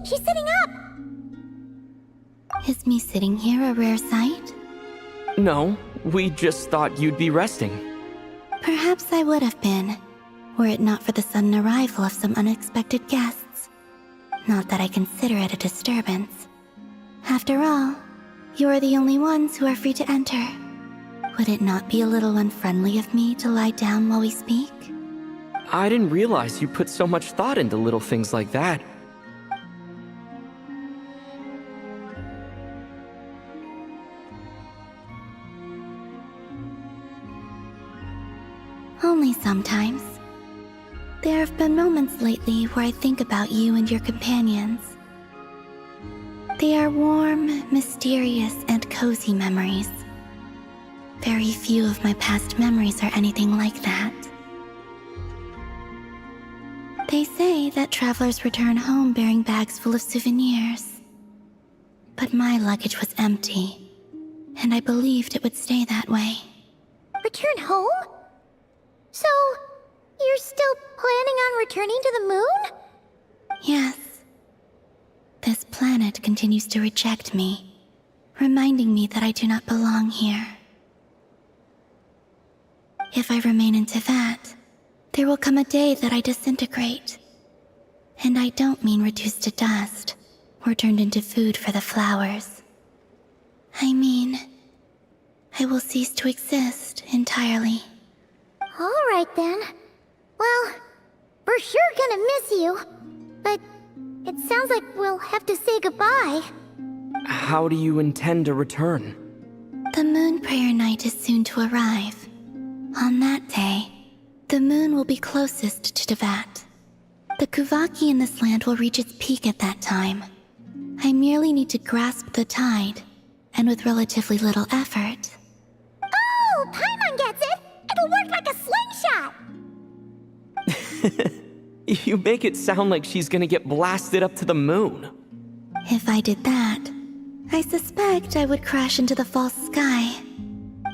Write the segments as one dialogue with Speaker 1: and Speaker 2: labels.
Speaker 1: She's sitting up! Is me sitting here a rare sight?
Speaker 2: No, we just thought you'd be resting.
Speaker 1: Perhaps I would have been, were it not for the sudden arrival of some unexpected guests. Not that I consider it a disturbance. After all, you are the only ones who are free to enter. Would it not be a little unfriendly of me to lie down while we speak?
Speaker 2: I didn't realize you put so much thought into little things like that.
Speaker 1: Only sometimes. There have been moments lately where I think about you and your companions. They are warm, mysterious, and cozy memories. Very few of my past memories are anything like that. They say that travelers return home bearing bags full of souvenirs. But my luggage was empty, and I believed it would stay that way.
Speaker 3: Return home? So, you're still planning on returning to the moon?
Speaker 1: Yes. This planet continues to reject me, reminding me that I do not belong here. If I remain in Teyvat, there will come a day that I disintegrate. And I don't mean reduced to dust, or turned into food for the flowers. I mean, I will cease to exist entirely.
Speaker 3: Alright then. Well, we're sure gonna miss you. But it sounds like we'll have to say goodbye.
Speaker 2: How do you intend to return?
Speaker 1: The moon prayer night is soon to arrive. On that day, the moon will be closest to Teyvat. The Kuvaki in this land will reach its peak at that time. I merely need to grasp the tide, and with relatively little effort.
Speaker 3: Oh, Paimon gets it! It'll work like a slingshot!
Speaker 2: You make it sound like she's gonna get blasted up to the moon.
Speaker 1: If I did that, I suspect I would crash into the false sky.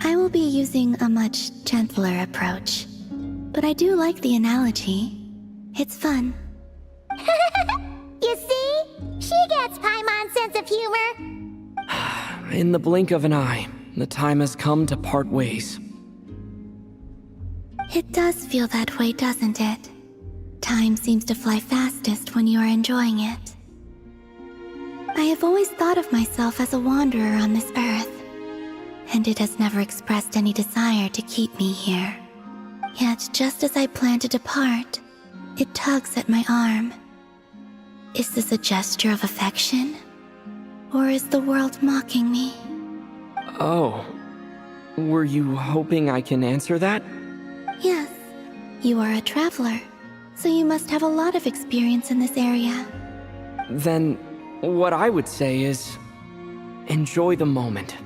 Speaker 1: I will be using a much gentler approach. But I do like the analogy. It's fun.
Speaker 3: You see? She gets Paimon's sense of humor.
Speaker 2: In the blink of an eye, the time has come to part ways.
Speaker 1: It does feel that way, doesn't it? Time seems to fly fastest when you are enjoying it. I have always thought of myself as a wanderer on this earth, and it has never expressed any desire to keep me here. Yet, just as I plan to depart, it tugs at my arm. Is this a gesture of affection? Or is the world mocking me?
Speaker 2: Oh. Were you hoping I can answer that?
Speaker 1: Yes, you are a traveler, so you must have a lot of experience in this area.
Speaker 2: Then, what I would say is, enjoy the moment.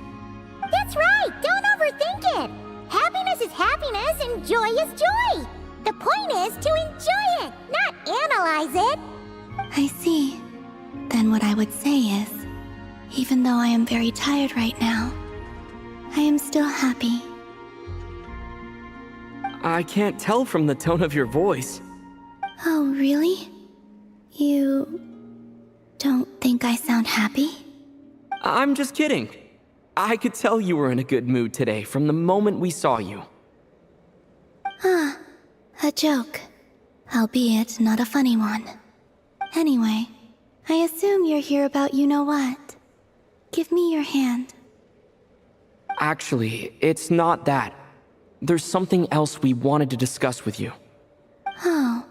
Speaker 3: That's right! Don't overthink it! Happiness is happiness and joy is joy! The point is to enjoy it, not analyze it!
Speaker 1: I see. Then what I would say is, even though I am very tired right now, I am still happy.
Speaker 2: I can't tell from the tone of your voice.
Speaker 1: Oh, really? You don't think I sound happy?
Speaker 2: I'm just kidding. I could tell you were in a good mood today from the moment we saw you.
Speaker 1: Ah, a joke. Albeit not a funny one. Anyway, I assume you're here about you-know-what. Give me your hand.
Speaker 2: Actually, it's not that. There's something else we wanted to discuss with you.
Speaker 1: Oh,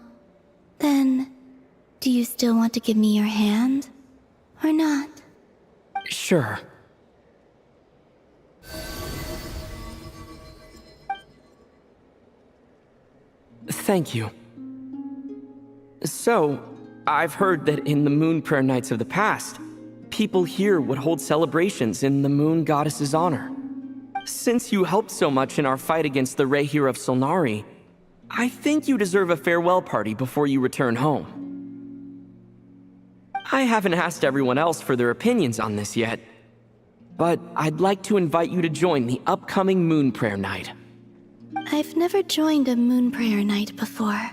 Speaker 1: then, do you still want to give me your hand? Or not?
Speaker 2: Sure. Thank you. So, I've heard that in the Moon Prayer Nights of the past, people here would hold celebrations in the Moon Goddess's honor. Since you helped so much in our fight against the Rehir of Solnari, I think you deserve a farewell party before you return home. I haven't asked everyone else for their opinions on this yet, but I'd like to invite you to join the upcoming Moon Prayer Night.
Speaker 1: I've never joined a Moon Prayer Night before.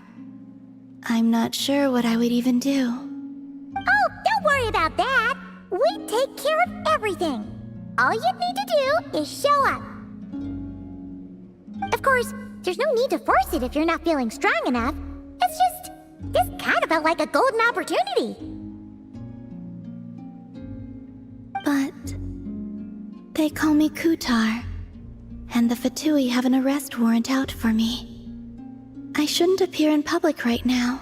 Speaker 1: I'm not sure what I would even do.
Speaker 3: Oh, don't worry about that! We take care of everything! All you'd need to do is show up. Of course, there's no need to force it if you're not feeling strong enough. It's just, this kind of felt like a golden opportunity.
Speaker 1: But they call me Kutar, and the Fatui have an arrest warrant out for me. I shouldn't appear in public right now.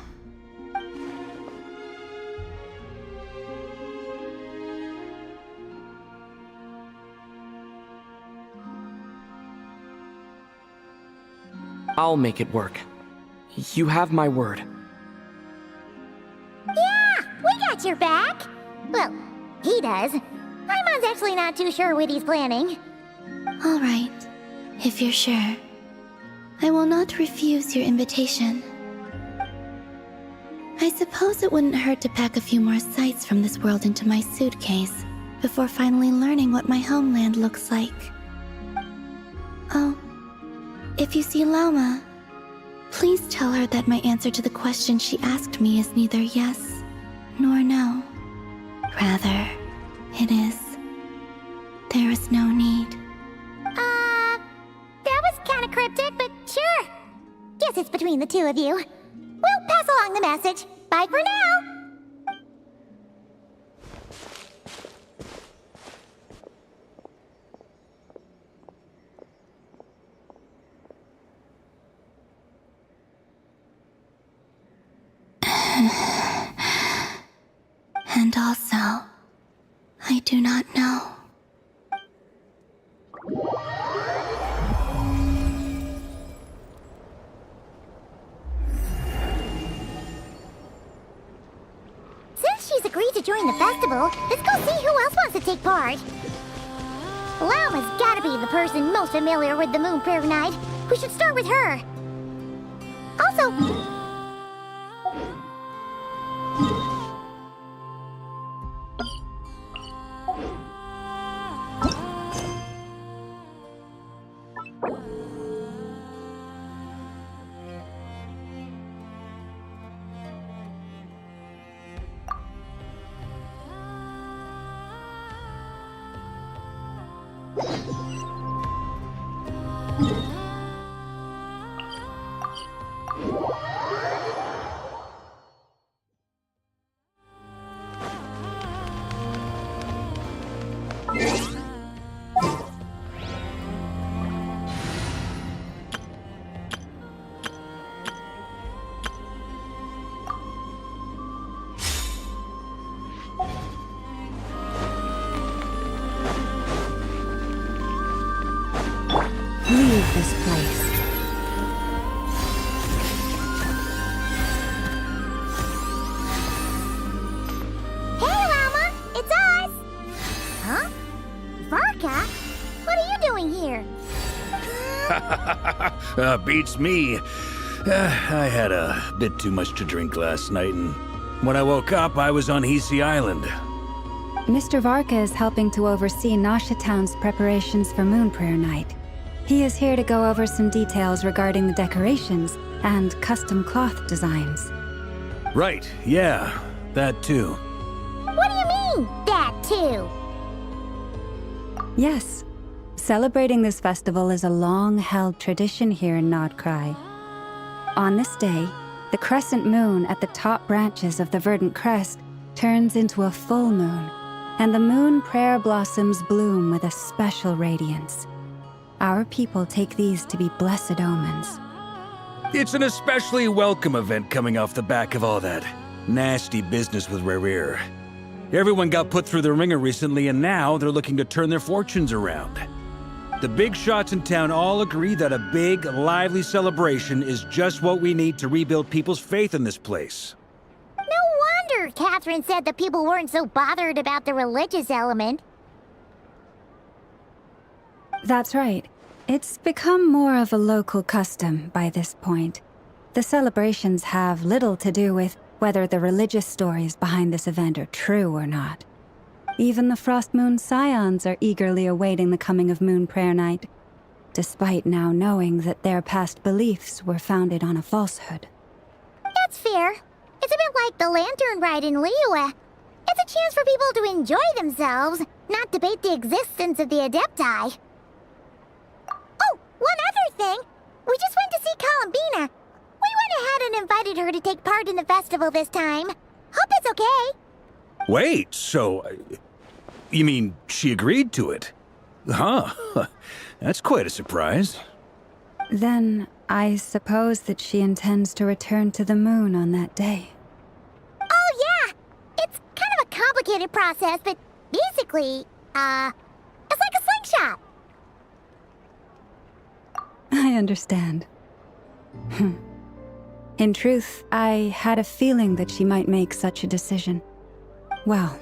Speaker 2: I'll make it work. You have my word.
Speaker 3: Yeah, we got your back. Well, he does. Paimon's actually not too sure what he's planning.
Speaker 1: All right, if you're sure. I will not refuse your invitation. I suppose it wouldn't hurt to pack a few more sights from this world into my suitcase before finally learning what my homeland looks like. Oh, if you see Lauma, please tell her that my answer to the question she asked me is neither yes nor no. Rather, it is, there is no need.
Speaker 3: That was kinda cryptic, but sure. Guess it's between the two of you. We'll pass along the message. Bye for now!
Speaker 1: And also, I do not know.
Speaker 3: Since she's agreed to join the festival, let's go see who else wants to take part. Lauma's gotta be the person most familiar with the Moon Prayer Night. We should start with her. Also...
Speaker 4: Leave this place.
Speaker 3: Hey, Llama! It's us! Huh? Varka? What are you doing here?
Speaker 5: Beats me. I had a bit too much to drink last night, and when I woke up, I was on Hisi Island.
Speaker 4: Mr. Varka is helping to oversee Nasha Town's preparations for Moon Prayer Night. He is here to go over some details regarding the decorations and custom cloth designs.
Speaker 5: Right, yeah, that too.
Speaker 3: What do you mean, that too?
Speaker 4: Yes, celebrating this festival is a long-held tradition here in Nocturne. On this day, the crescent moon at the top branches of the verdant crest turns into a full moon, and the moon prayer blossoms bloom with a special radiance. Our people take these to be blessed omens.
Speaker 5: It's an especially welcome event coming off the back of all that nasty business with Rare. Everyone got put through the ringer recently, and now they're looking to turn their fortunes around. The big shots in town all agree that a big, lively celebration is just what we need to rebuild people's faith in this place.
Speaker 3: No wonder Catherine said the people weren't so bothered about the religious element.
Speaker 4: That's right. It's become more of a local custom by this point. The celebrations have little to do with whether the religious stories behind this event are true or not. Even the Frost Moon Scions are eagerly awaiting the coming of Moon Prayer Night, despite now knowing that their past beliefs were founded on a falsehood.
Speaker 3: That's fair. It's a bit like the Lantern Ride in Liyue. It's a chance for people to enjoy themselves, not debate the existence of the Adepti. Oh, one other thing! We just went to see Columbina. We went ahead and invited her to take part in the festival this time. Hope it's okay.
Speaker 5: Wait, so... you mean she agreed to it? Huh. That's quite a surprise.
Speaker 4: Then, I suppose that she intends to return to the moon on that day.
Speaker 3: Oh, yeah! It's kind of a complicated process, but basically, it's like a slingshot.
Speaker 4: I understand. In truth, I had a feeling that she might make such a decision. Well,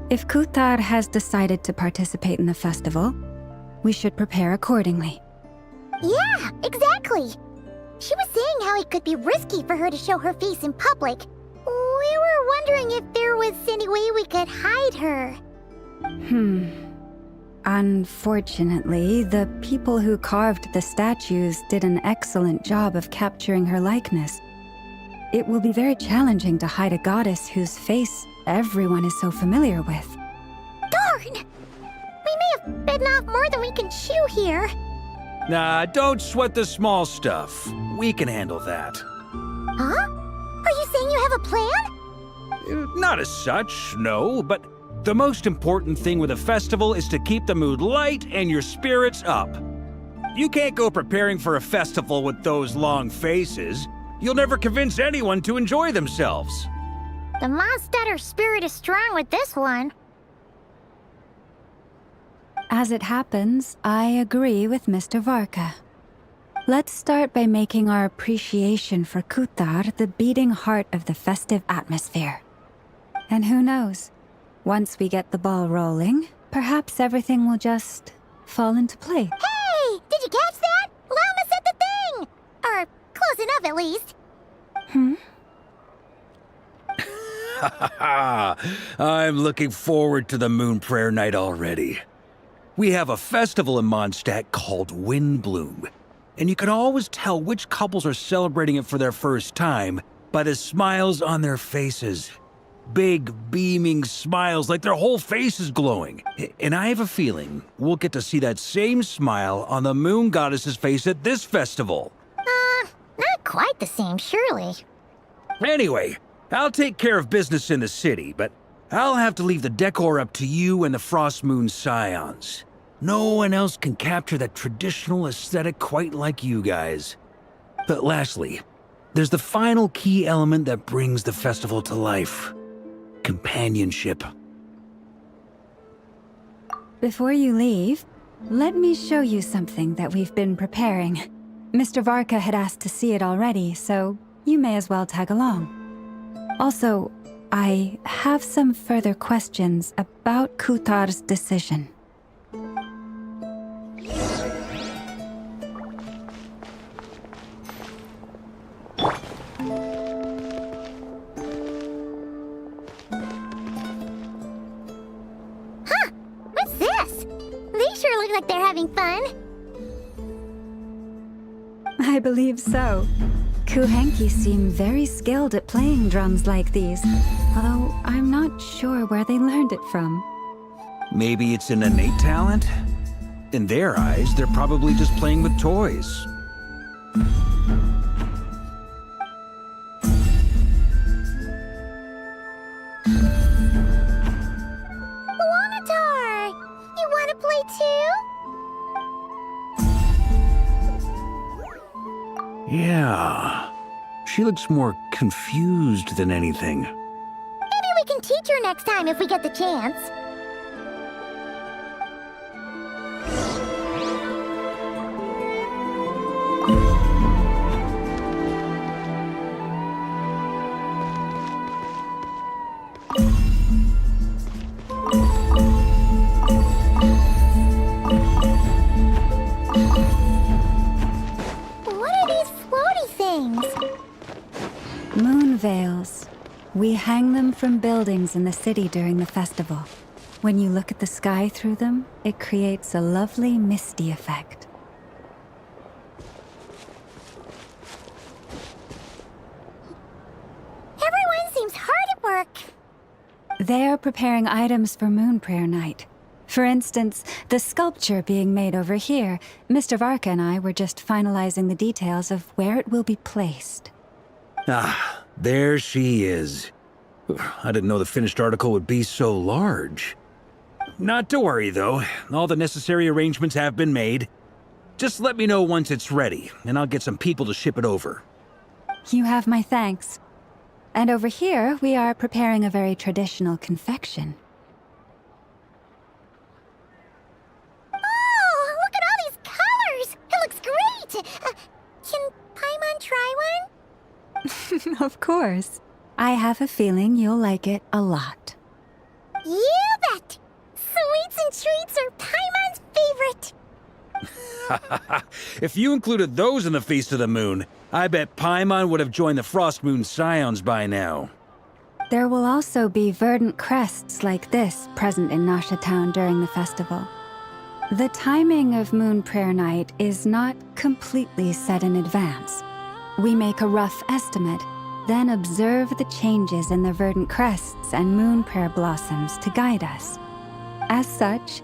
Speaker 4: if Kuthar has decided to participate in the festival, we should prepare accordingly.
Speaker 3: Yeah, exactly. She was saying how it could be risky for her to show her face in public. We were wondering if there was any way we could hide her.
Speaker 4: Unfortunately, the people who carved the statues did an excellent job of capturing her likeness. It will be very challenging to hide a goddess whose face everyone is so familiar with.
Speaker 3: Darn! We may have bitten off more than we can chew here.
Speaker 5: Nah, don't sweat the small stuff. We can handle that.
Speaker 3: Huh? Are you saying you have a plan?
Speaker 5: Not as such, no, but the most important thing with a festival is to keep the mood light and your spirits up. You can't go preparing for a festival with those long faces. You'll never convince anyone to enjoy themselves.
Speaker 3: The Mondstatter spirit is strong with this one.
Speaker 4: As it happens, I agree with Mr. Varka. Let's start by making our appreciation for Kuthar the beating heart of the festive atmosphere. And who knows? Once we get the ball rolling, perhaps everything will just fall into play.
Speaker 3: Hey! Did you catch that? Llama said the thing! Or close enough, at least.
Speaker 5: I'm looking forward to the Moon Prayer Night already. We have a festival in Mondstadt called Windbloom, and you can always tell which couples are celebrating it for their first time by the smiles on their faces. Big, beaming smiles like their whole face is glowing. And I have a feeling we'll get to see that same smile on the Moon Goddess's face at this festival.
Speaker 3: Not quite the same, surely.
Speaker 5: Anyway, I'll take care of business in the city, but I'll have to leave the decor up to you and the Frost Moon Scions. No one else can capture that traditional aesthetic quite like you guys. But lastly, there's the final key element that brings the festival to life. Companionship.
Speaker 4: Before you leave, let me show you something that we've been preparing. Mr. Varka had asked to see it already, so you may as well tag along. Also, I have some further questions about Kutar's decision.
Speaker 3: What's this? They sure look like they're having fun.
Speaker 4: I believe so. Kuhenki seem very skilled at playing drums like these, although I'm not sure where they learned it from.
Speaker 5: Maybe it's an innate talent? In their eyes, they're probably just playing with toys.
Speaker 3: Wanatar! You want to play too?
Speaker 5: Yeah. She looks more confused than anything.
Speaker 3: Maybe we can teach her next time if we get the chance. What are these floaty things?
Speaker 4: Moon veils. We hang them from buildings in the city during the festival. When you look at the sky through them, it creates a lovely misty effect.
Speaker 3: Everyone seems hard at work.
Speaker 4: They're preparing items for Moon Prayer Night. For instance, the sculpture being made over here, Mr. Varka and I were just finalizing the details of where it will be placed.
Speaker 5: Ah, there she is. I didn't know the finished article would be so large. Not to worry, though. All the necessary arrangements have been made. Just let me know once it's ready, and I'll get some people to ship it over.
Speaker 4: You have my thanks. And over here, we are preparing a very traditional confection.
Speaker 3: Oh, look at all these colors! It looks great! Can Paimon try one?
Speaker 4: Of course. I have a feeling you'll like it a lot.
Speaker 3: You bet! Sweets and treats are Paimon's favorite.
Speaker 5: If you included those in the Feast of the Moon, I bet Paimon would have joined the Frost Moon Scions by now.
Speaker 4: There will also be verdant crests like this present in Nasha Town during the festival. The timing of Moon Prayer Night is not completely set in advance. We make a rough estimate, then observe the changes in the verdant crests and moon prayer blossoms to guide us. As such,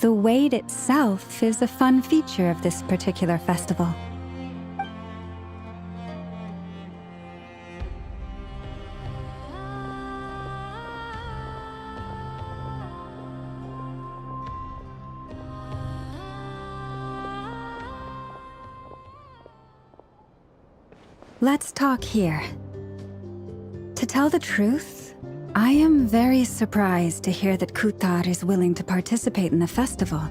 Speaker 4: the wait itself is a fun feature of this particular festival. Let's talk here. To tell the truth, I am very surprised to hear that Kutar is willing to participate in the festival.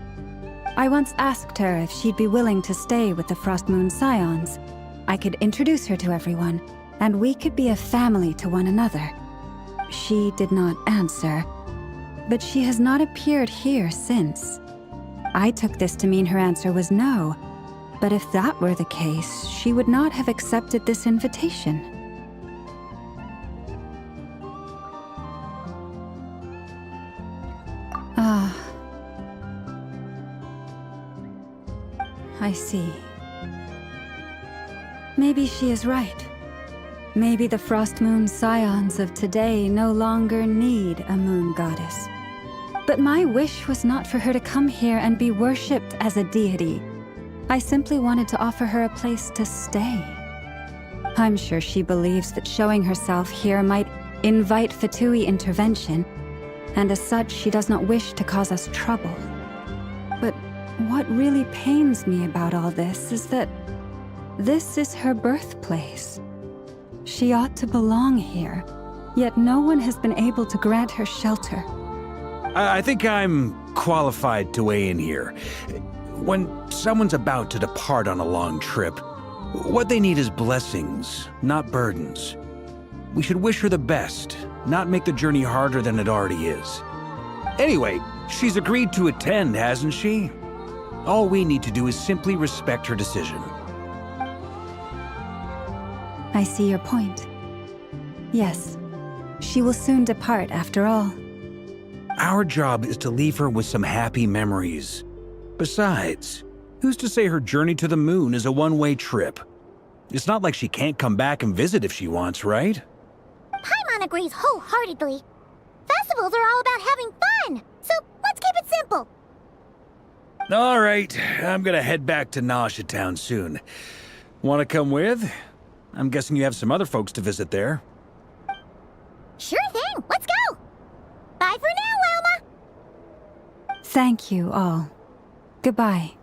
Speaker 4: I once asked her if she'd be willing to stay with the Frost Moon Scions. I could introduce her to everyone, and we could be a family to one another. She did not answer, but she has not appeared here since. I took this to mean her answer was no, but if that were the case, she would not have accepted this invitation. Ah. I see. Maybe she is right. Maybe the Frost Moon Scions of today no longer need a moon goddess. But my wish was not for her to come here and be worshipped as a deity. I simply wanted to offer her a place to stay. I'm sure she believes that showing herself here might invite Fatui intervention, and as such, she does not wish to cause us trouble. But what really pains me about all this is that this is her birthplace. She ought to belong here, yet no one has been able to grant her shelter.
Speaker 5: I think I'm qualified to weigh in here. When someone's about to depart on a long trip, what they need is blessings, not burdens. We should wish her the best, not make the journey harder than it already is. Anyway, she's agreed to attend, hasn't she? All we need to do is simply respect her decision.
Speaker 4: I see your point. Yes, she will soon depart after all.
Speaker 5: Our job is to leave her with some happy memories. Besides, who's to say her journey to the moon is a one-way trip? It's not like she can't come back and visit if she wants, right?
Speaker 3: Paimon agrees wholeheartedly. Festivals are all about having fun, so let's keep it simple.
Speaker 5: All right, I'm gonna head back to Nausea Town soon. Wanna come with? I'm guessing you have some other folks to visit there.
Speaker 3: Sure thing, let's go! Bye for now, Wilma!
Speaker 4: Thank you all. Goodbye.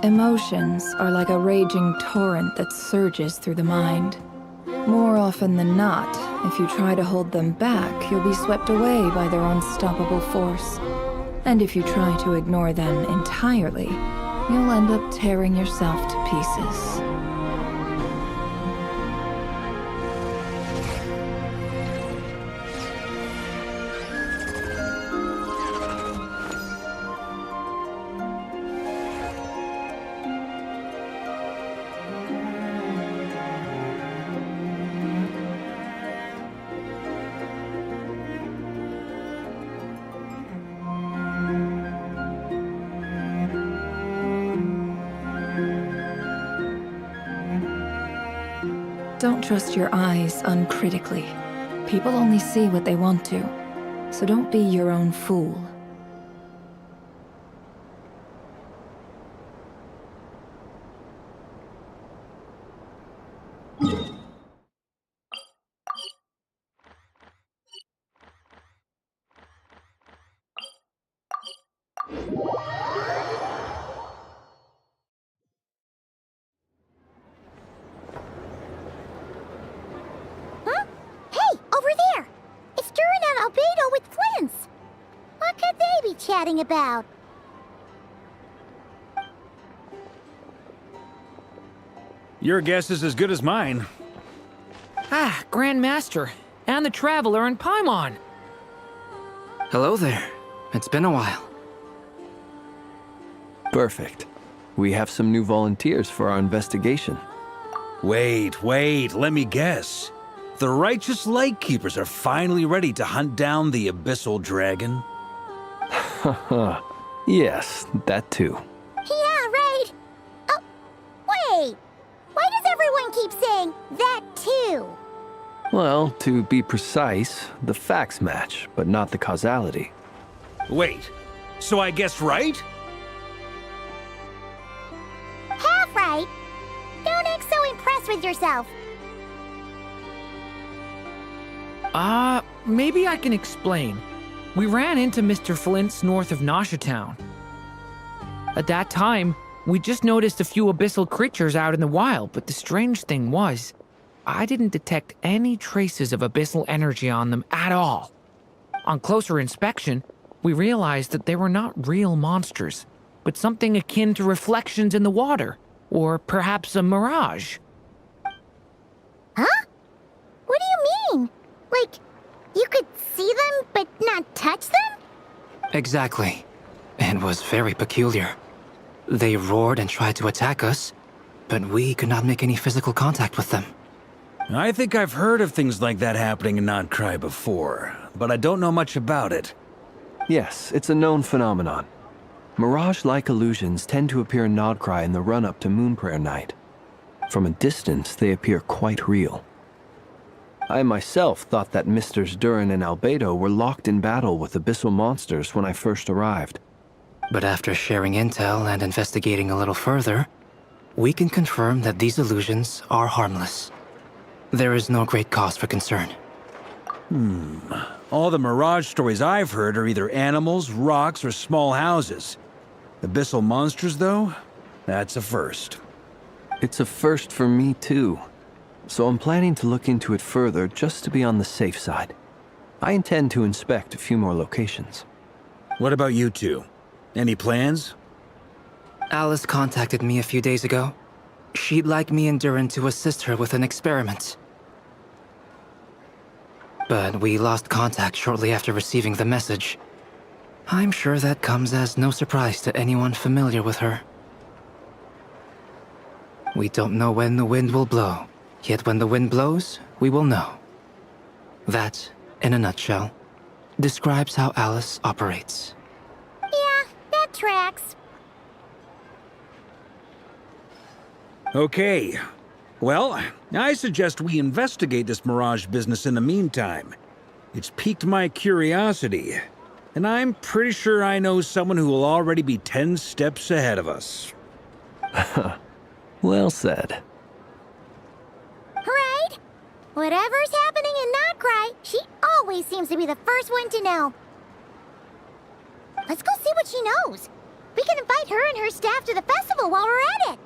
Speaker 6: Emotions are like a raging torrent that surges through the mind. More often than not, if you try to hold them back, you'll be swept away by their unstoppable force. And if you try to ignore them entirely, you'll end up tearing yourself to pieces. Don't trust your eyes uncritically. People only see what they want to, so don't be your own fool.
Speaker 3: Huh? Hey, over there! It's Durin and Albedo with Flints! What could they be chatting about?
Speaker 5: Your guess is as good as mine.
Speaker 7: Ah, Grand Master, and the Traveler and Paimon.
Speaker 2: Hello there. It's been a while.
Speaker 8: Perfect. We have some new volunteers for our investigation.
Speaker 5: Wait, let me guess. The righteous Lightkeepers are finally ready to hunt down the Abyssal Dragon?
Speaker 8: Haha. Yes, that too.
Speaker 3: Yeah, right! Oh, wait! Why does everyone keep saying that too?
Speaker 8: Well, to be precise, the facts match, but not the causality.
Speaker 5: Wait, so I guessed right?
Speaker 3: Half right. Don't act so impressed with yourself.
Speaker 7: Maybe I can explain. we ran into Mr. Flint's north of Nasha Town. At that time, we just noticed a few abyssal creatures out in the wild, but the strange thing was, I didn't detect any traces of abyssal energy on them at all. On closer inspection, we realized that they were not real monsters, but something akin to reflections in the water, or perhaps a mirage.
Speaker 3: Huh? What do you mean? Like, you could see them but not touch them?
Speaker 9: Exactly. It was very peculiar. They roared and tried to attack us, but we could not make any physical contact with them.
Speaker 5: I think I've heard of things like that happening in Nocturne before, but I don't know much about it.
Speaker 8: Yes, it's a known phenomenon. Mirage-like illusions tend to appear in Nocturne in the run-up to Moonprayer Night. From a distance, they appear quite real. I myself thought that Misters Durin and Albedo were locked in battle with abyssal monsters when I first arrived.
Speaker 9: But after sharing intel and investigating a little further, we can confirm that these illusions are harmless. There is no great cause for concern.
Speaker 5: All the Mirage stories I've heard are either animals, rocks, or small houses. Abyssal monsters, though? That's a first.
Speaker 8: It's a first for me, too. So I'm planning to look into it further just to be on the safe side. I intend to inspect a few more locations.
Speaker 5: What about you two? Any plans?
Speaker 9: Alice contacted me a few days ago. She'd like me and Durin to assist her with an experiment. But we lost contact shortly after receiving the message. I'm sure that comes as no surprise to anyone familiar with her. We don't know when the wind will blow, yet when the wind blows, we will know. That, in a nutshell, describes how Alice operates.
Speaker 3: Yeah, that tracks.
Speaker 5: Okay. Well, I suggest we investigate this Mirage business in the meantime. It's piqued my curiosity, and I'm pretty sure I know someone who will already be 10 steps ahead of us.
Speaker 8: Well said.
Speaker 3: Right? Whatever's happening in Nocturne, she always seems to be the first one to know. Let's go see what she knows. We can invite her and her staff to the festival while we're at it.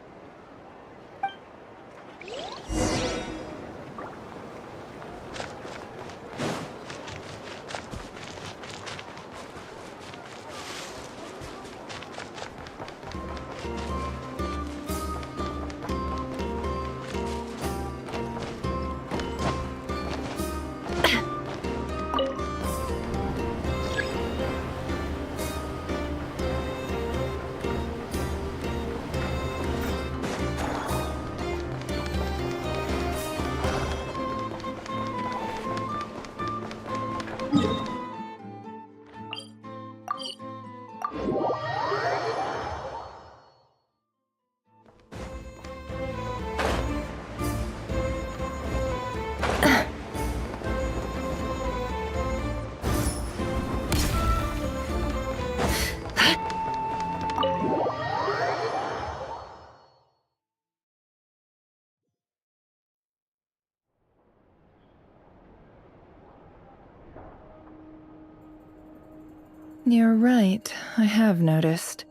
Speaker 6: You're right, I have noticed.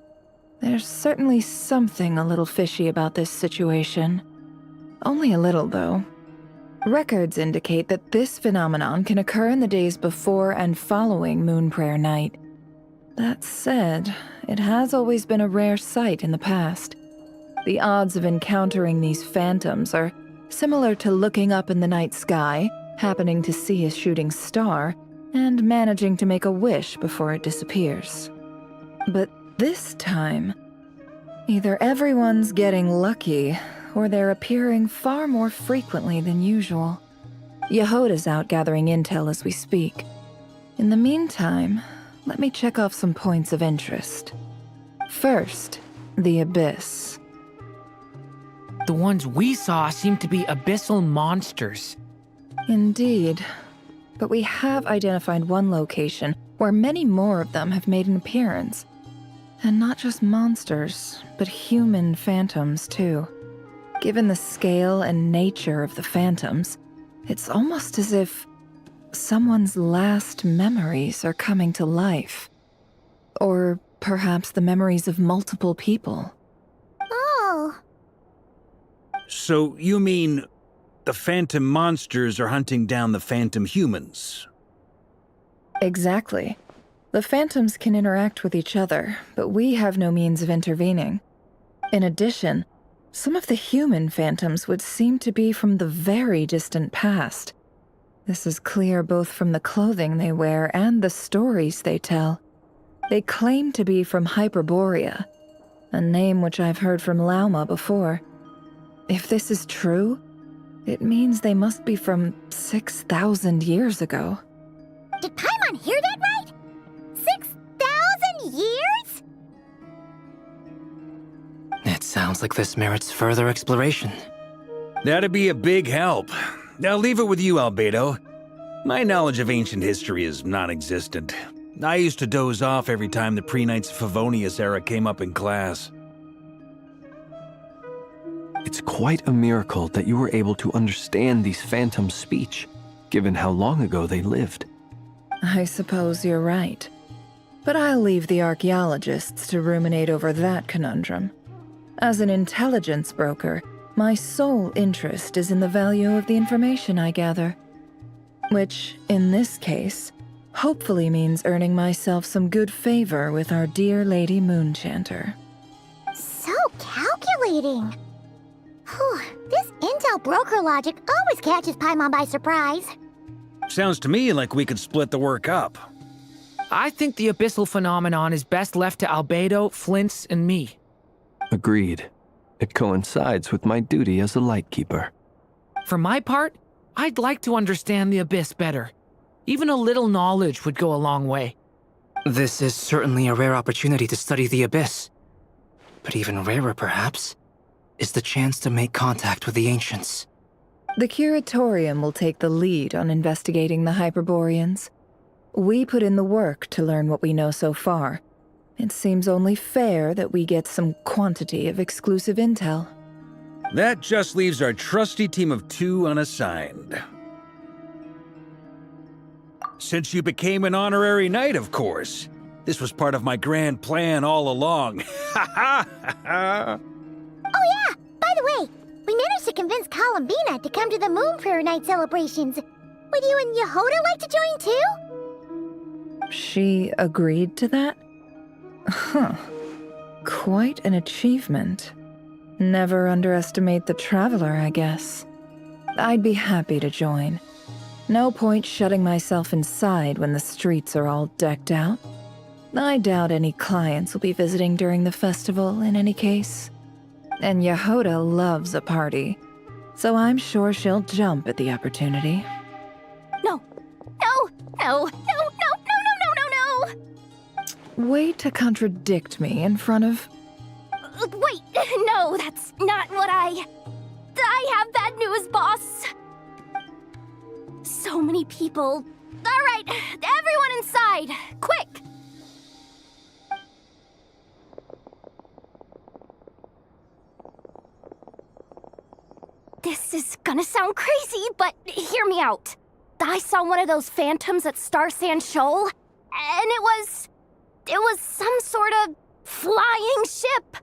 Speaker 6: There's certainly something a little fishy about this situation. Only a little, though. Records indicate that this phenomenon can occur in the days before and following Moonprayer Night. That said, it has always been a rare sight in the past. The odds of encountering these phantoms are similar to looking up in the night sky, happening to see a shooting star, and managing to make a wish before it disappears. But this time, either everyone's getting lucky, or they're appearing far more frequently than usual. Yehoda's out gathering intel as we speak. In the meantime, let me check off some points of interest. First, the Abyss.
Speaker 7: The ones we saw seem to be abyssal monsters.
Speaker 6: Indeed. But we have identified one location where many more of them have made an appearance. And not just monsters, but human phantoms, too. Given the scale and nature of the phantoms, it's almost as if someone's last memories are coming to life. Or perhaps the memories of multiple people.
Speaker 3: Oh.
Speaker 5: So you mean the phantom monsters are hunting down the phantom humans?
Speaker 6: Exactly. The phantoms can interact with each other, but we have no means of intervening. In addition, some of the human phantoms would seem to be from the very distant past. This is clear both from the clothing they wear and the stories they tell. They claim to be from Hyperborea, a name which I've heard from Lauma before. If this is true, it means they must be from 6,000 years ago.
Speaker 3: Did Paimon hear that right? 6,000 years?
Speaker 9: It sounds like this merits further exploration.
Speaker 5: That'd be a big help. I'll leave it with you, Albedo. My knowledge of ancient history is non-existent. I used to doze off every time the pre-Knights of Favonius era came up in class.
Speaker 8: It's quite a miracle that you were able to understand these phantoms' speech, given how long ago they lived.
Speaker 6: I suppose you're right. But I'll leave the archaeologists to ruminate over that conundrum. As an intelligence broker, my sole interest is in the value of the information I gather. Which, in this case, hopefully means earning myself some good favor with our dear Lady Moonchanter.
Speaker 3: So calculating. Whew, this intel broker logic always catches Paimon by surprise.
Speaker 5: Sounds to me like we could split the work up.
Speaker 7: I think the abyssal phenomenon is best left to Albedo, Flint's, and me.
Speaker 8: Agreed. It coincides with my duty as a lightkeeper.
Speaker 7: For my part, I'd like to understand the abyss better. Even a little knowledge would go a long way.
Speaker 9: This is certainly a rare opportunity to study the abyss. But even rarer, perhaps, is the chance to make contact with the ancients.
Speaker 6: The Curatorium will take the lead on investigating the Hyperboreans. We put in the work to learn what we know so far. It seems only fair that we get some quantity of exclusive intel.
Speaker 5: That just leaves our trusty team of 2 unassigned. Since you became an honorary knight, of course. This was part of my grand plan all along. Ha ha ha!
Speaker 3: Oh yeah, by the way, we managed to convince Columbina to come to the Moon Prayer Night celebrations. Would you and Yehoda like to join too?
Speaker 6: She agreed to that? Huh. Quite an achievement. Never underestimate the traveler, I guess. I'd be happy to join. No point shutting myself inside when the streets are all decked out. I doubt any clients will be visiting during the festival in any case. And Yehoda loves a party, so I'm sure she'll jump at the opportunity.
Speaker 3: No. No. No. No. No. No. No. No. No. No.
Speaker 6: Way to contradict me in front of...
Speaker 3: Wait. No, that's not what I have bad news, boss. So many people. All right, everyone inside, quick. This is gonna sound crazy, but hear me out. I saw one of those phantoms at Star Sand Shoal, and it was some sort of flying ship.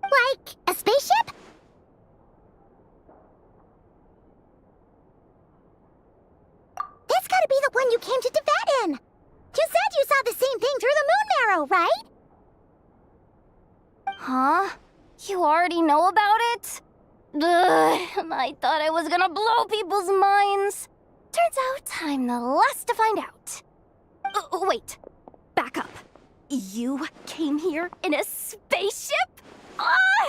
Speaker 3: Like a spaceship? That's gotta be the one you came to Tibet in. You said you saw the same thing through the moon marrow, right? Huh? You already know about it? Ugh, I thought I was gonna blow people's minds. Turns out I'm the last to find out. Wait, back up. You came here in a spaceship?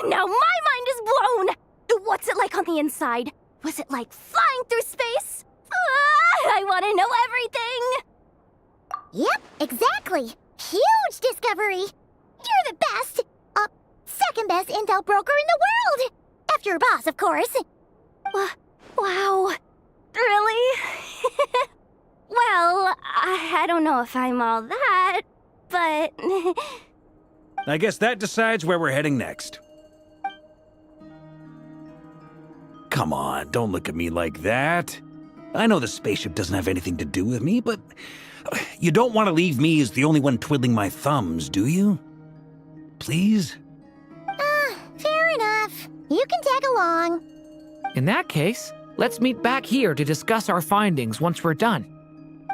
Speaker 3: Now my mind is blown! What's it like on the inside? Was it like flying through space? I want to know everything! Yep, exactly. Huge discovery. You're the best, second best intel broker in the world. After your boss, of course. Wow. Really? Well, I don't know if I'm all that, but...
Speaker 5: I guess that decides where we're heading next. Come on, don't look at me like that. I know the spaceship doesn't have anything to do with me, but you don't want to leave me as the only one twiddling my thumbs, do you? Please?
Speaker 3: Fair enough. You can tag along.
Speaker 7: In that case, let's meet back here to discuss our findings once we're done.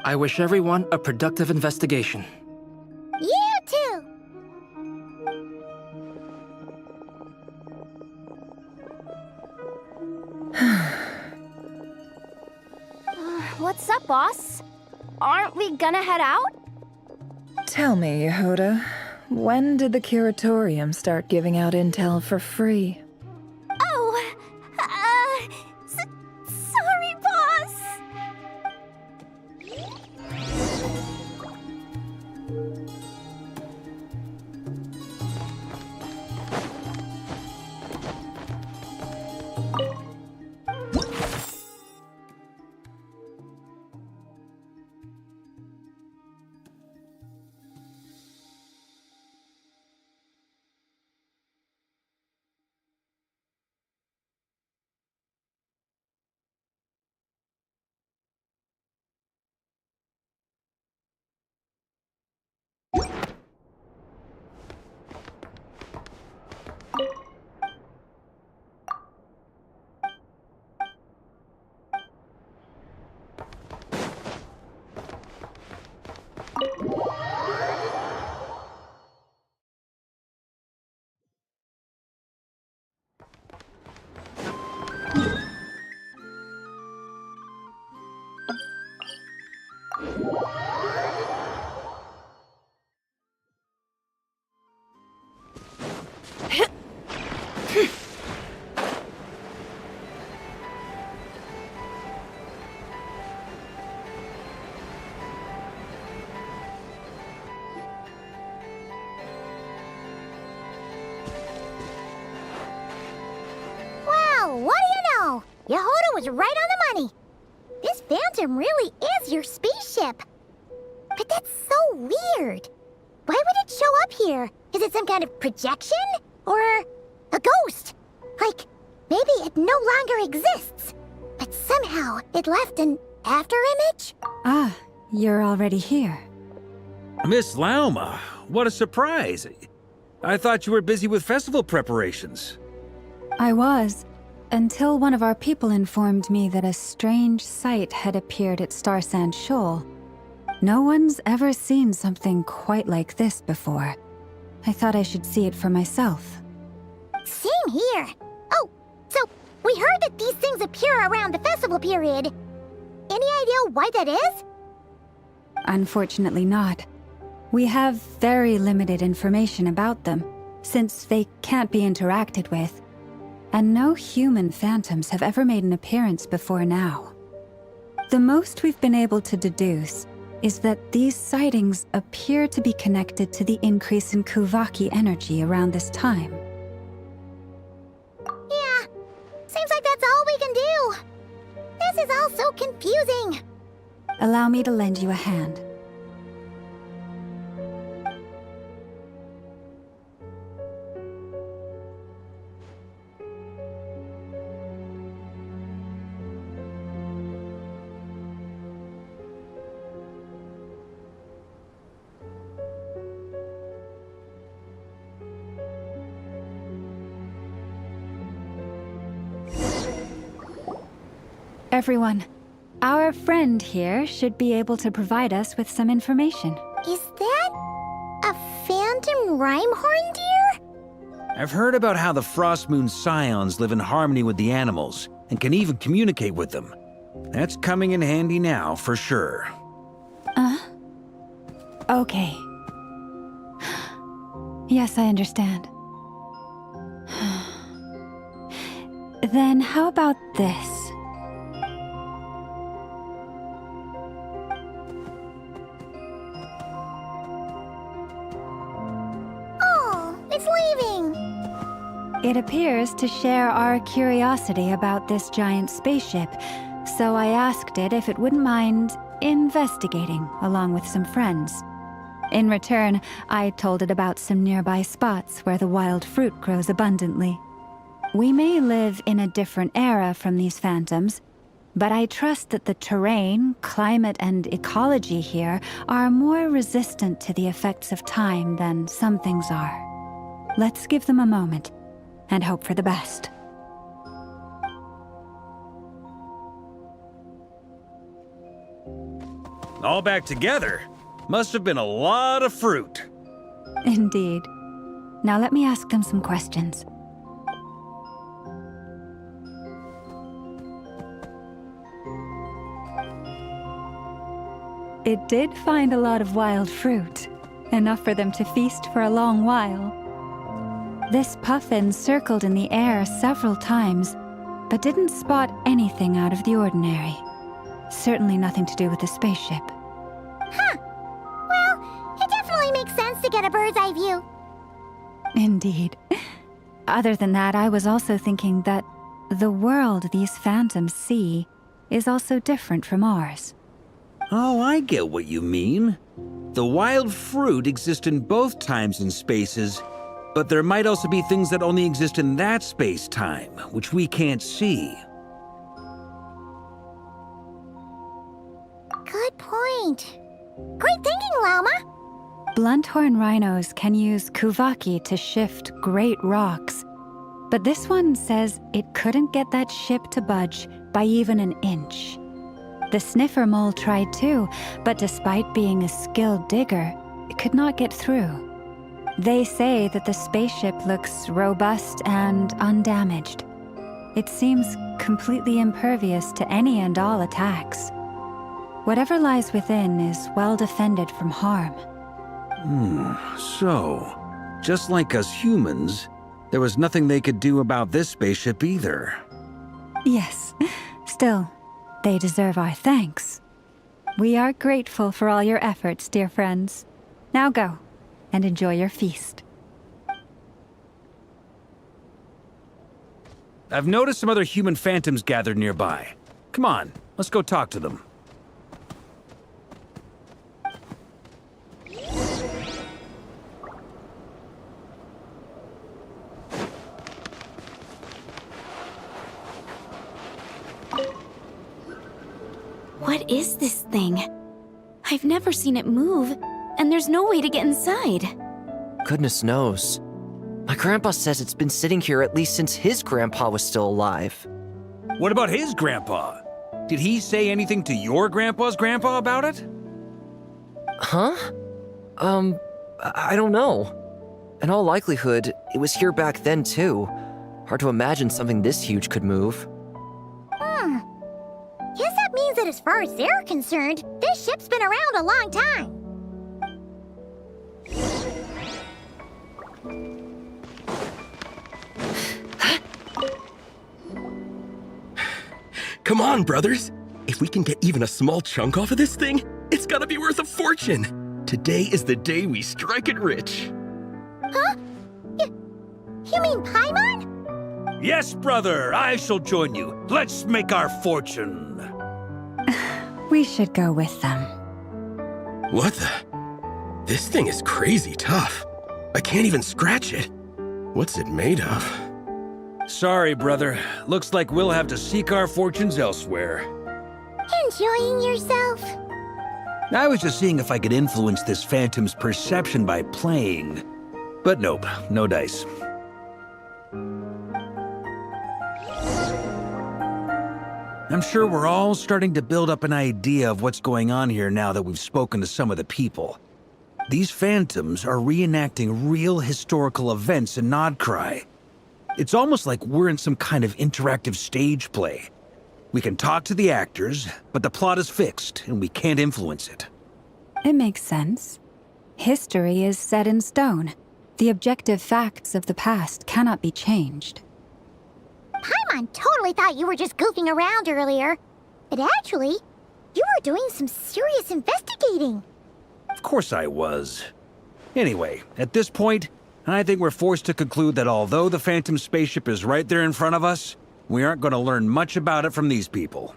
Speaker 9: I wish everyone a productive investigation.
Speaker 3: You too!
Speaker 10: What's up, boss? Aren't we gonna head out?
Speaker 6: Tell me, Yehuda, when did the curatorium start giving out intel for free?
Speaker 10: Oh, sorry, boss.
Speaker 3: Wow, what do you know? Yehuda was right on the money. This Phantom really is your spaceship. But that's so weird. Why would it show up here? Is it some kind of projection? Or a ghost? Like, maybe it no longer exists. But somehow it left an afterimage?
Speaker 4: Ah, you're already here.
Speaker 5: Miss Lauma, what a surprise. I thought you were busy with festival preparations.
Speaker 4: I was, until one of our people informed me that a strange sight had appeared at Starsand Shoal. No one's ever seen something quite like this before. I thought I should see it for myself.
Speaker 3: Same here. Oh, so we heard that these things appear around the festival period. Any idea why that is?
Speaker 4: Unfortunately not. We have very limited information about them, since they can't be interacted with. And no human phantoms have ever made an appearance before now. The most we've been able to deduce is that these sightings appear to be connected to the increase in Kuvaki energy around this time.
Speaker 3: Yeah, seems like that's all we can do. This is all so confusing.
Speaker 4: Allow me to lend you a hand. Everyone, our friend here should be able to provide us with some information.
Speaker 3: Is that a phantom rhymehorn deer?
Speaker 5: I've heard about how the Frost Moon Scions live in harmony with the animals and can even communicate with them. That's coming in handy now, for sure.
Speaker 4: Okay. Yes, I understand. Then how about this?
Speaker 3: Oh, it's leaving.
Speaker 4: It appears to share our curiosity about this giant spaceship, so I asked it if it wouldn't mind investigating along with some friends. In return, I told it about some nearby spots where the wild fruit grows abundantly. We may live in a different era from these phantoms, But I trust that the terrain, climate, and ecology here are more resistant to the effects of time than some things are. Let's give them a moment and hope for the best.
Speaker 5: All back together? Must have been a lot of fruit.
Speaker 4: Indeed. Now let me ask them some questions. It did find a lot of wild fruit, enough for them to feast for a long while. This puffin circled in the air several times, but didn't spot anything out of the ordinary. Certainly nothing to do with the spaceship.
Speaker 3: Huh. Well, it definitely makes sense to get a bird's eye view.
Speaker 4: Indeed. Other than that, I was also thinking that the world these phantoms see is also different from ours.
Speaker 5: Oh, I get what you mean. The wild fruit exists in both times and spaces, but there might also be things that only exist in that space-time, which we can't see.
Speaker 3: Good point. Great thinking, Lauma.
Speaker 4: Blunthorn rhinos can use kuvaki to shift great rocks, but this one says it couldn't get that ship to budge by even an inch. The sniffer mole tried too, but despite being a skilled digger, it could not get through. They say that the spaceship looks robust and undamaged. It seems completely impervious to any and all attacks. Whatever lies within is well defended from harm.
Speaker 5: So, just like us humans, there was nothing they could do about this spaceship either.
Speaker 4: Yes, still, they deserve our thanks. We are grateful for all your efforts, dear friends. Now go, and enjoy your feast.
Speaker 5: I've noticed some other human phantoms gathered nearby. Come on, let's go talk to them.
Speaker 1: What is this thing? I've never seen it move, and there's no way to get inside.
Speaker 11: Goodness knows. My grandpa says it's been sitting here at least since his grandpa was still alive.
Speaker 5: What about his grandpa? Did he say anything to your grandpa's grandpa about it?
Speaker 11: Huh? I don't know. In all likelihood, it was here back then too. Hard to imagine something this huge could move.
Speaker 3: Guess that means that as far as they're concerned, this ship's been around a long time.
Speaker 12: Come on, brothers. If we can get even a small chunk off of this thing, it's gotta be worth a fortune. Today is the day we strike it rich.
Speaker 3: Huh? You mean Paimon?
Speaker 5: Yes, brother, I shall join you. Let's make our fortune.
Speaker 4: We should go with them.
Speaker 12: What the? This thing is crazy tough. I can't even scratch it. What's it made of?
Speaker 5: Sorry, brother. Looks like we'll have to seek our fortunes elsewhere.
Speaker 3: Enjoying yourself?
Speaker 5: I was just seeing if I could influence this phantom's perception by playing. But nope, no dice. I'm sure we're all starting to build up an idea of what's going on here now that we've spoken to some of the people. These phantoms are reenacting real historical events in Nodcry. It's almost like we're in some kind of interactive stage play. We can talk to the actors, but the plot is fixed and we can't influence it.
Speaker 4: It makes sense. History is set in stone. The objective facts of the past cannot be changed.
Speaker 3: Paimon totally thought you were just goofing around earlier. But actually, you were doing some serious investigating.
Speaker 5: Of course I was. Anyway, at this point, I think we're forced to conclude that although the Phantom spaceship is right there in front of us, we aren't going to learn much about it from these people.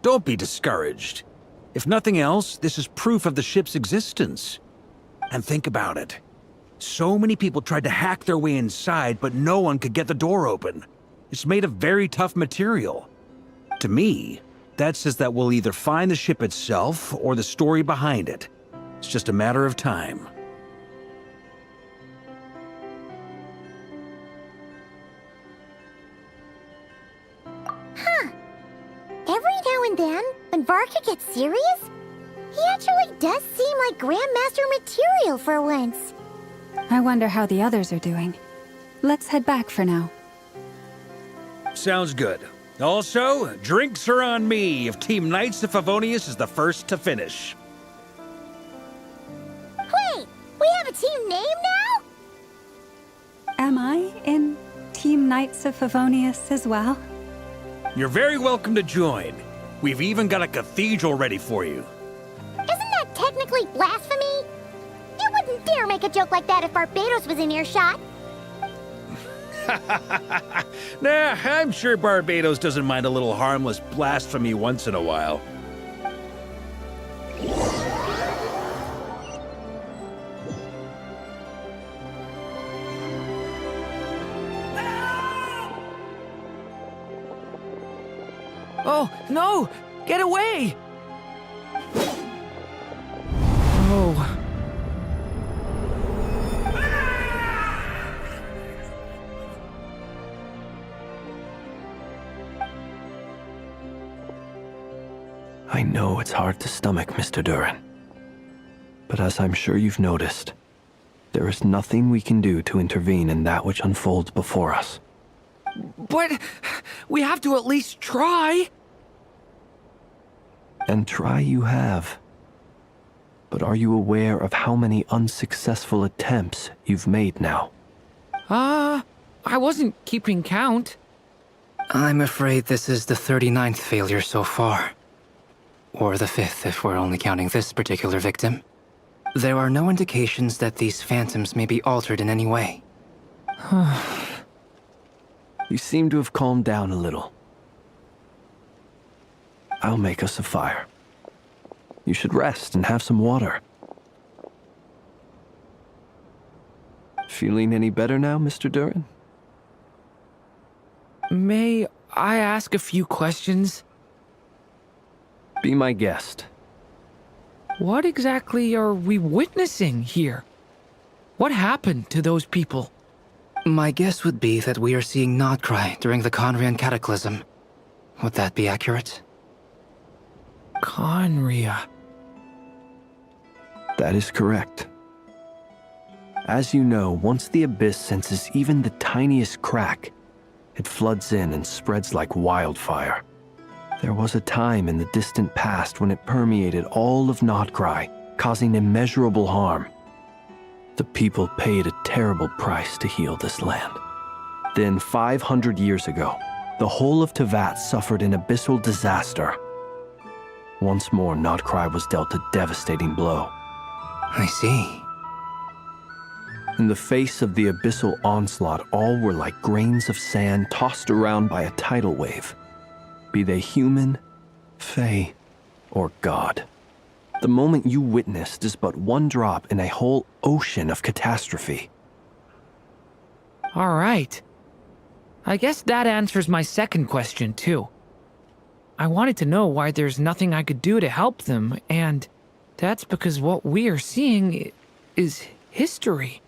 Speaker 5: Don't be discouraged. If nothing else, this is proof of the ship's existence. And think about it. So many people tried to hack their way inside, but no one could get the door open. It's made of very tough material. To me, that says that we'll either find the ship itself or the story behind it. It's just a matter of time.
Speaker 3: Every now and then, when Varka gets serious, he actually does seem like Grandmaster material for once.
Speaker 4: I wonder how the others are doing. Let's head back for now.
Speaker 5: Sounds good. Also, drinks are on me if Team Knights of Favonius is the first to finish.
Speaker 3: Wait, we have a team name now?
Speaker 4: Am I in Team Knights of Favonius as well?
Speaker 5: You're very welcome to join. We've even got a cathedral ready for you.
Speaker 3: Isn't that technically blasphemy? You wouldn't dare make a joke like that if Barbados was in earshot.
Speaker 5: Nah, I'm sure Barbados doesn't mind a little harmless blasphemy once in a while.
Speaker 7: Oh, no! Get away! Oh.
Speaker 8: I know it's hard to stomach, Mr. Duran. But as I'm sure you've noticed, there is nothing we can do to intervene in that which unfolds before us.
Speaker 7: But we have to at least try.
Speaker 8: And try you have. But are you aware of how many unsuccessful attempts you've made now?
Speaker 7: I wasn't keeping count.
Speaker 9: I'm afraid this is the 39th failure so far. Or the 5th if we're only counting this particular victim. There are no indications that these phantoms may be altered in any way.
Speaker 8: You seem to have calmed down a little. I'll make us a fire. You should rest and have some water. Feeling any better now, Mr. Duran?
Speaker 7: May I ask a few questions?
Speaker 8: Be my guest.
Speaker 7: What exactly are we witnessing here? What happened to those people?
Speaker 9: My guess would be that we are seeing Nocturne during the Conrian Cataclysm. Would that be accurate?
Speaker 7: Conria.
Speaker 8: That is correct. As you know, once the Abyss senses even the tiniest crack, it floods in and spreads like wildfire. There was a time in the distant past when it permeated all of Nocturne, causing immeasurable harm. The people paid a terrible price to heal this land. Then 500 years ago, the whole of Teyvat suffered an abyssal disaster. Once more, Nocturne was dealt a devastating blow.
Speaker 9: I see.
Speaker 8: In the face of the abyssal onslaught, all were like grains of sand tossed around by a tidal wave. Be they human, fae, or god. The moment you witnessed is but one drop in a whole ocean of catastrophe.
Speaker 7: All right. I guess that answers my second question, too. I wanted to know why there's nothing I could do to help them, and that's because what we are seeing is history.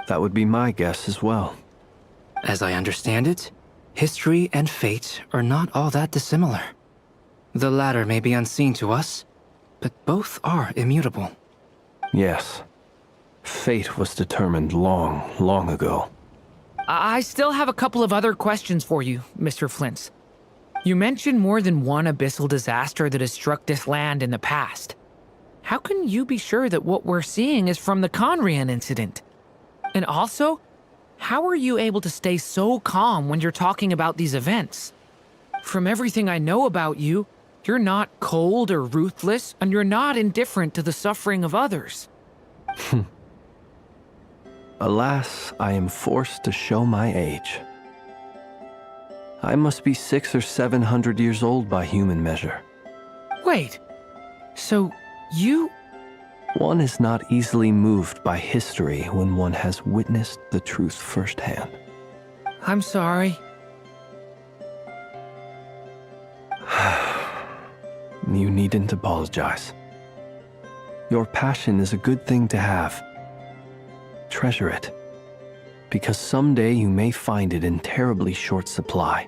Speaker 8: That would be my guess as well.
Speaker 9: As I understand it, history and fate are not all that dissimilar. The latter may be unseen to us, but both are immutable.
Speaker 8: Yes. Fate was determined long, long ago.
Speaker 7: I still have a couple of other questions for you, Mr. Flintz. You mentioned more than one abyssal disaster that has struck this land in the past. How can you be sure that what we're seeing is from the Conrian incident? And also, how are you able to stay so calm when you're talking about these events? From everything I know about you, you're not cold or ruthless, and you're not indifferent to the suffering of others.
Speaker 8: Alas, I am forced to show my age. I must be 600 or 700 years old by human measure.
Speaker 7: Wait, so you...
Speaker 8: One is not easily moved by history when one has witnessed the truth firsthand.
Speaker 7: I'm sorry.
Speaker 8: You needn't apologize. Your passion is a good thing to have. Treasure it, because someday you may find it in terribly short supply.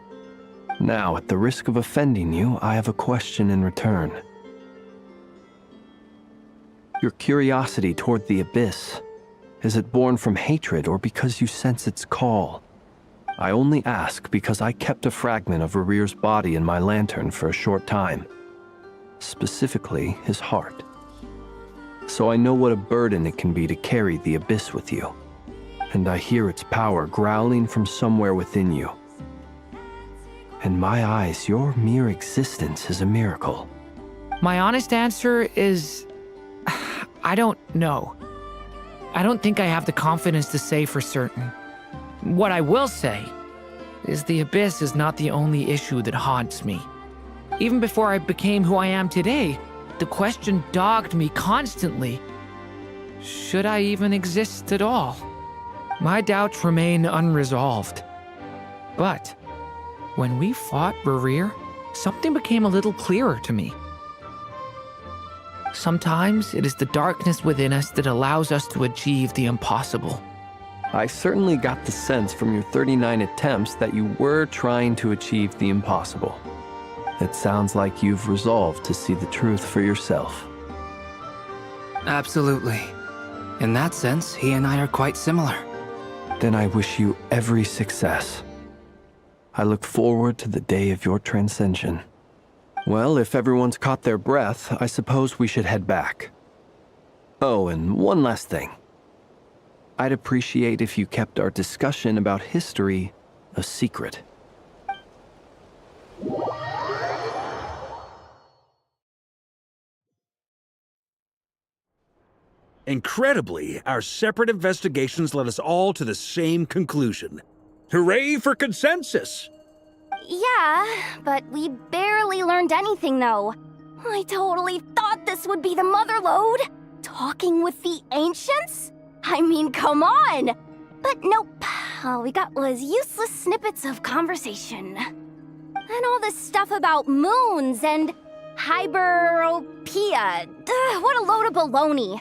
Speaker 8: Now, at the risk of offending you, I have a question in return. Your curiosity toward the abyss, is it born from hatred or because you sense its call? I only ask because I kept a fragment of Rere's body in my lantern for a short time. Specifically, his heart. So I know what a burden it can be to carry the abyss with you. And I hear its power growling from somewhere within you. In my eyes, your mere existence is a miracle.
Speaker 7: My honest answer is... I don't know. I don't think I have the confidence to say for certain. What I will say is the abyss is not the only issue that haunts me. Even before I became who I am today, the question dogged me constantly. Should I even exist at all? My doubts remain unresolved. But when we fought Rerir, something became a little clearer to me. Sometimes it is the darkness within us that allows us to achieve the impossible.
Speaker 8: I certainly got the sense from your 39 attempts that you were trying to achieve the impossible. It sounds like you've resolved to see the truth for yourself.
Speaker 9: Absolutely. In that sense, he and I are quite similar.
Speaker 8: Then I wish you every success. I look forward to the day of your transcension. Well, if everyone's caught their breath, I suppose we should head back. Oh, and one last thing. I'd appreciate if you kept our discussion about history a secret.
Speaker 5: Incredibly, our separate investigations led us all to the same conclusion. Hooray for consensus!
Speaker 10: Yeah, but we barely learned anything, though. I totally thought this would be the mother lode. Talking with the ancients? I mean, come on! But nope, all we got was useless snippets of conversation. And all this stuff about moons and hyperopia. What a load of baloney.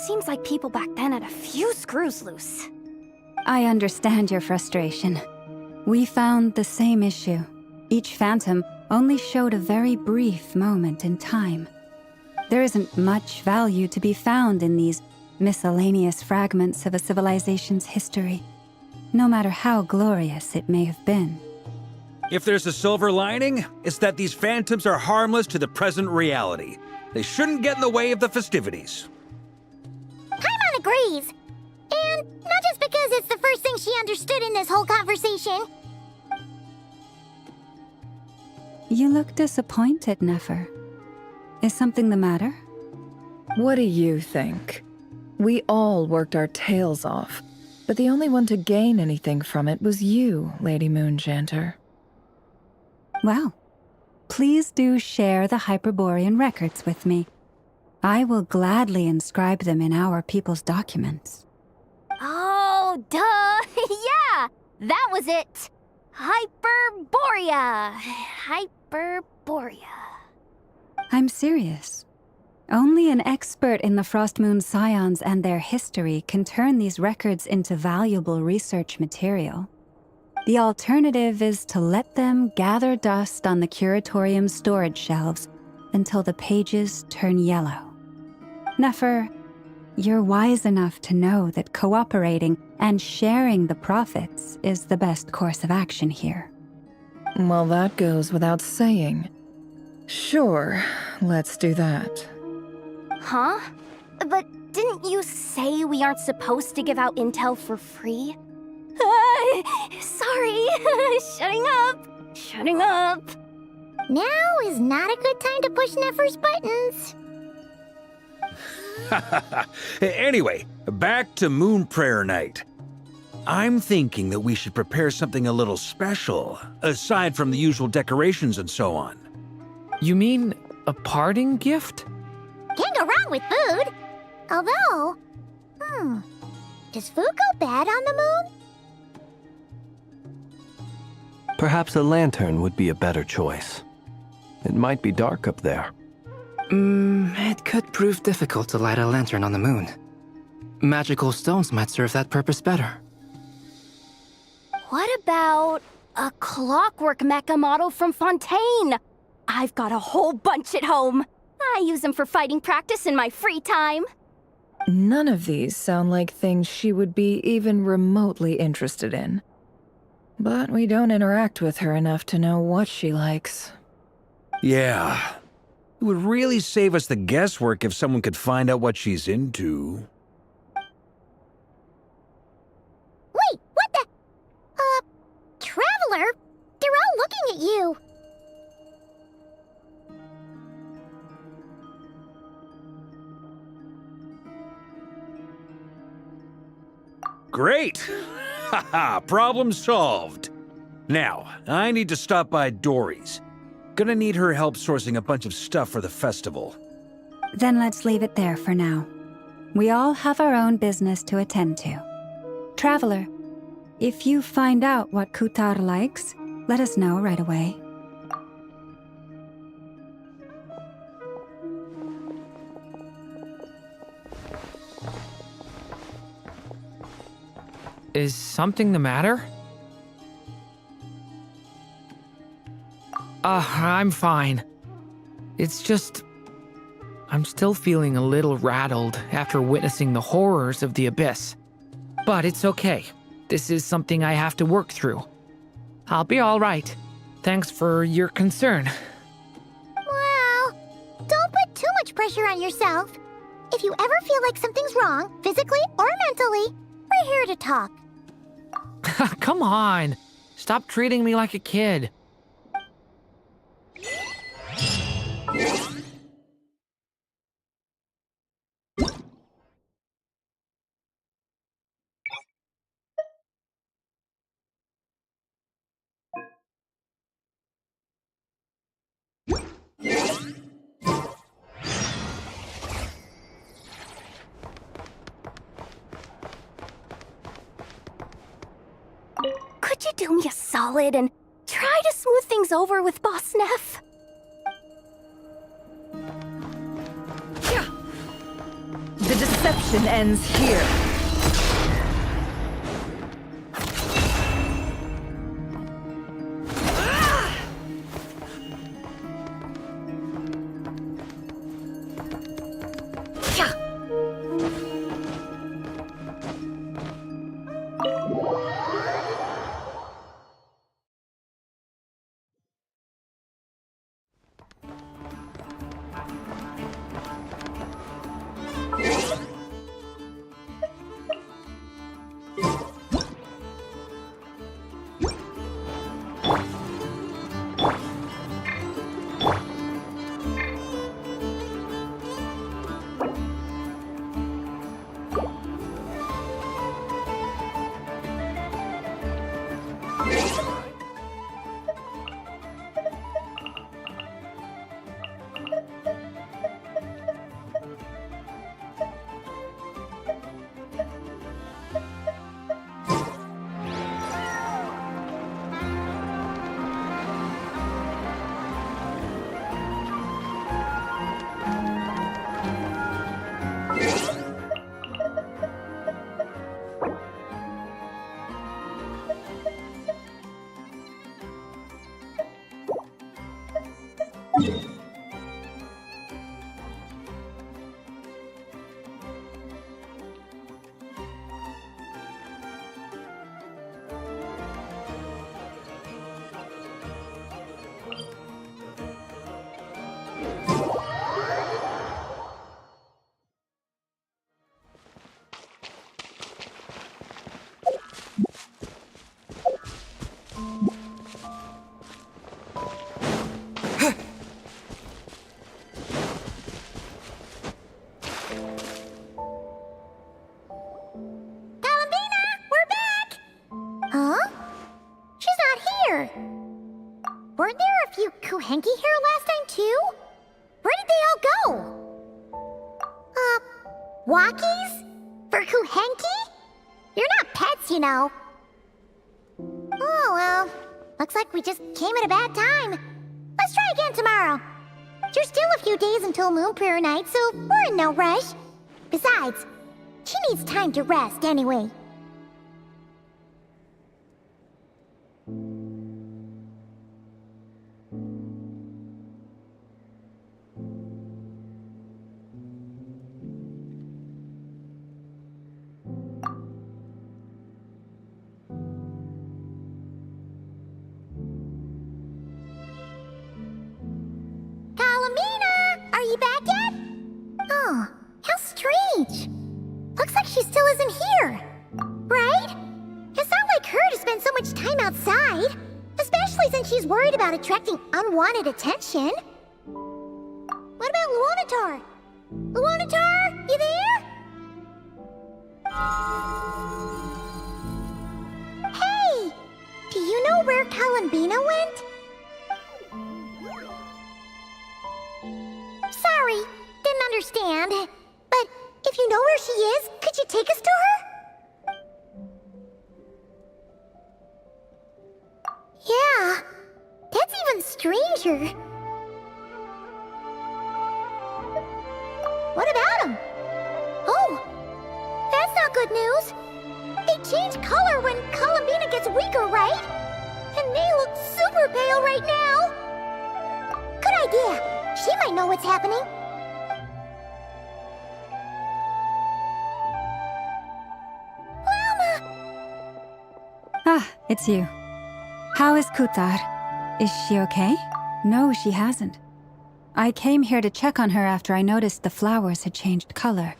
Speaker 10: Seems like people back then had a few screws loose.
Speaker 4: I understand your frustration. We found the same issue. Each phantom only showed a very brief moment in time. There isn't much value to be found in these miscellaneous fragments of a civilization's history, no matter how glorious it may have been.
Speaker 5: If there's a silver lining, it's that these phantoms are harmless to the present reality. They shouldn't get in the way of the festivities.
Speaker 3: Paimon agrees. And not just because it's the first thing she understood in this whole conversation.
Speaker 4: You look disappointed, Nefer. Is something the matter?
Speaker 6: What do you think? We all worked our tails off, but the only one to gain anything from it was you, Lady Moonjanter.
Speaker 4: Well, please do share the Hyperborean records with me. I will gladly inscribe them in our people's documents.
Speaker 10: Oh, duh! Yeah! That was it! Hyperborea! Hyperborea.
Speaker 4: I'm serious. Only an expert in the Frostmoon Scions and their history can turn these records into valuable research material. The alternative is to let them gather dust on the Curatorium's storage shelves until the pages turn yellow. Nefer, you're wise enough to know that cooperating and sharing the profits is the best course of action here.
Speaker 6: Well, that goes without saying. Sure, let's do that.
Speaker 10: Huh? But didn't you say we aren't supposed to give out intel for free? Sorry. Shutting up. Shutting up.
Speaker 3: Now is not a good time to push Nefer's buttons.
Speaker 5: Anyway, back to Moon Prayer Night. I'm thinking that we should prepare something a little special, aside from the usual decorations and so on.
Speaker 7: You mean A parting gift?
Speaker 3: Can't go wrong with food. Although, does food go bad on the moon?
Speaker 8: Perhaps a lantern would be a better choice. It might be dark up there.
Speaker 9: It could prove difficult to light a lantern on the moon. Magical stones might serve that purpose better.
Speaker 10: What about a clockwork mecha model from Fontaine? I've got a whole bunch at home. I use them for fighting practice in my free time.
Speaker 6: None of these sound like things she would be even remotely interested in. But we don't interact with her enough to know what she likes.
Speaker 5: Yeah. It would really save us the guesswork if someone could find out what she's into.
Speaker 3: Wait, what the? Traveler? They're all looking at you.
Speaker 5: Great! Haha, problem solved. Now, I need to stop by Dory's. Gonna need her help sourcing a bunch of stuff for the festival.
Speaker 4: Then let's leave it there for now. We all have our own business to attend to. Traveler, if you find out what Kutar likes, let us know right away.
Speaker 7: Is something the matter? I'm fine. It's just... I'm still feeling a little rattled after witnessing the horrors of the Abyss. But it's okay. This is something I have to work through. I'll be all right. Thanks for your concern.
Speaker 3: Well, don't put too much pressure on yourself. If you ever feel like something's wrong, physically or mentally, we're here to talk.
Speaker 7: Come on. Stop treating me like a kid.
Speaker 10: Could you do me a solid and try to smooth things over with Boss Neff?
Speaker 6: The deception ends here.
Speaker 3: Weren't there a few Kuhenki here last time, too? Where did they all go? Walkies? For Kuhenki? You're not pets, you know. Oh, well. Looks like we just came at a bad time. Let's try again tomorrow. There's still a few days until Moon Prayer Night, so we're in no rush. Besides, she needs time to rest anyway. Are you back yet? Oh, how strange. Looks like she still isn't here. Right? It's not like her to spend so much time outside. Especially since she's worried about attracting unwanted attention. What about Luonatar? Luonatar, you there? Hey! Do you know where Kalambina went? Sorry, didn't understand. But if you know where she is, could you take us to her? Yeah, that's even stranger. What about him? Oh, that's not good news. They change color when Kalambina gets weaker, right? And they look super pale right now. Good idea. She might know what's happening. Llama!
Speaker 4: Ah, it's you. How is Kutar? Is she okay? No, she hasn't. I came here to check on her after I noticed the flowers had changed color.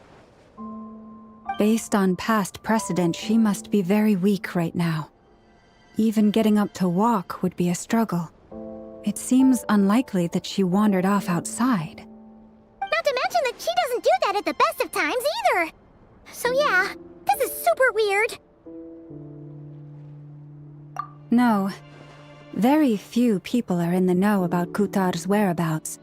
Speaker 4: Based on past precedent, she must be very weak right now. Even getting up to walk would be a struggle. It seems unlikely that she wandered off outside.
Speaker 3: Not to mention that she doesn't do that at the best of times either. So yeah, this is super weird.
Speaker 4: No. Very few people are in the know about Kutar's whereabouts.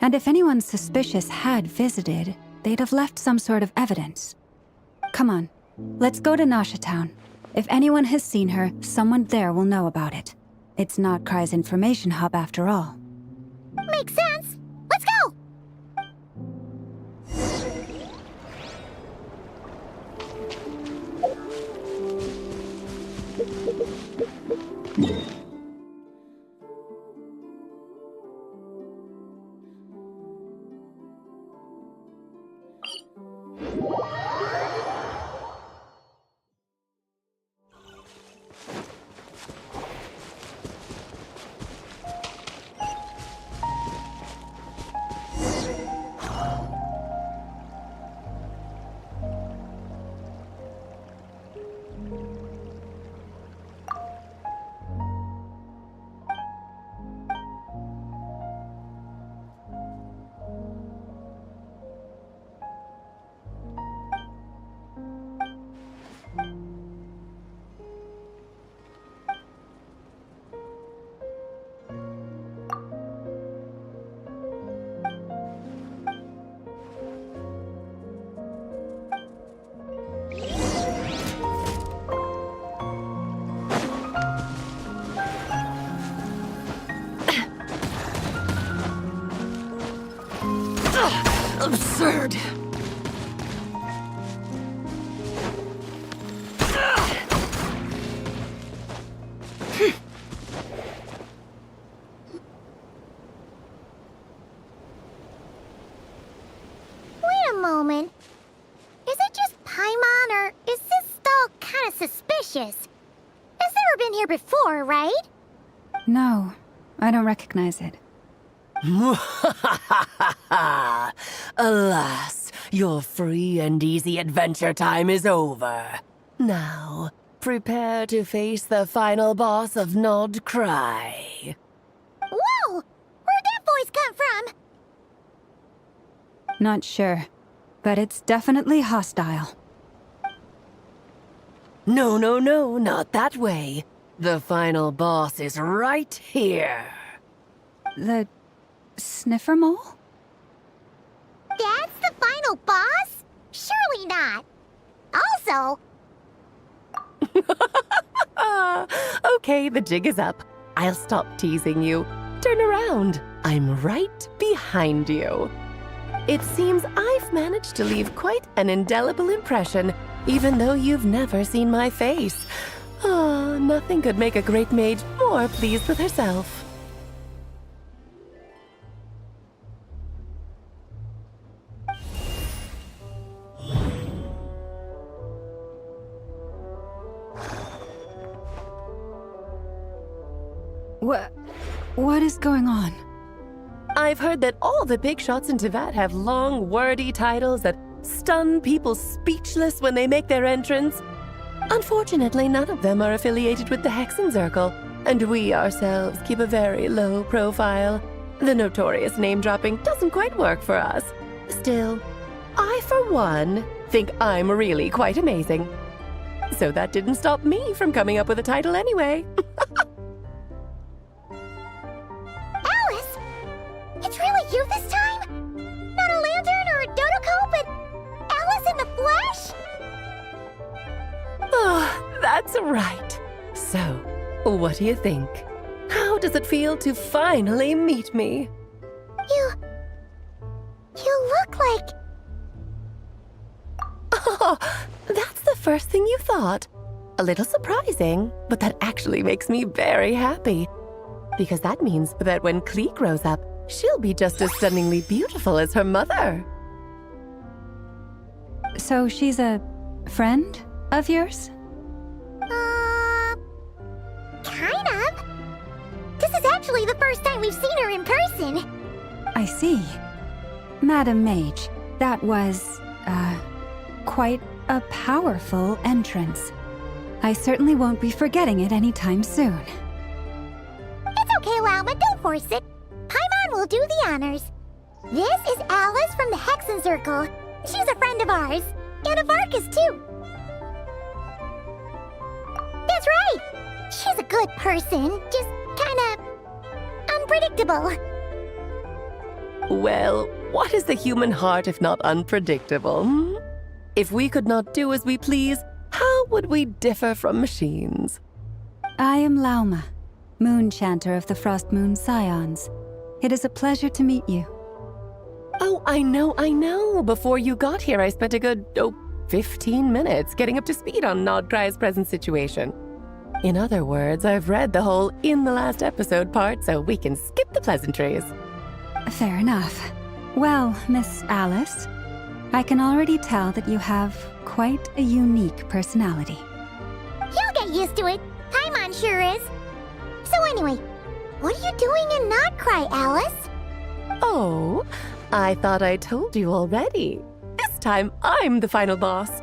Speaker 4: And if anyone suspicious had visited, they'd have left some sort of evidence. Come on, let's go to Nasha Town. If anyone has seen her, someone there will know about it. It's not Cry's information hub after all.
Speaker 3: Makes sense. Let's go!
Speaker 13: Absurd!
Speaker 3: Wait a moment. Is it just Paimon, or is this stall kinda suspicious? It's never been here before, right?
Speaker 4: No, I don't recognize it.
Speaker 13: Alas, your free and easy adventure time is over. Now, prepare to face the final boss of Nod Cry.
Speaker 3: Whoa! Where'd that voice come from?
Speaker 4: Not sure, but it's definitely hostile.
Speaker 13: No, no, no, not that way. The final boss is right here.
Speaker 4: The sniffer mole?
Speaker 3: not. Also,
Speaker 13: Okay, the jig is up. I'll stop teasing you. Turn around. I'm right behind you. It seems I've managed to leave quite an indelible impression, even though you've never seen my face. Ah, nothing could make a great mage more pleased with herself.
Speaker 4: What is going on?
Speaker 13: I've heard that all the big shots in Teyvat have long, wordy titles that stun people speechless when they make their entrance. Unfortunately, none of them are affiliated with the Hexenzirkel, and we ourselves keep a very low profile. The notorious name-dropping doesn't quite work for us. Still, I, for one, think I'm really quite amazing. So that didn't stop me from coming up with a title anyway.
Speaker 3: Alice! It's really you this time? Not a lantern or a Dodoko, but Alice in the flesh?
Speaker 13: Oh, that's right. So, what do you think? How does it feel to finally meet me?
Speaker 3: You look like...
Speaker 13: Oh, that's the first thing you thought. A little surprising, but that actually makes me very happy. Because that means that when Klee grows up, she'll be just as stunningly beautiful as her mother.
Speaker 4: So she's a friend of yours?
Speaker 3: Kind of. This is actually the first time we've seen her in person.
Speaker 4: I see. Madam Mage, that was, quite a powerful entrance. I certainly won't be forgetting it anytime soon.
Speaker 3: It's okay, Lauma, don't force it. Paimon will do the honors. This is Alice from the Hexenzirkel. She's a friend of ours, and of Arcus, too. That's right! She's a good person, just kinda... unpredictable.
Speaker 13: Well, what is the human heart if not unpredictable? Hmm? If we could not do as we please, how would we differ from machines?
Speaker 4: I am Lauma, Moon Chanter of the Frost Moon Scions. It is a pleasure to meet you.
Speaker 13: Oh, I know. Before you got here, I spent a good, 15 minutes getting up to speed on Nodcry's present situation. In other words, I've read the whole in the last episode part, so we can skip the pleasantries.
Speaker 4: Fair enough. Well, Miss Alice, I can already tell that you have quite a unique personality.
Speaker 3: You'll get used to it. Paimon sure is. So anyway, what are you doing in Nocturne, Alice?
Speaker 13: Oh, I thought I told you already. This time, I'm the final boss.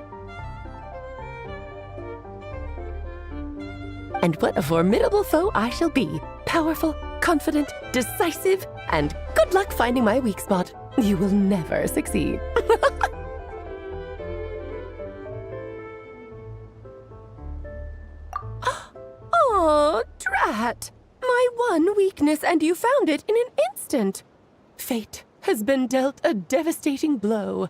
Speaker 13: And what a formidable foe I shall be. Powerful, confident, decisive, and good luck finding my weak spot. You will never succeed. Oh, drat! My one weakness, and you found it in an instant. Fate has been dealt a devastating blow.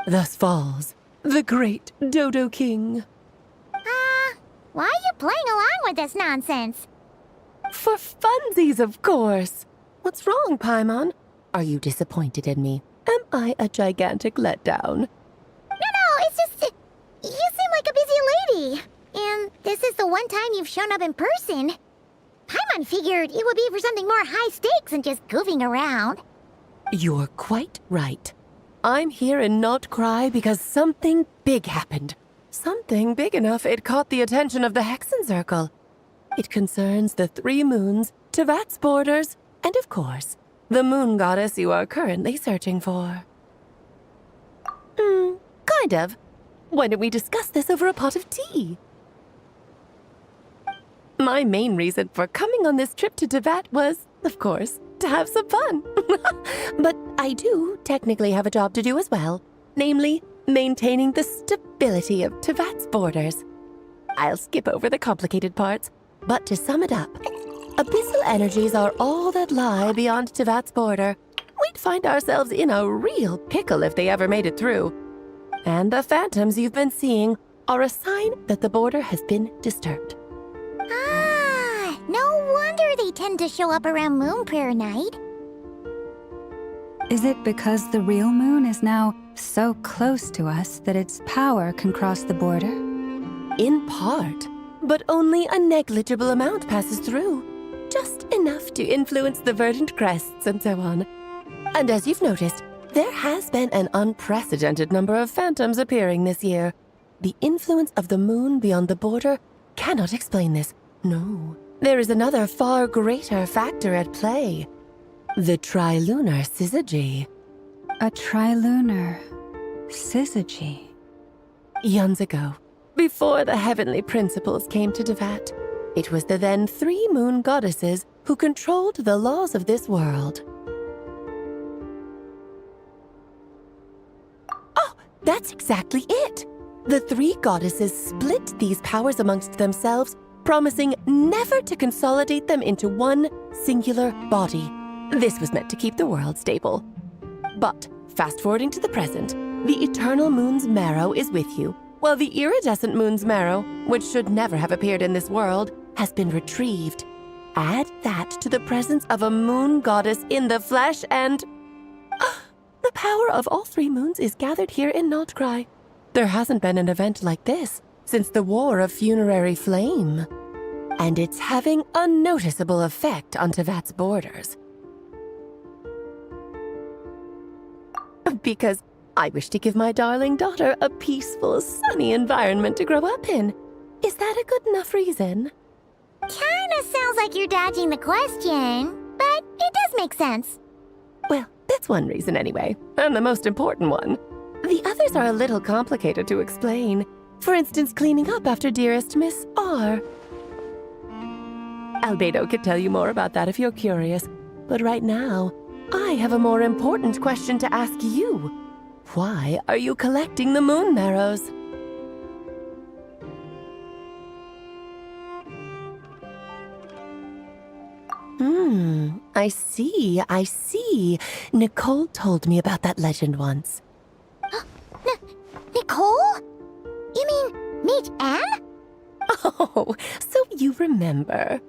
Speaker 13: Thus falls the great Dodo King.
Speaker 3: Why are you playing along with this nonsense?
Speaker 13: For funsies, of course. What's wrong, Paimon? Are you disappointed in me? Am I a gigantic letdown?
Speaker 3: No, it's just... you seem like a busy lady. And this is the one time you've shown up in person. Paimon figured it would be for something more high stakes than just goofing around.
Speaker 13: You're quite right. I'm here in Nocturne because something big happened. Something big enough it caught the attention of the Hexenzirkel. It concerns the 3 moons, Teyvat's borders, and of course, the moon goddess you are currently searching for. Kind of. Why don't we discuss this over a pot of tea? My main reason for coming on this trip to Teyvat was, of course, to have some fun. But I do technically have a job to do as well, namely, maintaining the stability of Teyvat's borders. I'll skip over the complicated parts, but to sum it up, abyssal energies are all that lie beyond Teyvat's border. We'd find ourselves in a real pickle if they ever made it through. And the phantoms you've been seeing are a sign that the border has been disturbed.
Speaker 3: Ah, no wonder they tend to show up around Moon Prayer Night.
Speaker 4: Is it because the real moon is now so close to us that its power can cross the border?
Speaker 13: In part, but only a negligible amount passes through. Just enough to influence the verdant crests and so on. And as you've noticed, there has been an unprecedented number of phantoms appearing this year. The influence of the moon beyond the border cannot explain this. No, there is another far greater factor at play. The trilunar syzygy.
Speaker 4: A trilunar syzygy.
Speaker 13: Eons ago, before the heavenly principles came to Devat, it was the then 3 moon goddesses who controlled the laws of this world. Oh, that's exactly it! The 3 goddesses split these powers amongst themselves, promising never to consolidate them into one singular body. This was meant to keep the world stable. But, fast-forwarding to the present, the eternal moon's marrow is with you, while the iridescent moon's marrow, which should never have appeared in this world, has been retrieved. Add that to the presence of a moon goddess in the flesh and... the power of all 3 moons is gathered here in Nocturne. There hasn't been an event like this since the War of Funerary Flame. And it's having a noticeable effect on Tevat's borders. Because I wish to give my darling daughter a peaceful, sunny environment to grow up in. Is that a good enough reason?
Speaker 3: Kinda sounds like you're dodging the question, but it does make sense.
Speaker 13: Well, that's one reason anyway, and the most important one. The others are a little complicated to explain. For instance, cleaning up after dearest Miss R. Albedo could tell you more about that if you're curious, but right now, I have a more important question to ask you. Why are you collecting the moon marrows? I see. Nicole told me about that legend once.
Speaker 3: Nicole? You mean Mage Anne?
Speaker 13: Oh, so you remember.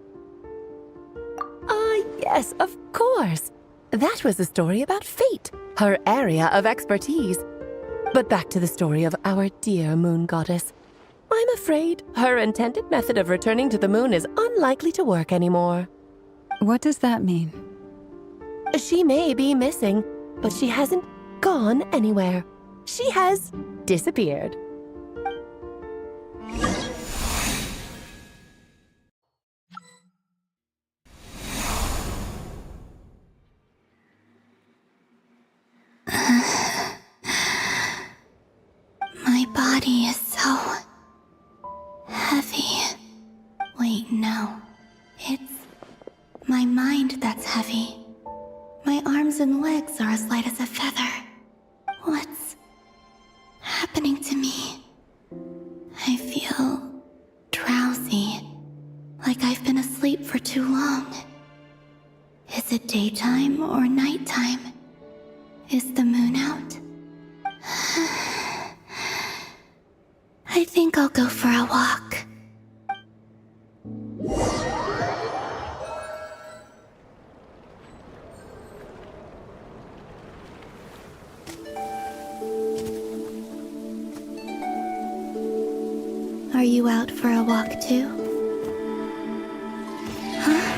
Speaker 13: Yes, of course. That was a story about fate, her area of expertise. But back to the story of our dear moon goddess. I'm afraid her intended method of returning to the moon is unlikely to work anymore.
Speaker 4: What does that mean?
Speaker 13: She may be missing, but she hasn't gone anywhere. She has disappeared.
Speaker 1: My body is so heavy. Wait, no. It's my mind that's heavy. My arms and legs are as light as a feather. What's happening to me? I feel drowsy, like I've been asleep for too long. Is it daytime or nighttime? Is the moon out? I think I'll go for a walk. Are you out for a walk too? Huh?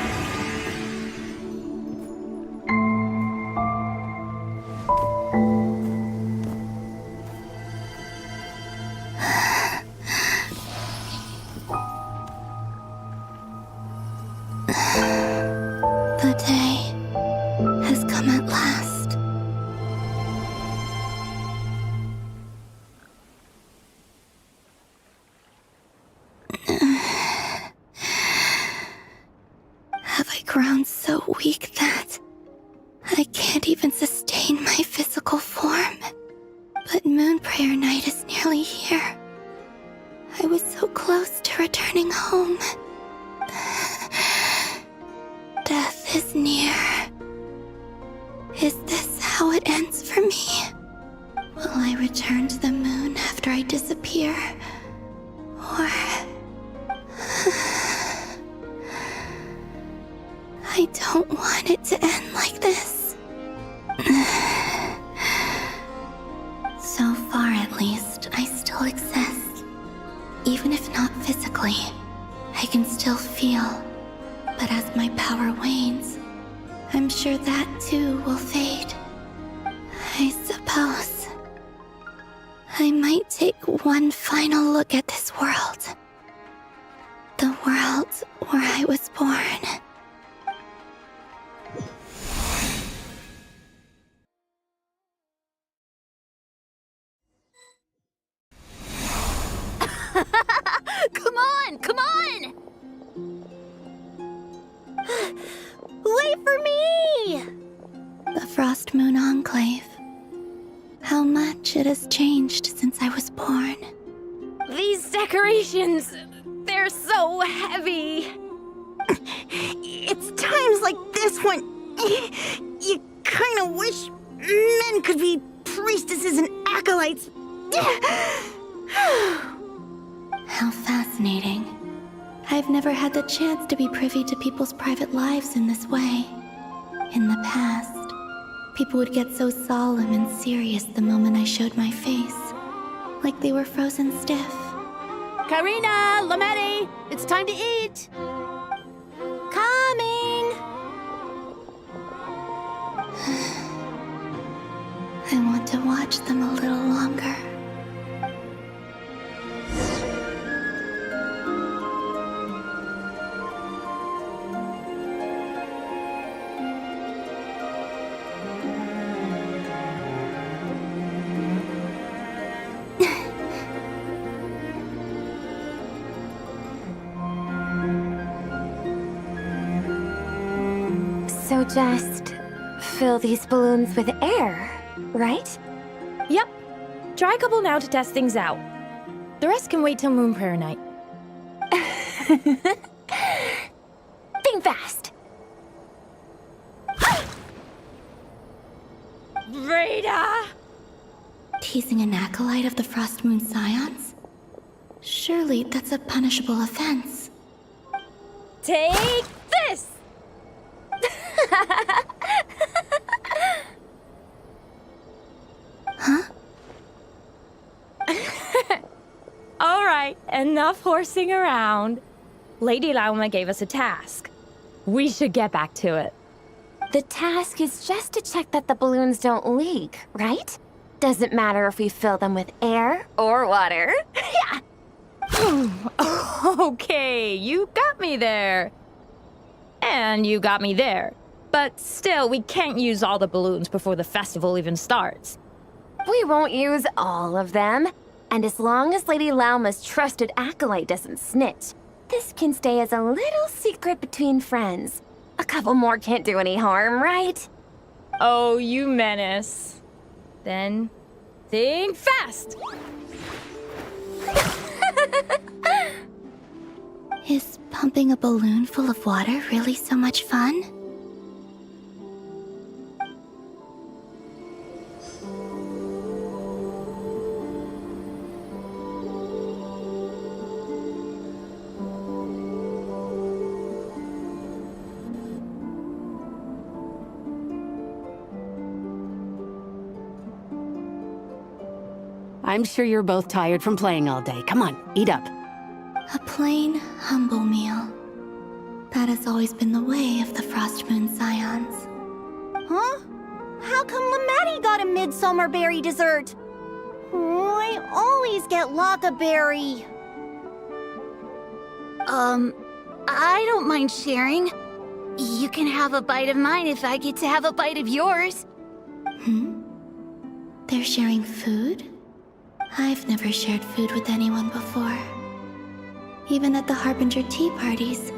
Speaker 1: The day has come at last. Have I grown so weak that I can't even sustain my physical form? But Moon Prayer Night is nearly here. I was so close to returning home. Death is near. Is this how it ends for me? Will I return to the moon after I disappear? Or... I don't want it to end like this. So far, at least, I still exist. Even if not physically, I can still feel. But as my power wanes, I'm sure that too will fade. I suppose I might take one final look at this world. The world where I was born.
Speaker 10: Come on, come on! Wait for me!
Speaker 1: The Frost Moon Enclave. How much it has changed since I was born.
Speaker 10: These decorations, they're so heavy.
Speaker 14: It's times like this when you kind of wish men could be priestesses and acolytes.
Speaker 1: How fascinating. I've never had the chance to be privy to people's private lives in this way. In the past, people would get so solemn and serious the moment I showed my face, like they were frozen stiff.
Speaker 14: Karina, Lametti, it's time to eat.
Speaker 10: Coming!
Speaker 1: I want to watch them a little longer.
Speaker 10: So just fill these balloons with air, right?
Speaker 15: Yep. Try a couple now to test things out. The rest can wait till Moon Prayer Night.
Speaker 10: Think fast.
Speaker 15: Rita!
Speaker 1: Teasing an acolyte of the Frost Moon Scions? Surely that's a punishable offense.
Speaker 15: Take this!
Speaker 1: Huh?
Speaker 15: All right, enough horsing around. Lady Lauma gave us a task. We should get back to it.
Speaker 10: The task is just to check that the balloons don't leak, right? Doesn't matter if we fill them with air or water. Yeah.
Speaker 15: Okay, you got me there. And you got me there. But still, we can't use all the balloons before the festival even starts.
Speaker 10: We won't use all of them. And as long as Lady Lauma's trusted acolyte doesn't snitch, this can stay as a little secret between friends. A couple more can't do any harm, right?
Speaker 15: Oh, you menace. Then, think fast!
Speaker 1: Is pumping a balloon full of water really so much fun?
Speaker 14: I'm sure you're both tired from playing all day. Come on, eat up.
Speaker 1: A plain, humble meal. That has always been the way of the Frost Moon Scions.
Speaker 3: Huh? How come Lametti got a midsummer berry dessert? Oh, I always get Lockaberry. I don't mind sharing. You can have a bite of mine if I get to have a bite of yours.
Speaker 1: They're sharing food? I've never shared food with anyone before. Even at the Harbinger tea parties,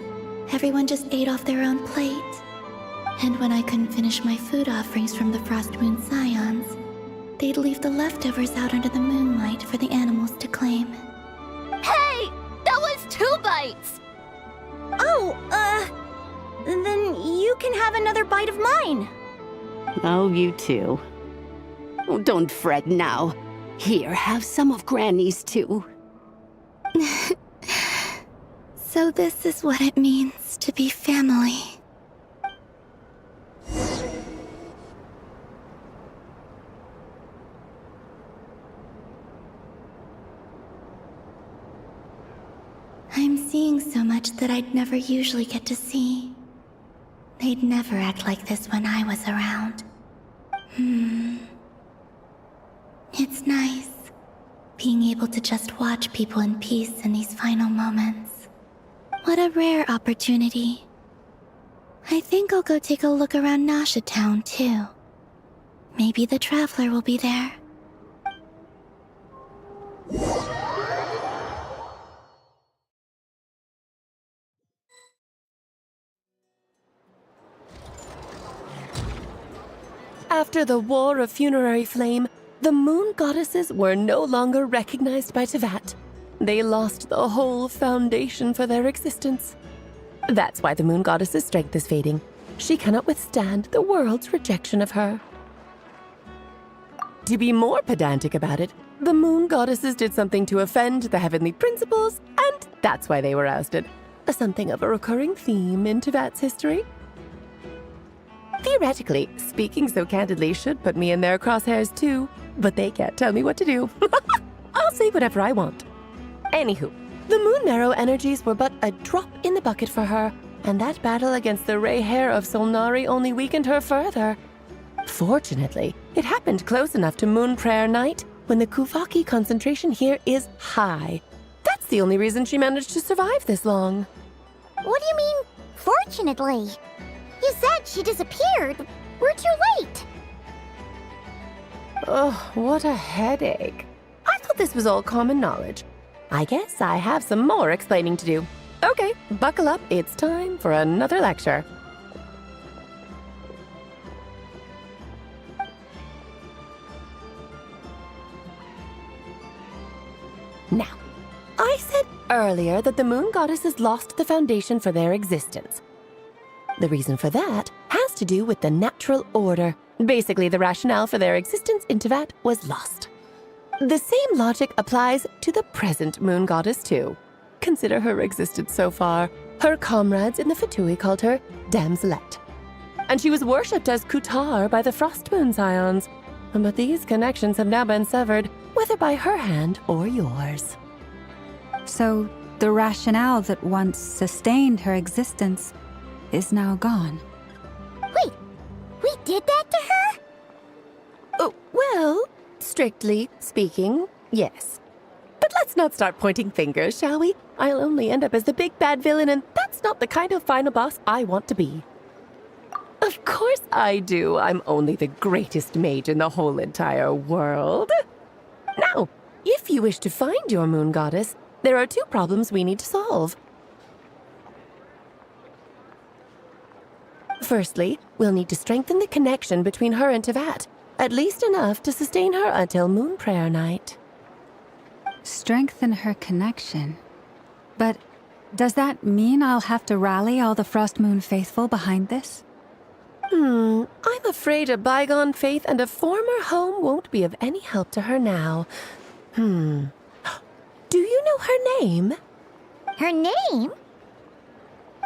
Speaker 1: everyone just ate off their own plate. And when I couldn't finish my food offerings from the Frost Moon Scions, they'd leave the leftovers out under the moonlight for the animals to claim.
Speaker 10: Hey! That was 2 bites!
Speaker 3: Oh, then you can have another bite of mine.
Speaker 14: Oh, you too.
Speaker 16: Oh, don't fret now. Here, have some of Granny's too.
Speaker 1: So this is what it means to be family. I'm seeing so much that I'd never usually get to see. They'd never act like this when I was around. It's nice, being able to just watch people in peace in these final moments. What a rare opportunity. I think I'll go take a look around Nasha Town, too. Maybe the Traveler will be there.
Speaker 13: After the War of Funerary Flame, the moon goddesses were no longer recognized by Teyvat. They lost the whole foundation for their existence. That's why the moon goddess's strength is fading. She cannot withstand the world's rejection of her. To be more pedantic about it, the moon goddesses did something to offend the heavenly principles, and that's why they were ousted. Something of a recurring theme in Teyvat's history. Theoretically, speaking so candidly should put me in their crosshairs too, but they can't tell me what to do. I'll say whatever I want. Anywho, the Moon Marrow energies were but a drop in the bucket for her, and that battle against the Ray Hair of Solnari only weakened her further. Fortunately, it happened close enough to Moon Prayer Night when the Kuvaki concentration here is high. That's the only reason she managed to survive this long.
Speaker 3: What do you mean, fortunately? You said she disappeared. We're too late.
Speaker 13: Oh, what a headache. I thought this was all common knowledge. I guess I have some more explaining to do. Okay, buckle up. It's time for another lecture. Now, I said earlier that the moon goddesses lost the foundation for their existence. The reason for that has to do with the natural order. Basically, the rationale for their existence in Teyvat was lost. The same logic applies to the present moon goddess too. Consider her existence so far. Her comrades in the Fatui called her Damselette. And she was worshipped as Kutar by the Frost Moon Scions. But these connections have now been severed, whether by her hand or yours.
Speaker 4: So, the rationale that once sustained her existence is now gone.
Speaker 3: Wait, we did that to her?
Speaker 13: Oh, well, strictly speaking, yes. But let's not start pointing fingers, shall we? I'll only end up as the big bad villain, and that's not the kind of final boss I want to be. Of course I do. I'm only the greatest mage in the whole entire world. Now, if you wish to find your moon goddess, there are two problems we need to solve. Firstly, we'll need to strengthen the connection between her and Teyvat, at least enough to sustain her until Moon Prayer Night.
Speaker 4: Strengthen her connection? But does that mean I'll have to rally all the Frost Moon faithful behind this?
Speaker 13: I'm afraid a bygone faith and a former home won't be of any help to her now. Do you know her name?
Speaker 3: Her name?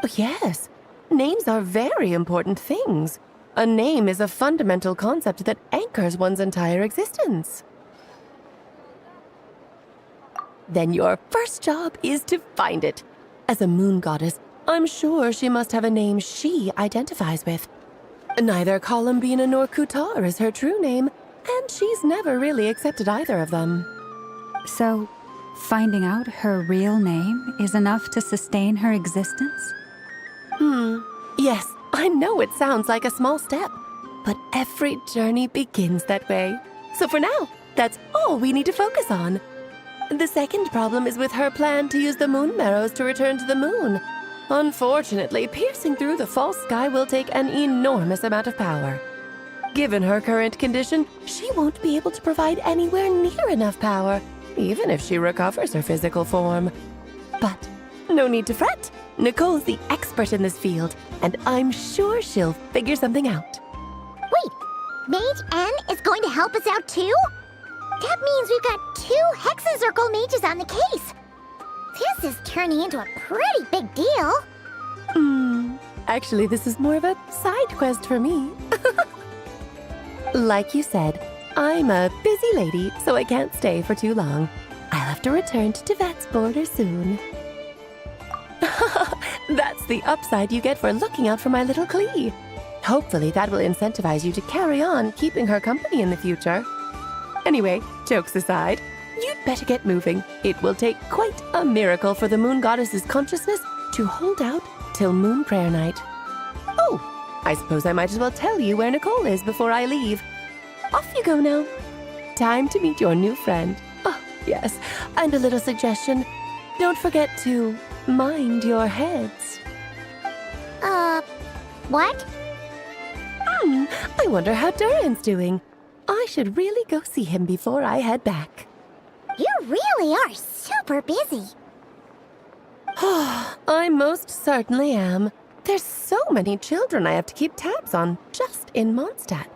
Speaker 13: Oh, yes. Names are very important things. A name is a fundamental concept that anchors one's entire existence. Then your first job is to find it. As a moon goddess, I'm sure she must have a name she identifies with. Neither Columbina nor Kutar is her true name, and she's never really accepted either of them.
Speaker 4: So, finding out her real name is enough to sustain her existence?
Speaker 13: Yes, I know it sounds like a small step, but every journey begins that way. So for now, that's all we need to focus on. The second problem is with her plan to use the moon marrows to return to the moon. Unfortunately, piercing through the false sky will take an enormous amount of power. Given her current condition, she won't be able to provide anywhere near enough power, even if she recovers her physical form. But no need to fret. Nicole's the expert in this field, and I'm sure she'll figure something out.
Speaker 3: Wait, Mage N is going to help us out too? That means we've got 2 Hexacircle mages on the case. This is turning into a pretty big deal.
Speaker 13: Actually, this is more of a side quest for me. Like you said, I'm a busy lady, so I can't stay for too long. I'll have to return to Tevat's border soon. That's the upside you get for looking out for my little Klee. Hopefully that will incentivize you to carry on keeping her company in the future. Anyway, jokes aside, you'd better get moving. It will take quite a miracle for the Moon Goddess's consciousness to hold out till Moon Prayer Night. Oh, I suppose I might as well tell you where Nicole is before I leave. Off you go now. Time to meet your new friend. Oh, yes, and a little suggestion. Don't forget to mind your heads.
Speaker 3: What?
Speaker 13: I wonder how Duran's doing. I should really go see him before I head back.
Speaker 3: You really are super busy.
Speaker 13: I most certainly am. There's so many children I have to keep tabs on just in Mondstadt.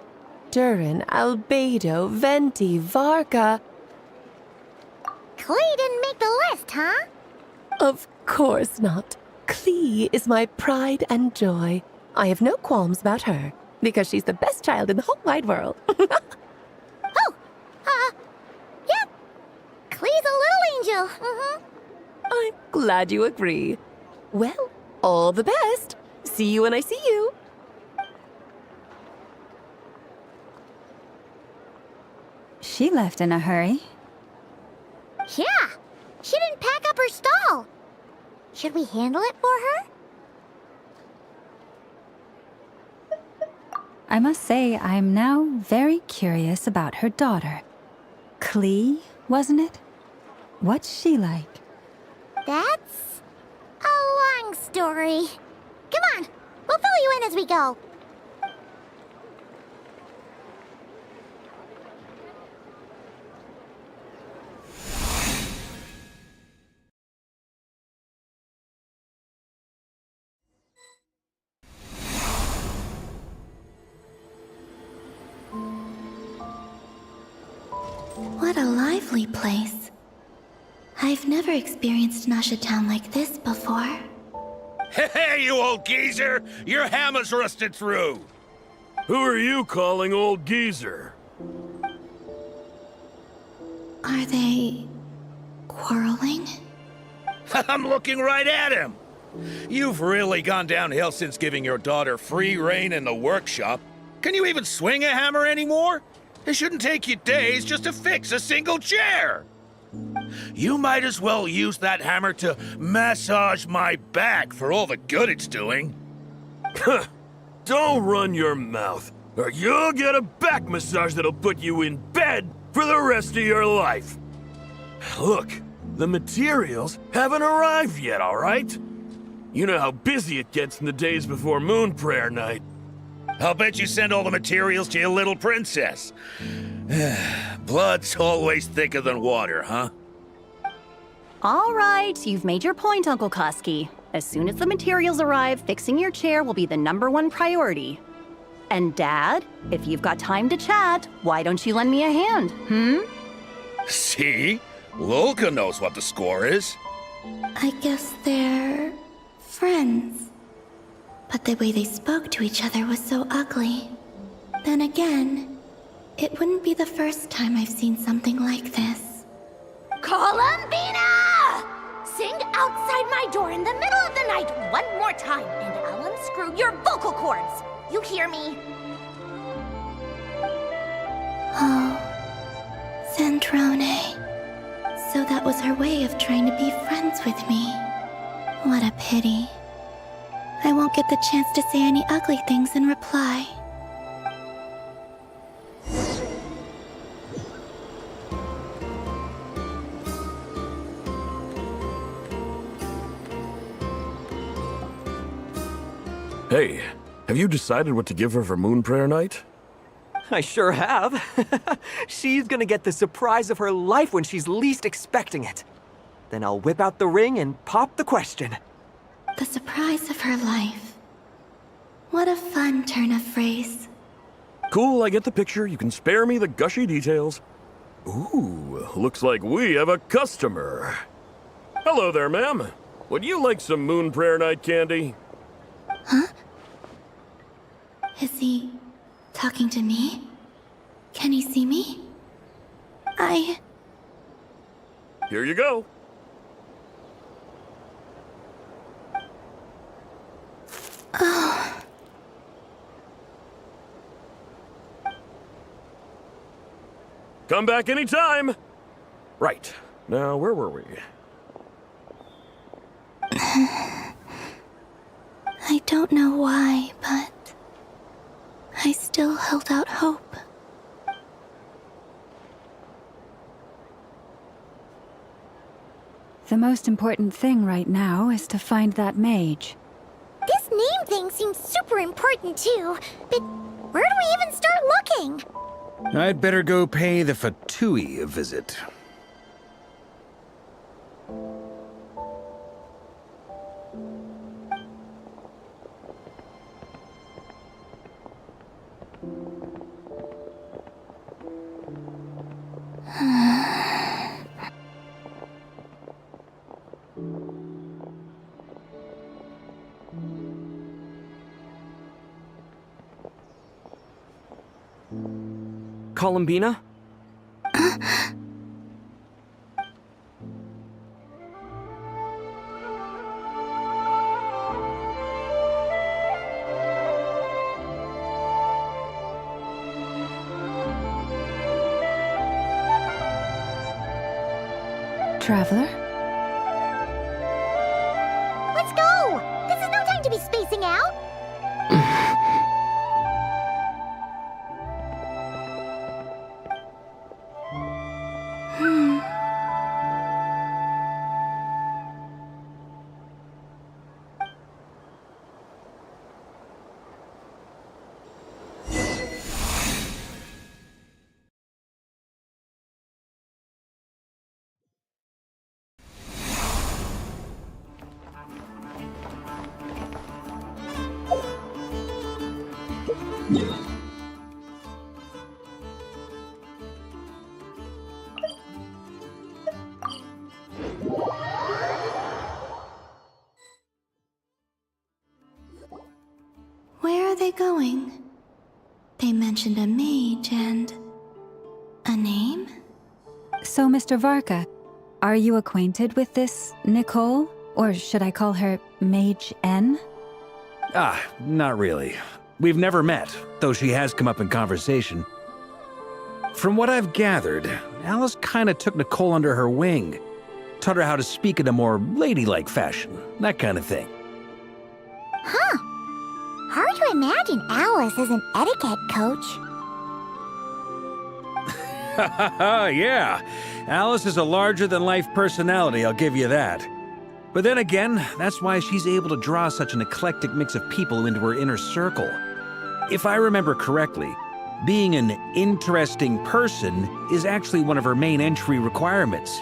Speaker 13: Duran, Albedo, Venti, Varka.
Speaker 3: Klee didn't make the list, huh?
Speaker 13: Of course not. Klee is my pride and joy. I have no qualms about her, because she's the best child in the whole wide world.
Speaker 3: Yep. Klee's a little angel.
Speaker 13: I'm glad you agree. Well, all the best. See you when I see you.
Speaker 4: She left in a hurry.
Speaker 3: Yeah, she didn't pack up her stall. Should we handle it for her?
Speaker 4: I must say, I'm now very curious about her daughter. Klee, wasn't it? What's she like?
Speaker 3: That's a long story. Come on, we'll fill you in as we go.
Speaker 1: What a lively place. I've never experienced Nasha Town like this before.
Speaker 5: Hey, you old geezer! Your hammer's rusted through!
Speaker 17: Who are you calling old geezer?
Speaker 1: Are they quarreling?
Speaker 5: I'm looking right at him! You've really gone downhill since giving your daughter free rein in the workshop. Can you even swing a hammer anymore? It shouldn't take you days just to fix a single chair! You might as well use that hammer to massage my back for all the good it's doing.
Speaker 17: Don't run your mouth, or you'll get a back massage that'll put you in bed for the rest of your life. Look, the materials haven't arrived yet, all right? You know how busy it gets in the days before Moon Prayer Night.
Speaker 5: I'll bet you send all the materials to your little princess. Blood's always thicker than water, huh?
Speaker 18: All right, you've made your point, Uncle Koski. As soon as the materials arrive, fixing your chair will be the #1 priority. And Dad, if you've got time to chat, why don't you lend me a hand,
Speaker 5: See? Lolka knows what the score is.
Speaker 1: I guess they're friends. But the way they spoke to each other was so ugly. Then again, it wouldn't be the first time I've seen something like this.
Speaker 10: Columbina! Sing outside my door in the middle of the night one more time, and I'll unscrew your vocal cords. You hear me?
Speaker 1: Oh, Zandrone. So that was her way of trying to be friends with me. What a pity. I won't get the chance to say any ugly things in reply.
Speaker 17: Hey, have you decided what to give her for Moon Prayer Night?
Speaker 11: I sure have. She's gonna get the surprise of her life when she's least expecting it. Then I'll whip out the ring and pop the question.
Speaker 1: The surprise of her life. What a fun turn of phrase.
Speaker 17: Cool, I get the picture. You can spare me the gushy details. Ooh, looks like we have a customer. Hello there, ma'am. Would you like some Moon Prayer Night candy?
Speaker 1: Huh? Is he talking to me? Can he see me?
Speaker 17: Here you go.
Speaker 1: Oh.
Speaker 17: Come back anytime. Right. Now, where were we?
Speaker 1: I don't know why, but I still held out hope.
Speaker 4: The most important thing right now is to find that mage.
Speaker 3: This name thing seems super important too, but where do we even start looking?
Speaker 5: I'd better go pay the Fatui a visit.
Speaker 2: Columbina?
Speaker 4: Traveler?
Speaker 3: Let's go! This is no time to be spacing out!
Speaker 1: Where are they going? They mentioned a mage and... a name?
Speaker 4: So, Mr. Varka, are you acquainted with this Nicole? Or should I call her Mage N?
Speaker 5: Not really. We've never met, though she has come up in conversation. From what I've gathered, Alice kinda took Nicole under her wing. Taught her how to speak in a more ladylike fashion, that kind of thing.
Speaker 3: Huh. Hard to imagine Alice as an etiquette coach.
Speaker 5: Yeah, Alice is a larger-than-life personality, I'll give you that. But then again, that's why she's able to draw such an eclectic mix of people into her inner circle. If I remember correctly, being an interesting person is actually one of her main entry requirements.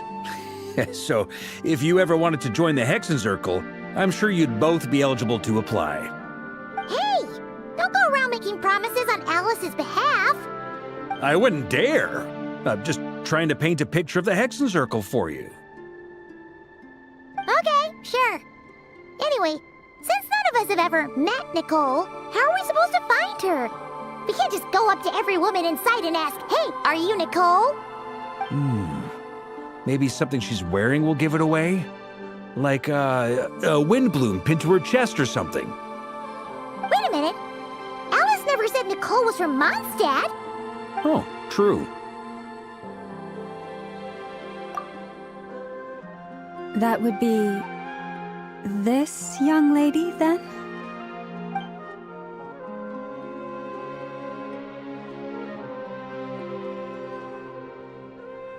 Speaker 5: So, if you ever wanted to join the Hexenzirkel, I'm sure you'd both be eligible to apply.
Speaker 3: Hey! Don't go around making promises on Alice's behalf!
Speaker 5: I wouldn't dare. I'm just trying to paint a picture of the Hexenzirkel for you.
Speaker 3: Okay, sure. Anyway, since none of us have ever met Nicole, how are we supposed to find her? We can't just go up to every woman in sight and ask, "Hey, are you Nicole?"
Speaker 5: Maybe something she's wearing will give it away? Like, a wind bloom pinned to her chest or something.
Speaker 3: Wait a minute. Alice never said Nicole was from Mondstadt.
Speaker 5: Oh, true.
Speaker 4: That would be... this young lady, then?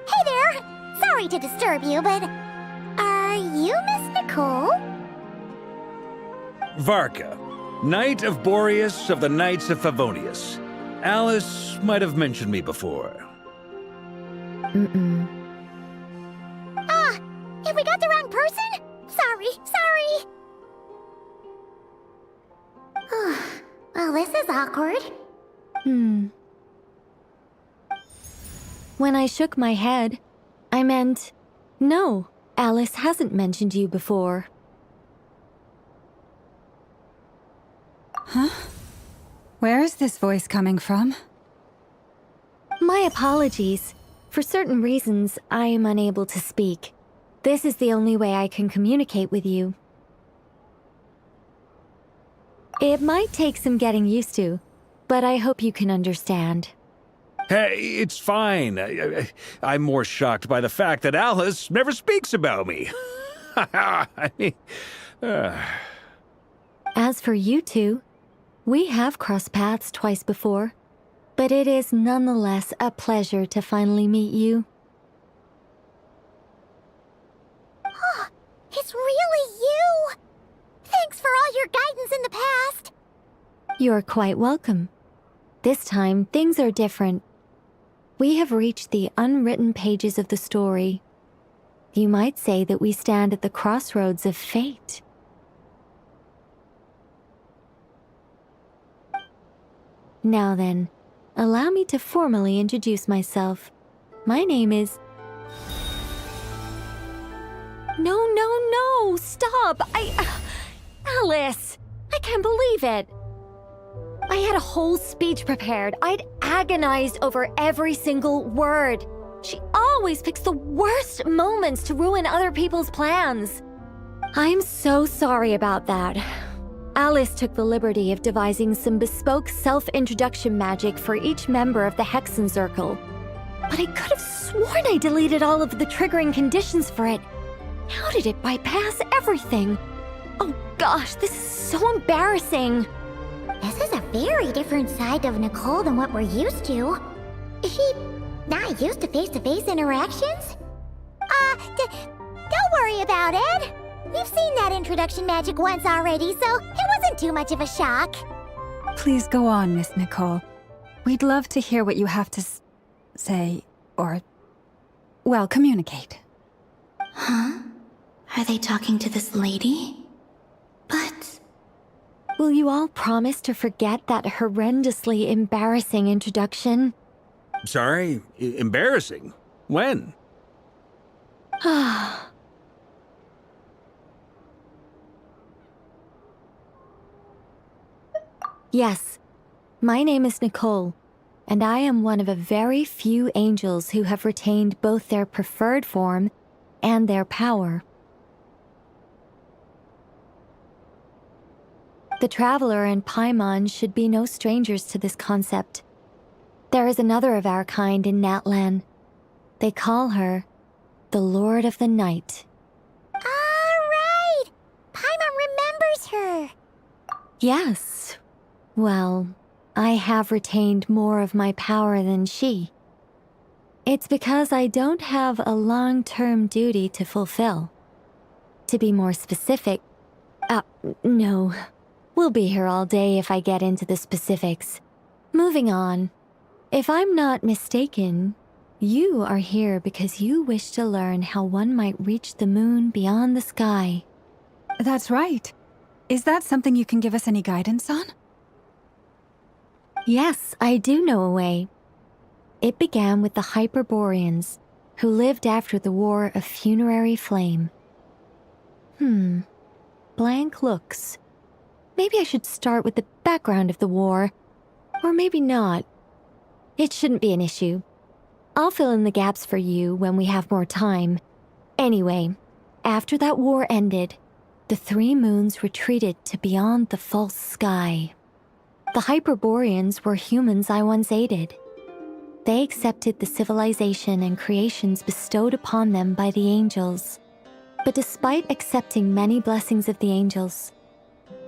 Speaker 3: Hey there! Sorry to disturb you, but... are you Miss Nicole?
Speaker 5: Varka, Knight of Boreas of the Knights of Favonius. Alice might have mentioned me before.
Speaker 3: Have we got the wrong person? Sorry. Well, this is awkward.
Speaker 19: When I shook my head, I meant, no, Alice hasn't mentioned you before.
Speaker 4: Huh? Where is this voice coming from?
Speaker 19: My apologies. For certain reasons, I am unable to speak. This is the only way I can communicate with you. It might take some getting used to, but I hope you can understand.
Speaker 5: Hey, it's fine. I'm more shocked by the fact that Alice never speaks about me. I mean,
Speaker 19: As for you two, we have crossed paths twice before, but it is nonetheless a pleasure to finally meet you.
Speaker 3: Oh, it's really you! Thanks for all your guidance in the past!
Speaker 19: You're quite welcome. This time, things are different. We have reached the unwritten pages of the story. You might say that we stand at the crossroads of fate. Now then, allow me to formally introduce myself. My name is... No, stop! Alice! I can't believe it! I had a whole speech prepared. I'd agonized over every single word. She always picks the worst moments to ruin other people's plans. I'm so sorry about that. Alice took the liberty of devising some bespoke self-introduction magic for each member of the Hexen Circle. But I could have sworn I deleted all of the triggering conditions for it. How did it bypass everything? Oh gosh, this is so embarrassing.
Speaker 3: This is a very different side of Nicole than what we're used to. Is she not used to face-to-face interactions? Don't worry about it. We've seen that introduction magic once already, so it wasn't too much of a shock.
Speaker 4: Please go on, Miss Nicole. We'd love to hear what you have to say, or, well, communicate.
Speaker 1: Huh? Are they talking to this lady? But...
Speaker 19: Will you all promise to forget that horrendously embarrassing introduction?
Speaker 5: sorry, embarrassing. When?
Speaker 19: Yes, my name is Nicole, and I am one of a very few angels who have retained both their preferred form and their power. The Traveler and Paimon should be no strangers to this concept. There is another of our kind in Natlan. They call her the Lord of the Night.
Speaker 3: All right! Paimon remembers her!
Speaker 19: Yes. Well, I have retained more of my power than she. It's because I don't have a long-term duty to fulfill. To be more specific, no. We'll be here all day if I get into the specifics. Moving on. If I'm not mistaken, you are here because you wish to learn how one might reach the moon beyond the sky.
Speaker 4: That's right. Is that something you can give us any guidance on?
Speaker 19: Yes, I do know a way. It began with the Hyperboreans, who lived after the War of Funerary Flame. Blank looks. Maybe I should start with the background of the war. Or maybe not. It shouldn't be an issue. I'll fill in the gaps for you when we have more time. Anyway, after that war ended, the three moons retreated to beyond the false sky. The Hyperboreans were humans I once aided. They accepted the civilization and creations bestowed upon them by the angels. But despite accepting many blessings of the angels,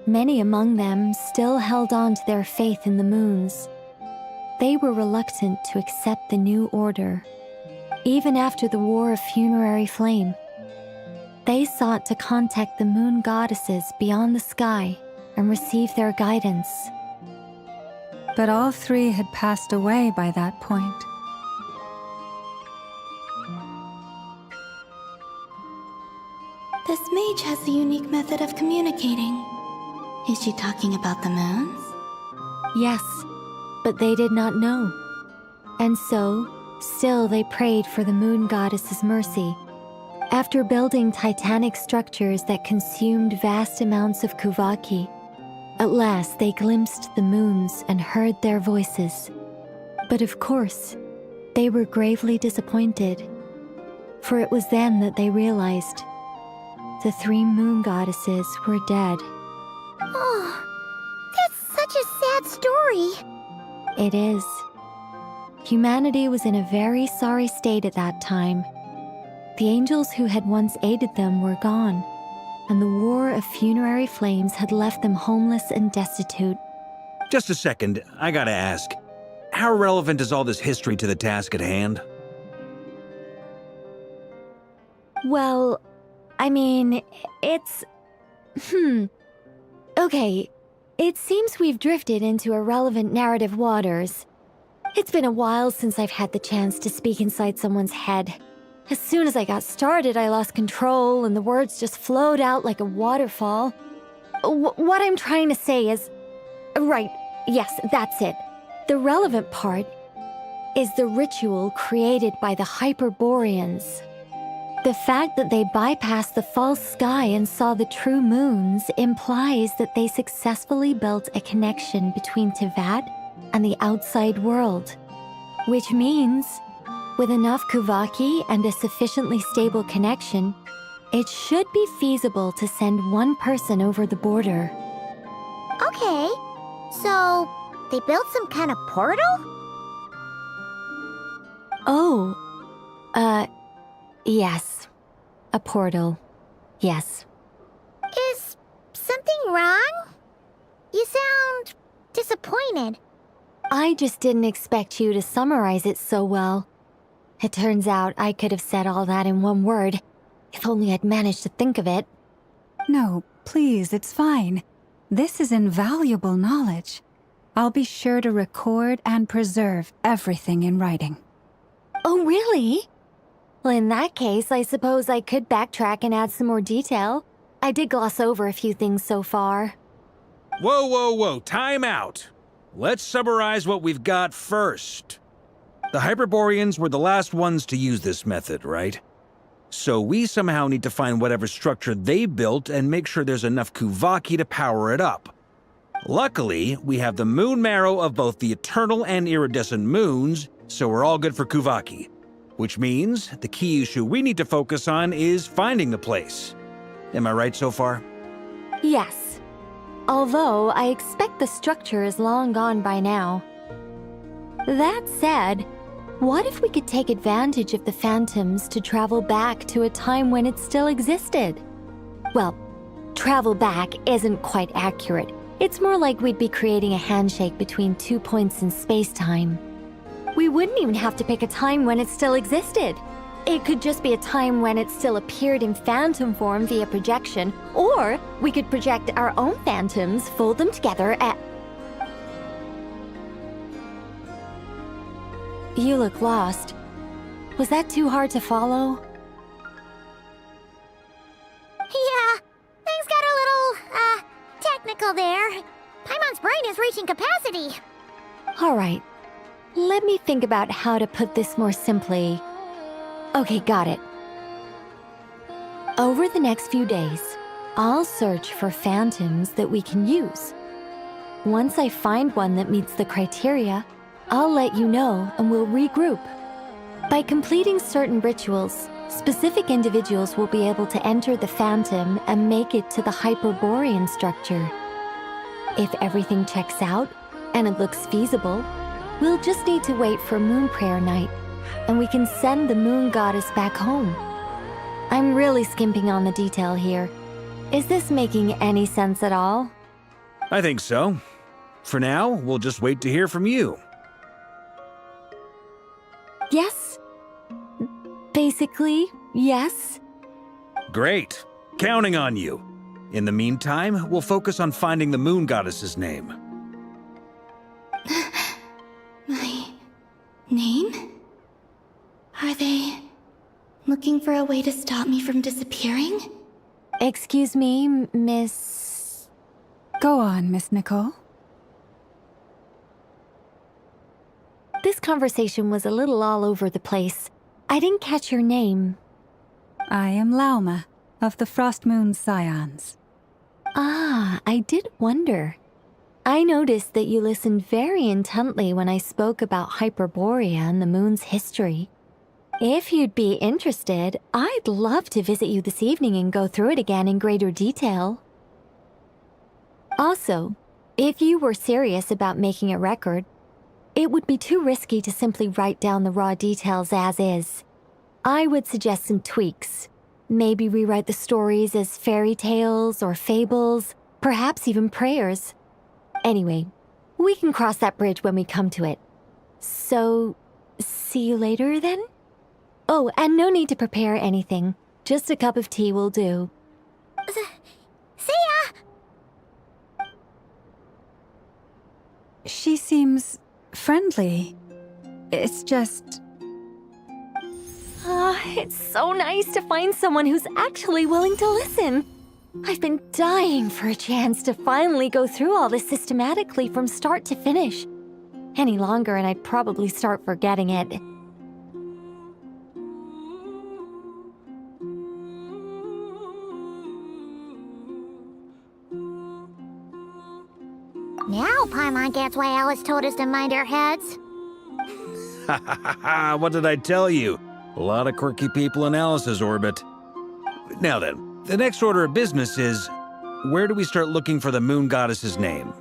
Speaker 19: many among them still held on to their faith in the moons. They were reluctant to accept the new order. Even after the War of Funerary Flame, they sought to contact the moon goddesses beyond the sky and receive their guidance.
Speaker 4: But all three had passed away by that point.
Speaker 1: This mage has a unique method of communicating. Is she talking about the moons?
Speaker 19: Yes, but they did not know. And so, Still, they prayed for the moon goddess's mercy. After building titanic structures that consumed vast amounts of Kuvaki, at last they glimpsed the moons and heard their voices. But of course, they were gravely disappointed, for it was then that they realized the 3 moon goddesses were dead.
Speaker 3: Oh, that's such a sad story.
Speaker 19: It is. Humanity was in a very sorry state at that time. The angels who had once aided them were gone, and the war of funerary flames had left them homeless and destitute.
Speaker 5: Just a second, I gotta ask. How relevant is all this history to the task at hand?
Speaker 19: Well, I mean, it's... Okay, it seems we've drifted into irrelevant narrative waters. It's been a while since I've had the chance to speak inside someone's head. As soon as I got started, I lost control and the words just flowed out like a waterfall. What I'm trying to say is... Right, yes, that's it. The relevant part is the ritual created by the Hyperboreans. The fact that they bypassed the false sky and saw the true moons implies that they successfully built a connection between Teyvat and the outside world. Which means, with enough Kuvaki and a sufficiently stable connection, it should be feasible to send one person over the border.
Speaker 3: Okay, so they built some kind of portal?
Speaker 19: Oh, yes. A portal. Yes.
Speaker 3: Is something wrong? You sound disappointed.
Speaker 19: I just didn't expect you to summarize it so well. It turns out I could have said all that in one word, if only I'd managed to think of it.
Speaker 4: No, please, it's fine. This is invaluable knowledge. I'll be sure to record and preserve everything in writing.
Speaker 19: Oh, really? Well, in that case, I suppose I could backtrack and add some more detail. I did gloss over a few things so far.
Speaker 5: Whoa, time out. Let's summarize what we've got first. The Hyperboreans were the last ones to use this method, right? So we somehow need to find whatever structure they built and make sure there's enough Kuvaki to power it up. Luckily, we have the moon marrow of both the eternal and iridescent moons, so we're all good for Kuvaki. Which means the key issue we need to focus on is finding the place. Am I right so far?
Speaker 19: Yes. Although I expect the structure is long gone by now. That said, what if we could take advantage of the phantoms to travel back to a time when it still existed? Well, travel back isn't quite accurate. It's more like we'd be creating a handshake between 2 points in space-time. We wouldn't even have to pick a time when it still existed. It could just be a time when it still appeared in phantom form via projection, or we could project our own phantoms, fold them together at... You look lost. Was that too hard to follow?
Speaker 3: Yeah, things got a little, technical there. Paimon's brain is reaching capacity.
Speaker 19: All right. Let me think about how to put this more simply. Okay, got it. Over the next few days, I'll search for phantoms that we can use. Once I find one that meets the criteria, I'll let you know and we'll regroup. By completing certain rituals, specific individuals will be able to enter the phantom and make it to the Hyperborean structure. If everything checks out and it looks feasible, we'll just need to wait for Moon Prayer Night, and we can send the moon goddess back home. I'm really skimping on the detail here. Is this making any sense at all?
Speaker 5: I think so. For now, we'll just wait to hear from you.
Speaker 19: Yes. Basically, yes.
Speaker 5: Great. Counting on you. In the meantime, we'll focus on finding the moon goddess's name.
Speaker 1: My name? Are they looking for a way to stop me from disappearing?
Speaker 19: Excuse me, Miss...
Speaker 4: Go on, Miss Nicole.
Speaker 19: The this conversation was a little all over the place. I didn't catch your name.
Speaker 4: I am Lauma, of the Frost Moon Scions.
Speaker 19: Ah, I did wonder. I noticed that you listened very intently when I spoke about Hyperborea and the moon's history. If you'd be interested, I'd love to visit you this evening and go through it again in greater detail. Also, if you were serious about making a record, it would be too risky to simply write down the raw details as is. I would suggest some tweaks. Maybe rewrite the stories as fairy tales or fables, perhaps even prayers. Anyway, we can cross that bridge when we come to it. So, see you later then? Oh, and no need to prepare anything. Just a cup of tea will do.
Speaker 3: See ya!
Speaker 4: She seems friendly. It's just...
Speaker 19: It's so nice to find someone who's actually willing to listen. I've been dying for a chance to finally go through all this systematically from start to finish. Any longer and I'd probably start forgetting it.
Speaker 3: Now Paimon gets why Alice told us to mind our heads.
Speaker 5: Ha ha ha ha! What did I tell you? A lot of quirky people in Alice's orbit. Now then, the next order of business is, where do we start looking for the moon goddess's name?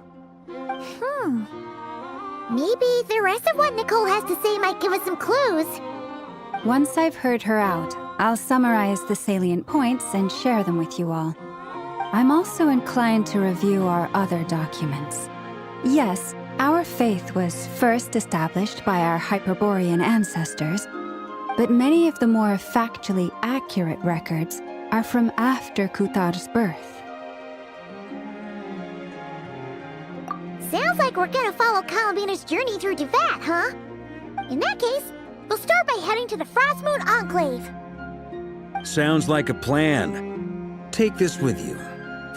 Speaker 3: Maybe the rest of what Nicole has to say might give us some clues.
Speaker 4: Once I've heard her out, I'll summarize the salient points and share them with you all. I'm also inclined to review our other documents. Yes, our faith was first established by our Hyperborean ancestors, but many of the more factually accurate records are from after Kutar's birth.
Speaker 3: Sounds like we're gonna follow Columbina's journey through Teyvat, huh? In that case, we'll start by heading to the Frost Moon Enclave.
Speaker 5: Sounds like a plan. Take this with you.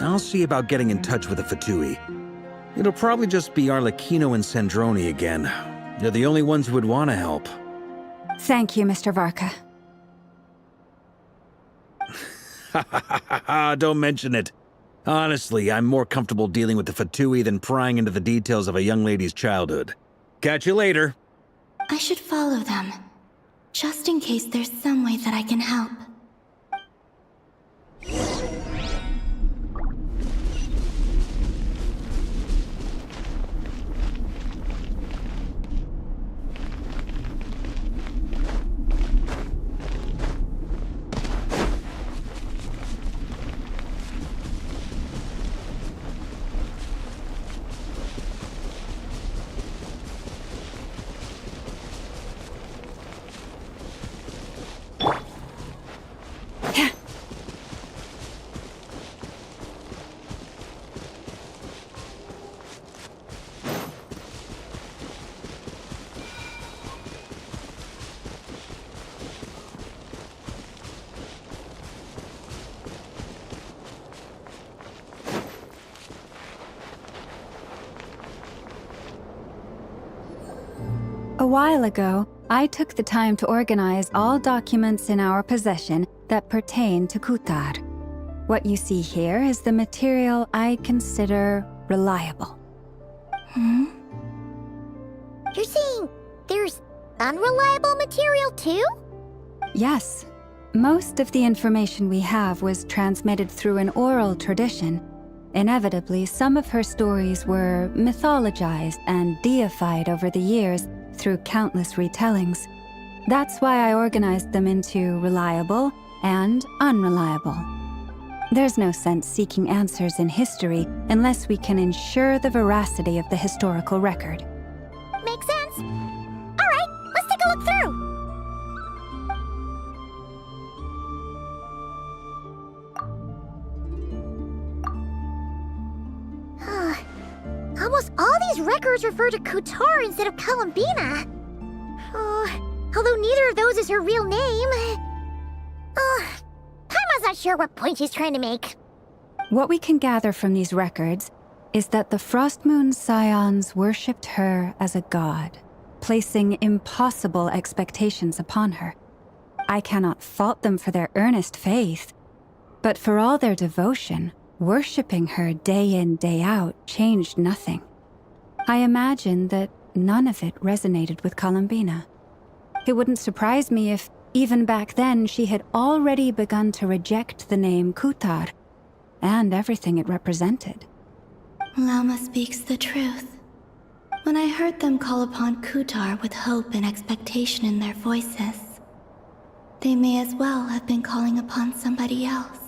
Speaker 5: I'll see about getting in touch with the Fatui. It'll probably just be Arlecchino and Sandroni again. They're the only ones who would want to help.
Speaker 4: Thank you, Mr. Varka.
Speaker 5: Don't mention it. Honestly, I'm more comfortable dealing with the Fatui than prying into the details of a young lady's childhood. Catch you later.
Speaker 1: I should follow them, just in case there's some way that I can help.
Speaker 4: A while ago, I took the time to organize all documents in our possession that pertain to Kutar. What you see here is the material I consider reliable.
Speaker 3: You're saying there's unreliable material too?
Speaker 4: Yes. Most of the information we have was transmitted through an oral tradition. Inevitably, some of her stories were mythologized and deified over the years through countless retellings. That's why I organized them into reliable and unreliable. There's no sense seeking answers in history unless we can ensure the veracity of the historical record.
Speaker 3: Makes sense. All right, let's take a look through. Almost all these records refer to Kutar instead of Columbina. Although neither of those is her real name. Paimon's not sure what point she's trying to make.
Speaker 4: What we can gather from these records is that the Frost Moon Scions worshipped her as a god, placing impossible expectations upon her. I cannot fault them for their earnest faith, but for all their devotion, worshipping her day in, day out changed nothing. I imagine that none of it resonated with Columbina. It wouldn't surprise me if, even back then, she had already begun to reject the name Kutar and everything it represented.
Speaker 1: Lama speaks the truth. When I heard them call upon Kutar with hope and expectation in their voices, they may as well have been calling upon somebody else.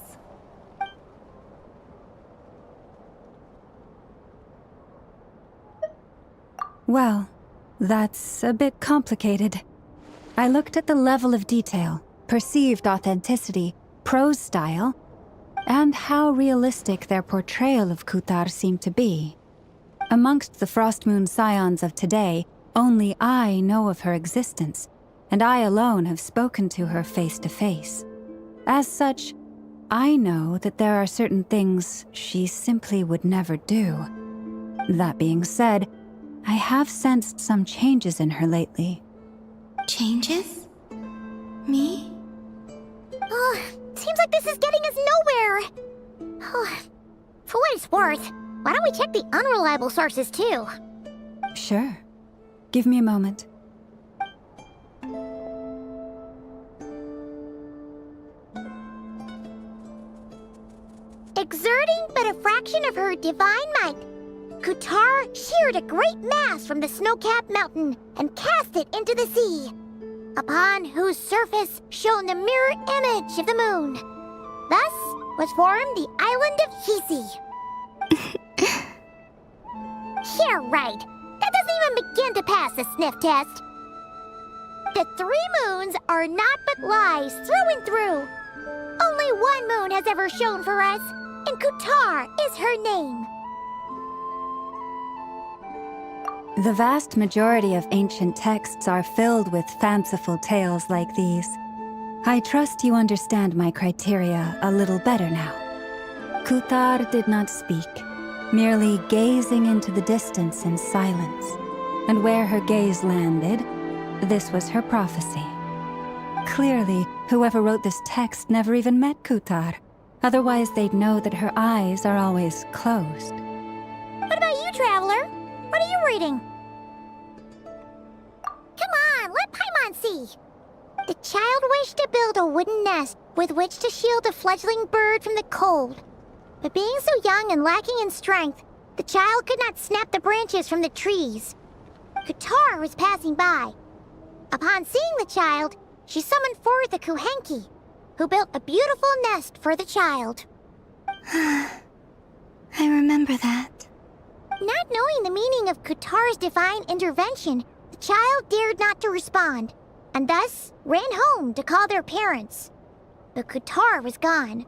Speaker 4: Well, that's a bit complicated. I looked at the level of detail, perceived authenticity, prose style, and how realistic their portrayal of Kutar seemed to be. Amongst the Frostmoon scions of today, only I know of her existence, and I alone have spoken to her face to face. As such, I know that there are certain things she simply would never do. That being said, I have sensed some changes in her lately.
Speaker 1: Changes? Me?
Speaker 3: Oh, seems like this is getting us nowhere. Oh, for what it's worth, why don't we check the unreliable sources too?
Speaker 4: Sure. Give me a moment.
Speaker 3: Exerting but a fraction of her divine might, Kutar sheared a great mass from the snow-capped mountain and cast it into the sea, upon whose surface shone the mirror image of the moon. Thus was formed the island of Hisi. Yeah, right. That doesn't even begin to pass the sniff test. The 3 moons are naught but lies through and through. Only one moon has ever shone for us, and Kutar is her name.
Speaker 4: The vast majority of ancient texts are filled with fanciful tales like these. I trust you understand my criteria a little better now. Kutar did not speak, merely gazing into the distance in silence. And where her gaze landed, this was her prophecy. Clearly, whoever wrote this text never even met Kutar. Otherwise, they'd know that her eyes are always closed.
Speaker 3: What about you, Traveler? What are you reading? Come on, let Paimon see. The child wished to build a wooden nest with which to shield a fledgling bird from the cold. But being so young and lacking in strength, the child could not snap the branches from the trees. Kutar was passing by. Upon seeing the child, she summoned forth a Kuhenki, who built a beautiful nest for the child.
Speaker 1: I remember that.
Speaker 3: Not knowing the meaning of Kutar's divine intervention, the child dared not to respond, and thus ran home to call their parents. But Kutar was gone.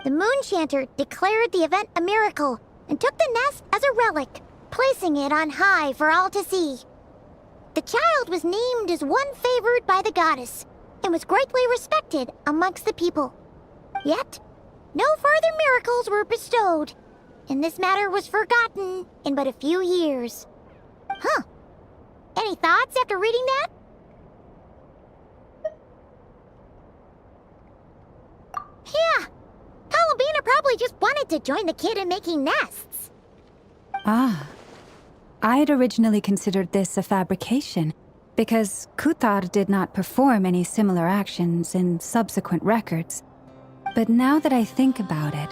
Speaker 3: The moon chanter declared the event a miracle and took the nest as a relic, placing it on high for all to see. The child was named as one favored by the goddess and was greatly respected amongst the people. Yet, no further miracles were bestowed, and this matter was forgotten in but a few years. Huh. Any thoughts after reading that? Yeah. Columbina probably just wanted to join the kid in making nests.
Speaker 4: Ah. I'd originally considered this a fabrication, because Kutar did not perform any similar actions in subsequent records. But now that I think about it,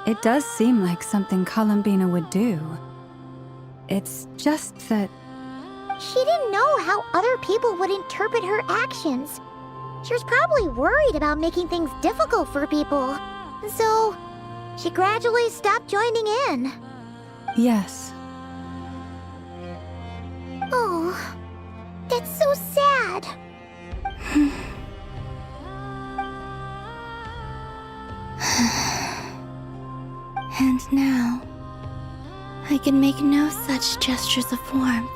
Speaker 4: it does seem like something Columbina would do. It's just that...
Speaker 3: She didn't know how other people would interpret her actions. She was probably worried about making things difficult for people. And so, she gradually stopped joining in.
Speaker 4: Yes.
Speaker 3: Oh, that's so sad.
Speaker 1: And now, I can make no such gestures of warmth,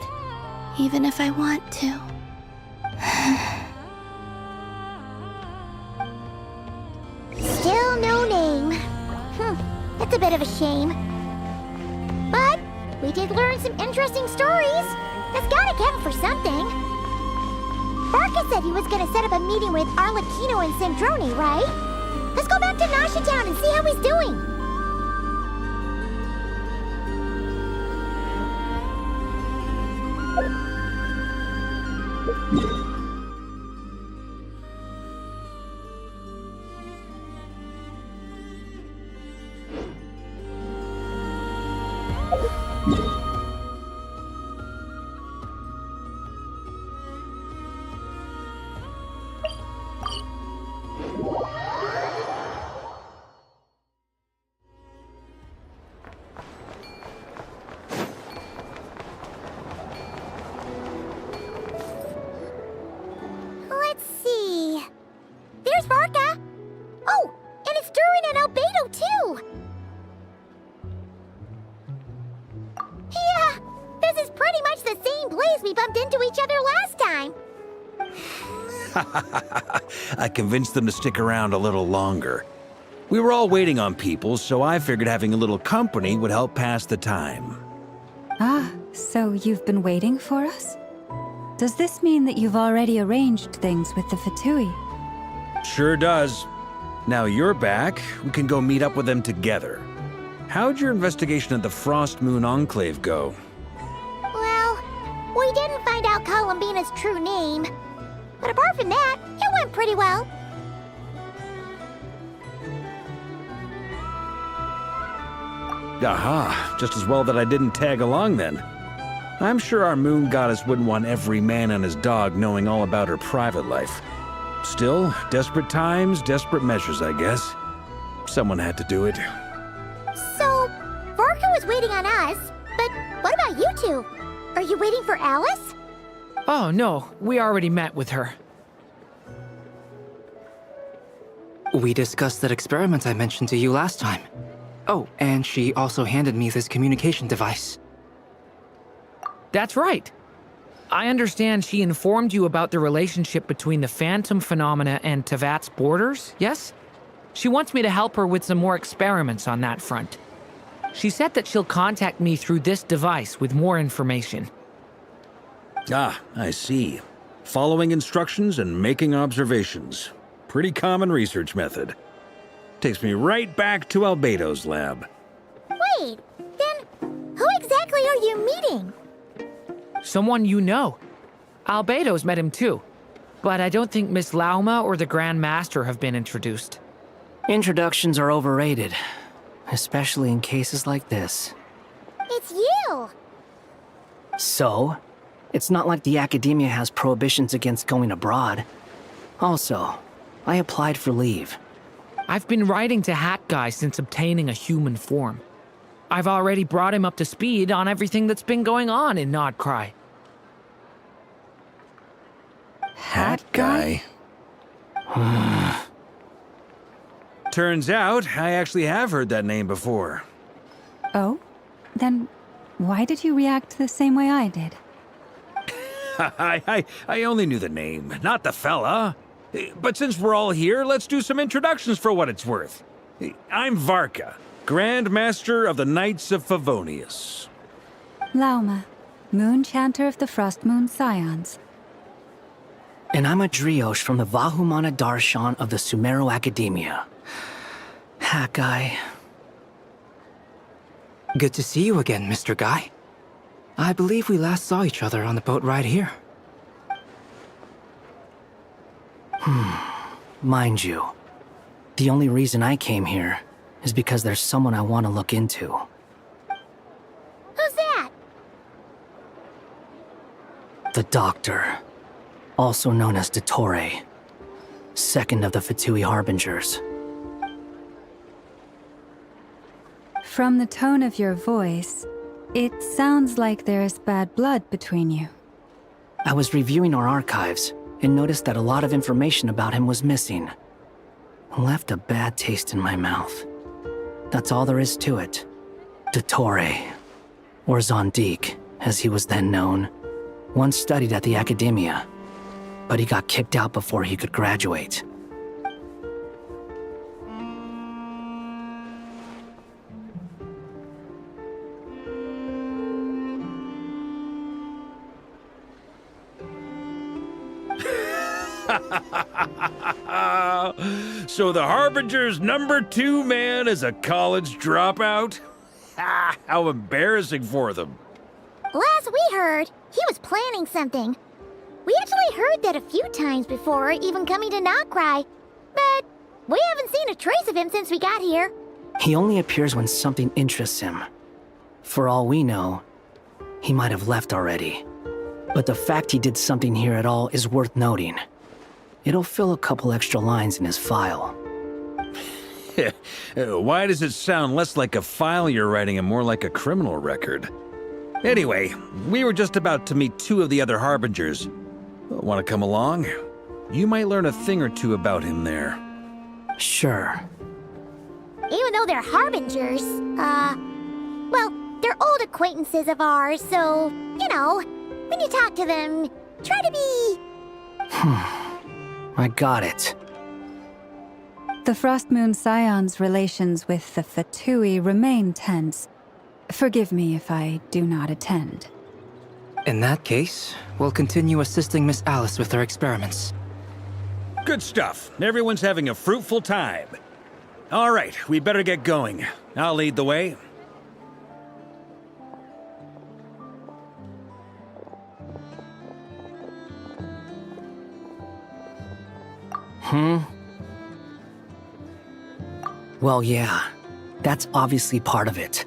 Speaker 1: even if I want to.
Speaker 3: Still no name. That's a bit of a shame. But we did learn some interesting stories. That's gotta count for something. Varka said he was gonna set up a meeting with Arlecchino and Sandrone, right? Let's go back to Nasha Town and see how he's doing. Let's see. There's Varka. Oh, and it's Durin and Albedo too. Yeah, this is pretty much the same place we bumped into each other last time.
Speaker 5: I convinced them to stick around a little longer. We were all waiting on people, so I figured having a little company would help pass the time.
Speaker 4: Ah, so you've been waiting for us? Does this mean that you've already arranged things with the Fatui?
Speaker 5: Sure does. Now you're back, we can go meet up with them together. How'd your investigation at the Frost Moon Enclave go?
Speaker 3: Well, we didn't find out Columbina's true name. But apart from that, it went pretty well.
Speaker 5: Aha, just as well that I didn't tag along then. I'm sure our moon goddess wouldn't want every man and his dog knowing all about her private life. Still, desperate times, desperate measures, I guess. Someone had to do it.
Speaker 3: So, Varka was waiting on us, but what about you two? Are you waiting for Alice?
Speaker 7: Oh, no. We already met with her.
Speaker 9: We discussed that experiment I mentioned to you last time. Oh, and she also handed me this communication device.
Speaker 7: That's right. I understand she informed you about the relationship between the phantom phenomena and Tevat's borders, yes? She wants me to help her with some more experiments on that front. She said that she'll contact me through this device with more information.
Speaker 5: Ah, I see. Following instructions and making observations. Pretty common research method. Takes me right back to Albedo's lab.
Speaker 3: Wait, then who exactly are you meeting?
Speaker 7: Someone you know. Albedo's met him too. But I don't think Miss Lauma or the Grand Master have been introduced.
Speaker 9: Introductions are overrated, especially in cases like this.
Speaker 3: It's you!
Speaker 9: So, it's not like the Academia has prohibitions against going abroad. Also, I applied for leave.
Speaker 7: I've been writing to Hat Guy since obtaining a human form. I've already brought him up to speed on everything that's been going on in Nodcry.
Speaker 5: Hat Guy? Turns out, I actually have heard that name before.
Speaker 4: Oh? Then why did you react the same way I did?
Speaker 5: I only knew the name, not the fella. But since we're all here, let's do some introductions for what it's worth. I'm Varka, Grand Master of the Knights of Favonius.
Speaker 4: Lauma, Moon Chanter of the Frost Moon Scions.
Speaker 9: And I'm a Driosh from the Vahumana Darshan of the Sumero Academia. Hat Guy. Good to see you again, Mr. Guy. I believe we last saw each other on the boat ride here. Mind you, the only reason I came here is because there's someone I want to look into.
Speaker 3: Who's that?
Speaker 9: The Doctor, also known as Dottore, second of the Fatui Harbingers.
Speaker 4: From the tone of your voice, it sounds like there's bad blood between you.
Speaker 9: I was reviewing our archives and noticed that a lot of information about him was missing. Left a bad taste in my mouth. That's all there is to it. Dottore, or Zondique, as he was then known, once studied at the Academia, but he got kicked out before he could graduate.
Speaker 5: So the Harbinger's #2 man is a college dropout? How embarrassing for them.
Speaker 3: Last we heard, he was planning something. We actually heard that a few times before, even coming to Nocturne, but we haven't seen a trace of him since we got here.
Speaker 9: He only appears when something interests him. For all we know, he might have left already. But the fact he did something here at all is worth noting. It'll fill a couple extra lines in his file.
Speaker 5: Why does it sound less like a file you're writing and more like a criminal record? Anyway, we were just about to meet 2 of the other Harbingers. Want to come along? You might learn a thing or two about him there.
Speaker 9: Sure.
Speaker 3: Even though they're Harbingers, well, they're old acquaintances of ours, so, you know, when you talk to them, try to be...
Speaker 9: I got it.
Speaker 4: The Frostmoon Scion's relations with the Fatui remain tense. Forgive me if I do not attend.
Speaker 9: In that case, we'll continue assisting Miss Alice with her experiments.
Speaker 5: Good stuff. Everyone's having a fruitful time. All right, we better get going. I'll lead the way.
Speaker 9: Well, yeah, that's obviously part of it.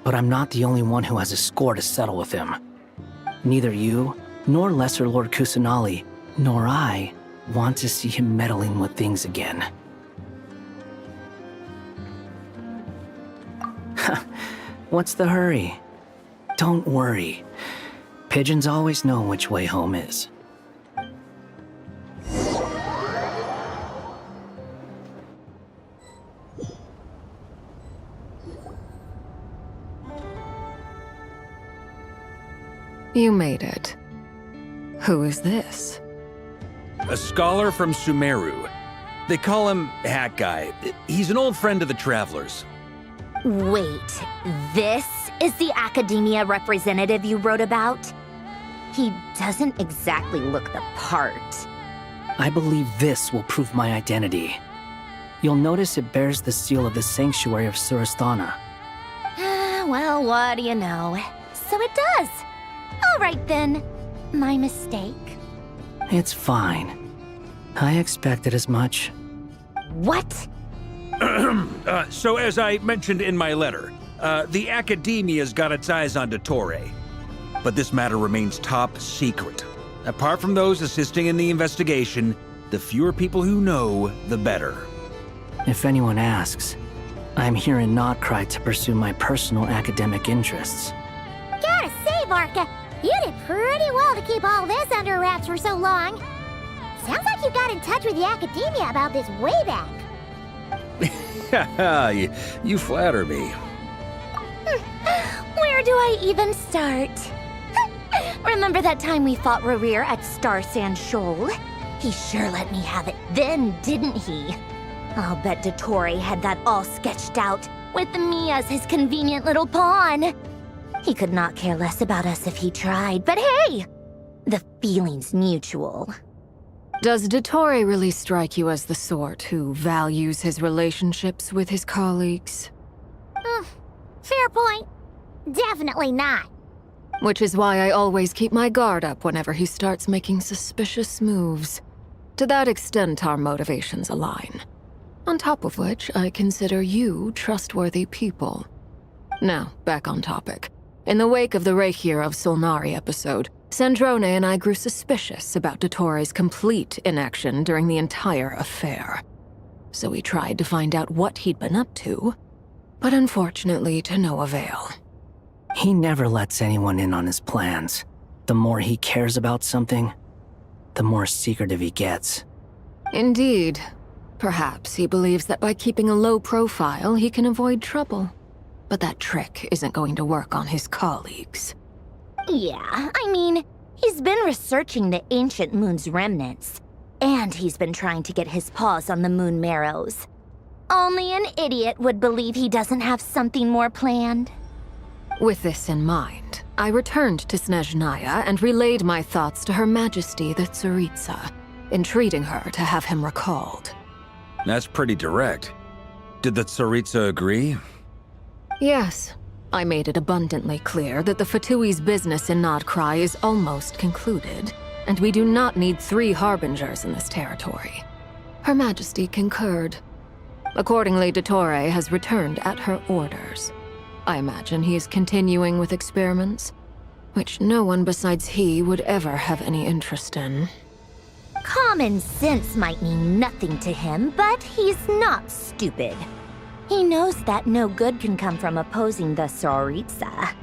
Speaker 9: But I'm not the only one who has a score to settle with him. Neither you, nor Lesser Lord Kusanali, nor I want to see him meddling with things again. What's the hurry? Don't worry. Pigeons always know which way home is.
Speaker 6: You made it. Who is this?
Speaker 5: A scholar from Sumeru. They call him Hat Guy. He's an old friend of the Travelers.
Speaker 10: Wait, this is the academia representative you wrote about? He doesn't exactly look the part.
Speaker 9: I believe this will prove my identity. You'll notice it bears the seal of the Sanctuary of Surasthana.
Speaker 10: Well, what do you know? So it does. All right then. My mistake.
Speaker 9: It's fine. I expected as much.
Speaker 10: What?
Speaker 5: So as I mentioned in my letter, the Academia's got its eyes on Dottore. But this matter remains top secret. Apart from those assisting in the investigation, the fewer people who know, the better.
Speaker 9: If anyone asks, I'm here in Nocturne to pursue my personal academic interests.
Speaker 3: Gotta say, Varka, you did pretty well to keep all this under wraps for so long. Sounds like you got in touch with the Academia about this way back.
Speaker 5: You flatter me.
Speaker 10: Where do I even start? Remember that time we fought Rerir at Star Sand Shoal? He sure let me have it then, didn't he? I'll bet Dottore had that all sketched out, with me as his convenient little pawn. He could not care less about us if he tried, but hey! The feeling's mutual.
Speaker 6: Does Dottore really strike you as the sort who values his relationships with his colleagues?
Speaker 3: Fair point. Definitely not.
Speaker 6: Which is why I always keep my guard up whenever he starts making suspicious moves. To that extent, our motivations align. On top of which, I consider you trustworthy people. Now, back on topic. In the wake of the Reikir of Solnari episode, Sandrone and I grew suspicious about Dottore's complete inaction during the entire affair. So we tried to find out what he'd been up to, but unfortunately to no avail.
Speaker 9: He never lets anyone in on his plans. The more he cares about something, the more secretive he gets.
Speaker 6: Indeed. Perhaps he believes that by keeping a low profile, he can avoid trouble. But that trick isn't going to work on his colleagues.
Speaker 10: Yeah, I mean, he's been researching the ancient moon's remnants. And he's been trying to get his paws on the moon marrows. Only an idiot would believe he doesn't have something more planned.
Speaker 6: With this in mind, I returned to Snezhnaya and relayed my thoughts to Her Majesty the Tsaritsa.
Speaker 20: entreating her to have him recalled.
Speaker 5: That's pretty direct. Did the Tsaritsa agree?
Speaker 20: Yes. I made it abundantly clear that the Fatui's business in Nodcry is almost concluded, and we do not need 3 harbingers in this territory. Her Majesty concurred. Accordingly, Dottore has returned at her orders. I imagine he is continuing with experiments, which no one besides he would ever have any interest in.
Speaker 10: Common sense might mean nothing to him, but he's not stupid. He knows that no good can come from opposing the Tsaritsa.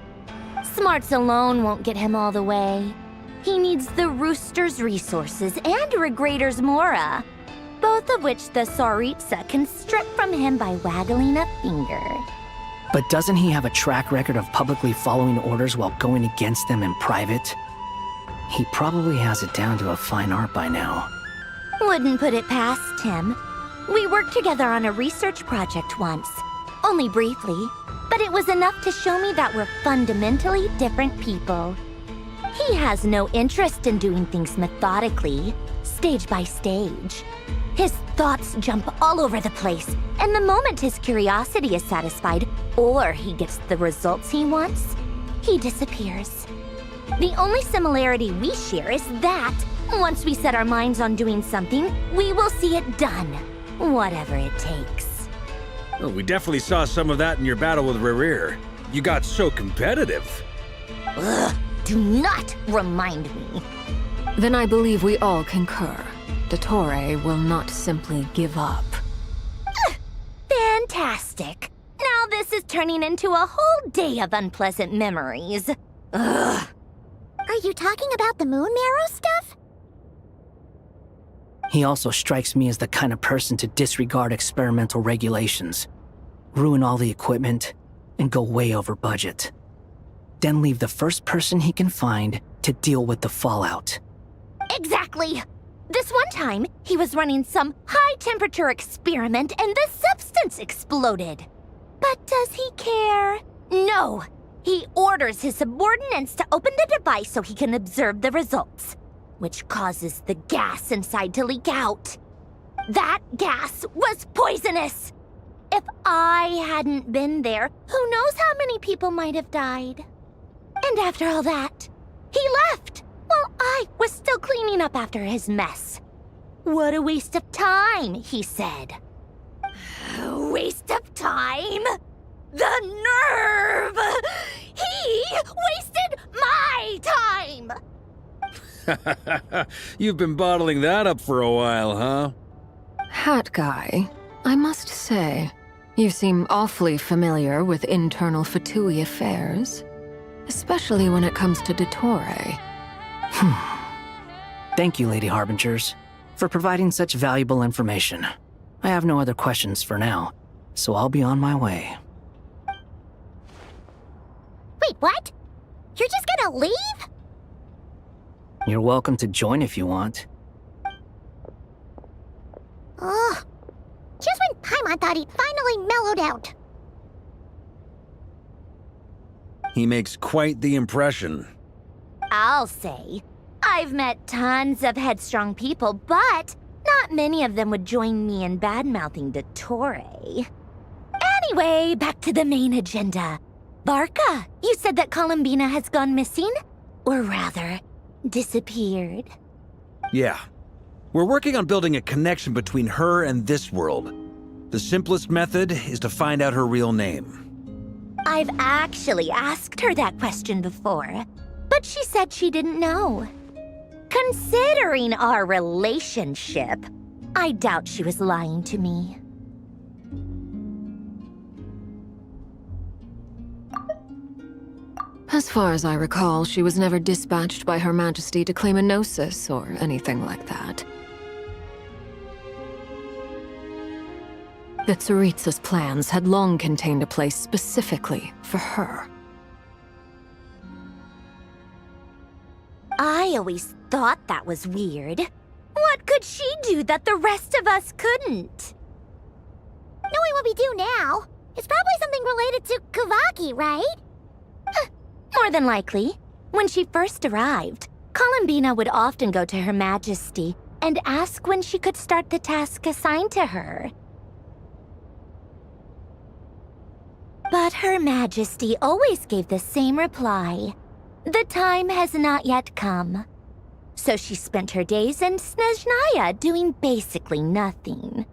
Speaker 10: Smarts alone won't get him all the way. He needs the Rooster's resources and Regrator's Mora, both of which the Tsaritsa can strip from him by waggling a finger.
Speaker 9: But doesn't he have a track record of publicly following orders while going against them in private? He probably has it down to a fine art by now.
Speaker 10: Wouldn't put it past him. We worked together on a research project once. Only briefly, but it was enough to show me that we're fundamentally different people. He has no interest in doing things methodically, stage by stage. His thoughts jump all over the place, and the moment his curiosity is satisfied, or he gets the results he wants, he disappears. The only similarity we share is that, once we set our minds on doing something, we will see it done, whatever it takes.
Speaker 5: Oh, we definitely saw some of that in your battle with Rerir. You got so competitive.
Speaker 10: Ugh, do not remind me.
Speaker 20: Then I believe we all concur. Dottore will not simply give up.
Speaker 10: Fantastic. Now this is turning into a whole day of unpleasant memories. Ugh.
Speaker 3: Are you talking about the moon marrow stuff?
Speaker 9: He also strikes me as the kind of person to disregard experimental regulations, ruin all the equipment, and go way over budget. Then leave the first person he can find to deal with the fallout.
Speaker 10: Exactly. This one time, he was running some high-temperature experiment and the substance exploded. But does he care? No. He orders his subordinates to open the device so he can observe the results, which causes the gas inside to leak out. That gas was poisonous. If I hadn't been there, who knows how many people might have died. And after all that, he left while I was still cleaning up after his mess. What a waste of time, he said. Waste of time? The nerve! He wasted my time!
Speaker 5: You've been bottling that up for a while, huh?
Speaker 20: Hat guy, I must say, you seem awfully familiar with internal Fatui affairs, especially when it comes to Dottore.
Speaker 9: Thank you, Lady Harbingers, for providing such valuable information. I have no other questions for now, so I'll be on my way.
Speaker 3: Wait, what? You're just gonna leave?
Speaker 9: You're welcome to join if you want.
Speaker 3: Ugh. Just when Paimon thought he'd finally mellowed out.
Speaker 5: He makes quite the impression.
Speaker 10: I'll say. I've met tons of headstrong people, but not many of them would join me in bad-mouthing Dottore. Anyway, back to the main agenda. Barca, you said that Columbina has gone missing? Or rather, disappeared.
Speaker 5: Yeah. We're working on building a connection between her and this world. The simplest method is to find out her real name.
Speaker 10: I've actually asked her that question before, but she said she didn't know. Considering our relationship, I doubt she was lying to me.
Speaker 20: As far as I recall, she was never dispatched by Her Majesty to claim a gnosis or anything like that. The Tsaritsa's plans had long contained a place specifically for her.
Speaker 10: I always thought that was weird. What could she do that the rest of us couldn't?
Speaker 3: Knowing what we do now, it's probably something related to Kavaki, right?
Speaker 10: More than likely. When she first arrived, Columbina would often go to Her Majesty and ask when she could start the task assigned to her. But Her Majesty always gave the same reply. The time has not yet come. So she spent her days in Snezhnaya doing basically nothing.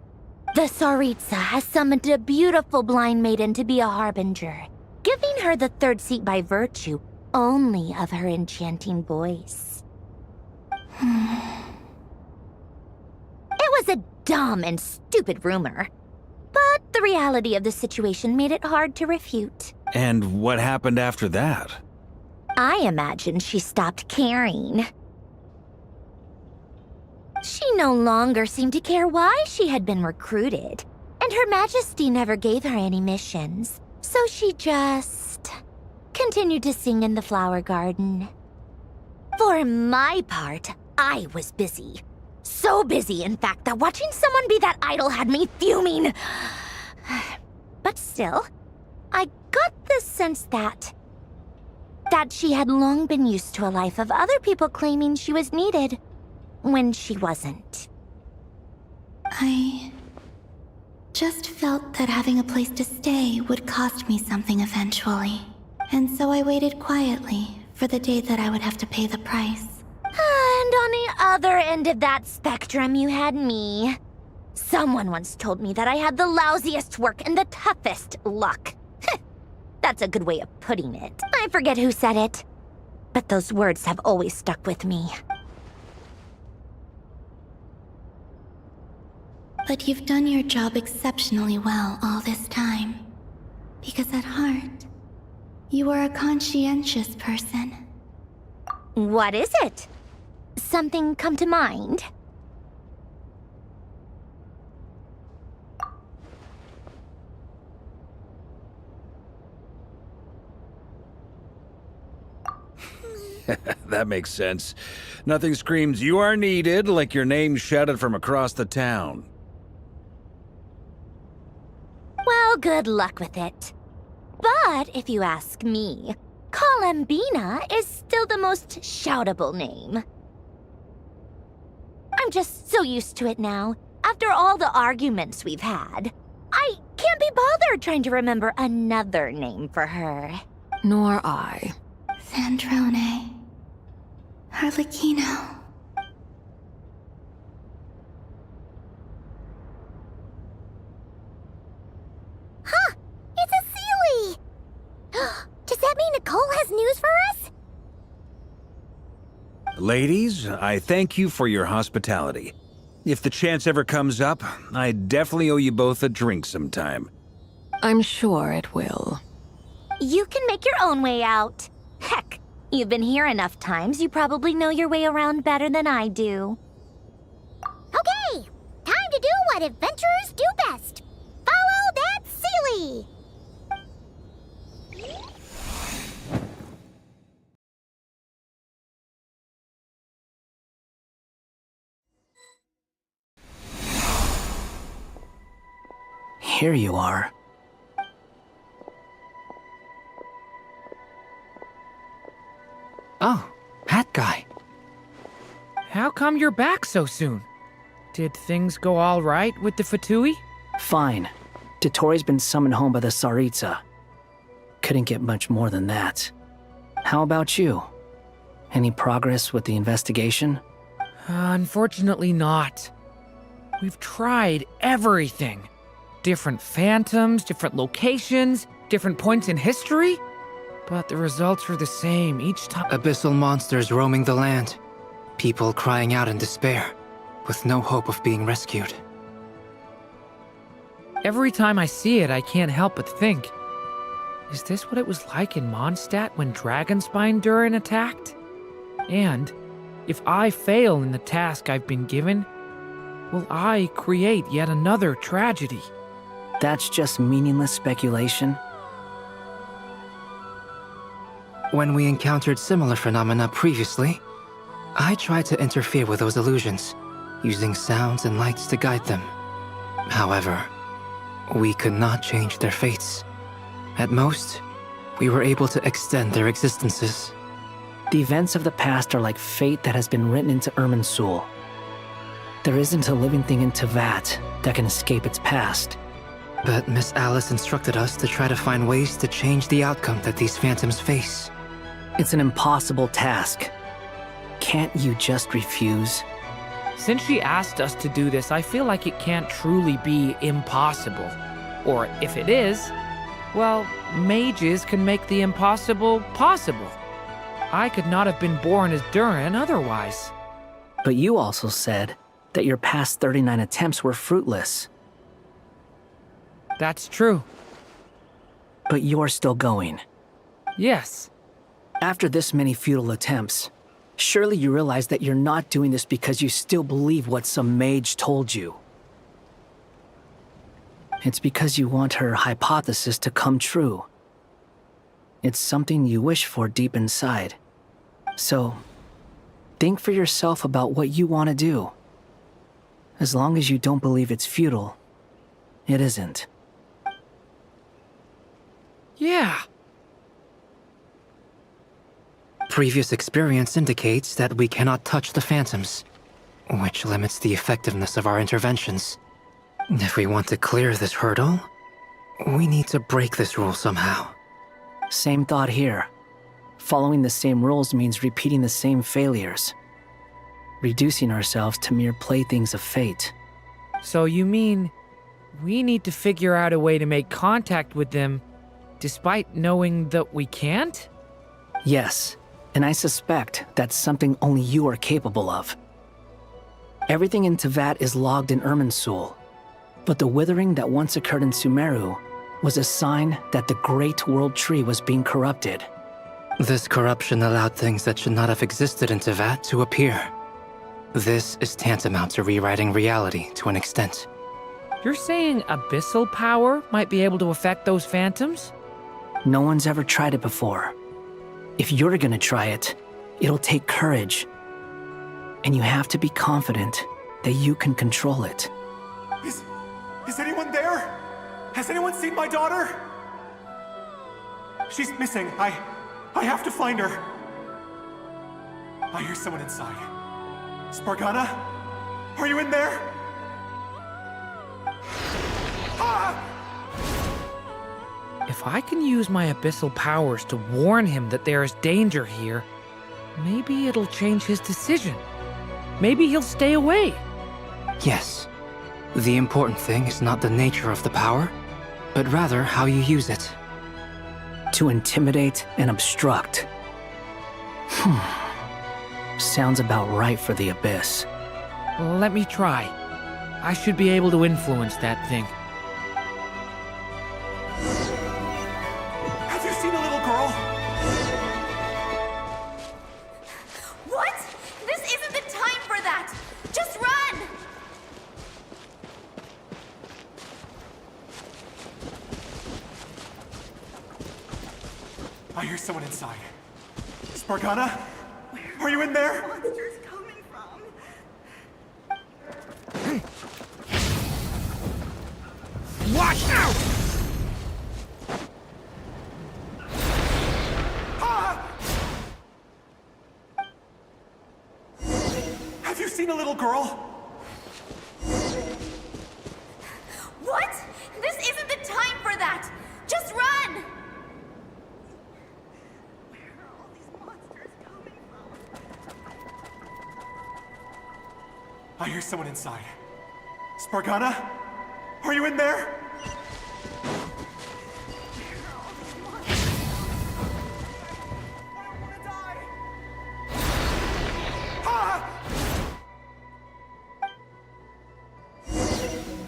Speaker 10: The Tsaritsa has summoned a beautiful blind maiden to be a harbinger, giving her the third seat by virtue only of her enchanting voice. It was a dumb and stupid rumor, but the reality of the situation made it hard to refute.
Speaker 5: And what happened after that?
Speaker 10: I imagine she stopped caring. She no longer seemed to care why she had been recruited, and Her Majesty never gave her any missions, so she just continued to sing in the flower garden. For my part, I was busy. So busy, in fact, that watching someone be that idol had me fuming. But still, I got the sense that she had long been used to a life of other people claiming she was needed when she wasn't.
Speaker 1: I just felt that having a place to stay would cost me something eventually. And so I waited quietly for the day that I would have to pay the price.
Speaker 10: And on the other end of that spectrum, you had me. Someone once told me that I had the lousiest work and the toughest luck. That's a good way of putting it. I forget who said it, but those words have always stuck with me.
Speaker 1: But you've done your job exceptionally well all this time. Because at heart, you are a conscientious person.
Speaker 10: What is it? Something come to mind?
Speaker 5: That makes sense. Nothing screams "you are needed" like your name shouted from across the town.
Speaker 10: Well, good luck with it. But if you ask me, Kalambina is still the most shoutable name. I'm just so used to it now, after all the arguments we've had. I can't be bothered trying to remember another name for her.
Speaker 20: Nor I.
Speaker 1: Sandrone. Harlequino.
Speaker 3: Huh! It's a Sealy! Does that mean Nicole has news for us?
Speaker 5: Ladies, I thank you for your hospitality. If the chance ever comes up, I definitely owe you both a drink sometime.
Speaker 20: I'm sure it will.
Speaker 10: You can make your own way out. Heck, you've been here enough times, you probably know your way around better than I do.
Speaker 3: Okay! Time to do what adventurers do best. Follow that Sealy!
Speaker 9: Here you are. Oh, Hat Guy.
Speaker 7: How come you're back so soon? Did things go all right with the Fatui?
Speaker 21: Fine. Dotori's been summoned home by the Tsaritsa. Couldn't get much more than that. How about you? Any progress with the investigation?
Speaker 7: Unfortunately not. We've tried everything. Different phantoms, different locations, different points in history. But the results are the same each time.
Speaker 9: Abyssal monsters roaming the land. People crying out in despair, with no hope of being rescued.
Speaker 7: Every time I see it, I can't help but think, is this what it was like in Mondstadt when Dragonspine Durin attacked? And if I fail in the task I've been given, will I create yet another tragedy?
Speaker 21: That's just meaningless speculation.
Speaker 9: When we encountered similar phenomena previously, I tried to interfere with those illusions, using sounds and lights to guide them. However, we could not change their fates. At most, we were able to extend their existences.
Speaker 21: The events of the past are like fate that has been written into Irminsul. There isn't a living thing in Tevat that can escape its past.
Speaker 9: But Miss Alice instructed us to try to find ways to change the outcome that these phantoms face.
Speaker 21: It's an impossible task. Can't you just refuse?
Speaker 7: Since she asked us to do this, I feel like it can't truly be impossible. Or if it is, well, mages can make the impossible possible. I could not have been born as Durin otherwise.
Speaker 21: But you also said that your past 39 attempts were fruitless.
Speaker 7: That's true.
Speaker 21: But you're still going.
Speaker 7: Yes.
Speaker 21: After this many futile attempts, surely you realize that you're not doing this because you still believe what some mage told you. It's because you want her hypothesis to come true. It's something you wish for deep inside. So, think for yourself about what you want to do. As long as you don't believe it's futile, it isn't.
Speaker 7: Yeah.
Speaker 9: Previous experience indicates that we cannot touch the phantoms, which limits the effectiveness of our interventions. If we want to clear this hurdle, we need to break this rule somehow.
Speaker 21: Same thought here. Following the same rules means repeating the same failures. Reducing ourselves to mere playthings of fate.
Speaker 7: So you mean we need to figure out a way to make contact with them despite knowing that we can't?
Speaker 21: Yes, and I suspect that's something only you are capable of. Everything in Tevat is logged in Irminsul, but the withering that once occurred in Sumeru was a sign that the Great World Tree was being corrupted.
Speaker 9: This corruption allowed things that should not have existed in Tevat to appear. This is tantamount to rewriting reality to an extent.
Speaker 7: You're saying abyssal power might be able to affect those phantoms?
Speaker 21: No one's ever tried it before. If you're gonna try it, it'll take courage. And you have to be confident that you can control it.
Speaker 12: Is anyone there? Has anyone seen my daughter? She's missing. I have to find her. I hear someone inside. Spargana? Are you in there? Ah!
Speaker 7: If I can use my abyssal powers to warn him that there is danger here, maybe it'll change his decision. Maybe he'll stay away.
Speaker 9: Yes. The important thing is not the nature of the power, but rather how you use it.
Speaker 21: To intimidate and obstruct. Sounds about right for the Abyss.
Speaker 7: Let me try. I should be able to influence that thing.
Speaker 12: Have you seen a little girl?
Speaker 10: What? This isn't the time for that! Just run!
Speaker 12: I hear someone inside. Spargana? Are you in there?
Speaker 14: Monsters coming from?
Speaker 7: Watch out!
Speaker 12: Have you seen a little girl?
Speaker 10: What? This isn't the time for that! Just run!
Speaker 12: I hear someone inside. Spargana? Are you in there?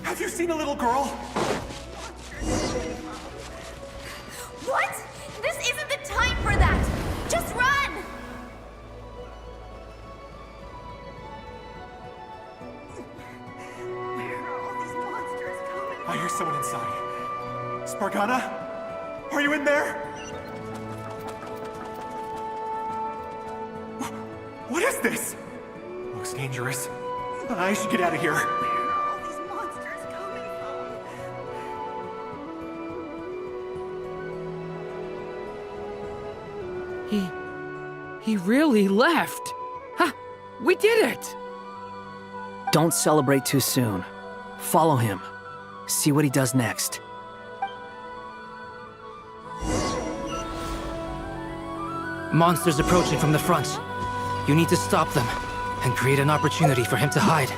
Speaker 12: Have you seen a little girl?
Speaker 10: What? This isn't the time for that! Just run!
Speaker 12: I hear someone inside. Spargana? Are you in there? What is this? Looks dangerous. I should get out of here.
Speaker 7: He really left. Ha! We did it!
Speaker 21: Don't celebrate too soon. Follow him. See what he does next.
Speaker 9: Monsters approaching from the front. You need to stop them and create an opportunity for him to hide.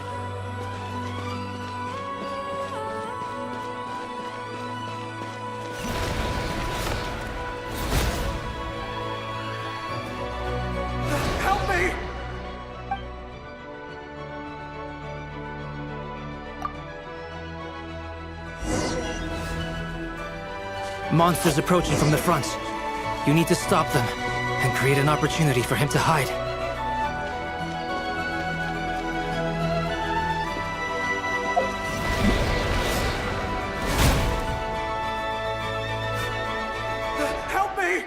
Speaker 12: Help me!
Speaker 9: Monsters approaching from the front. You need to stop them and create an opportunity for him to hide.
Speaker 12: Help me!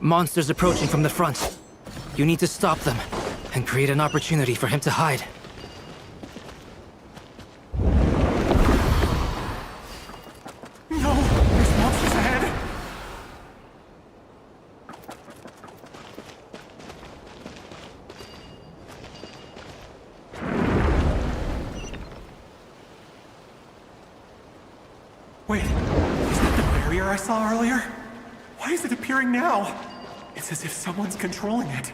Speaker 9: Monsters approaching from the front. You need to stop them and create an opportunity for him to hide.
Speaker 12: No! There's monsters ahead! Wait, is that the barrier I saw earlier? Why is it appearing now? It's as if someone's controlling it.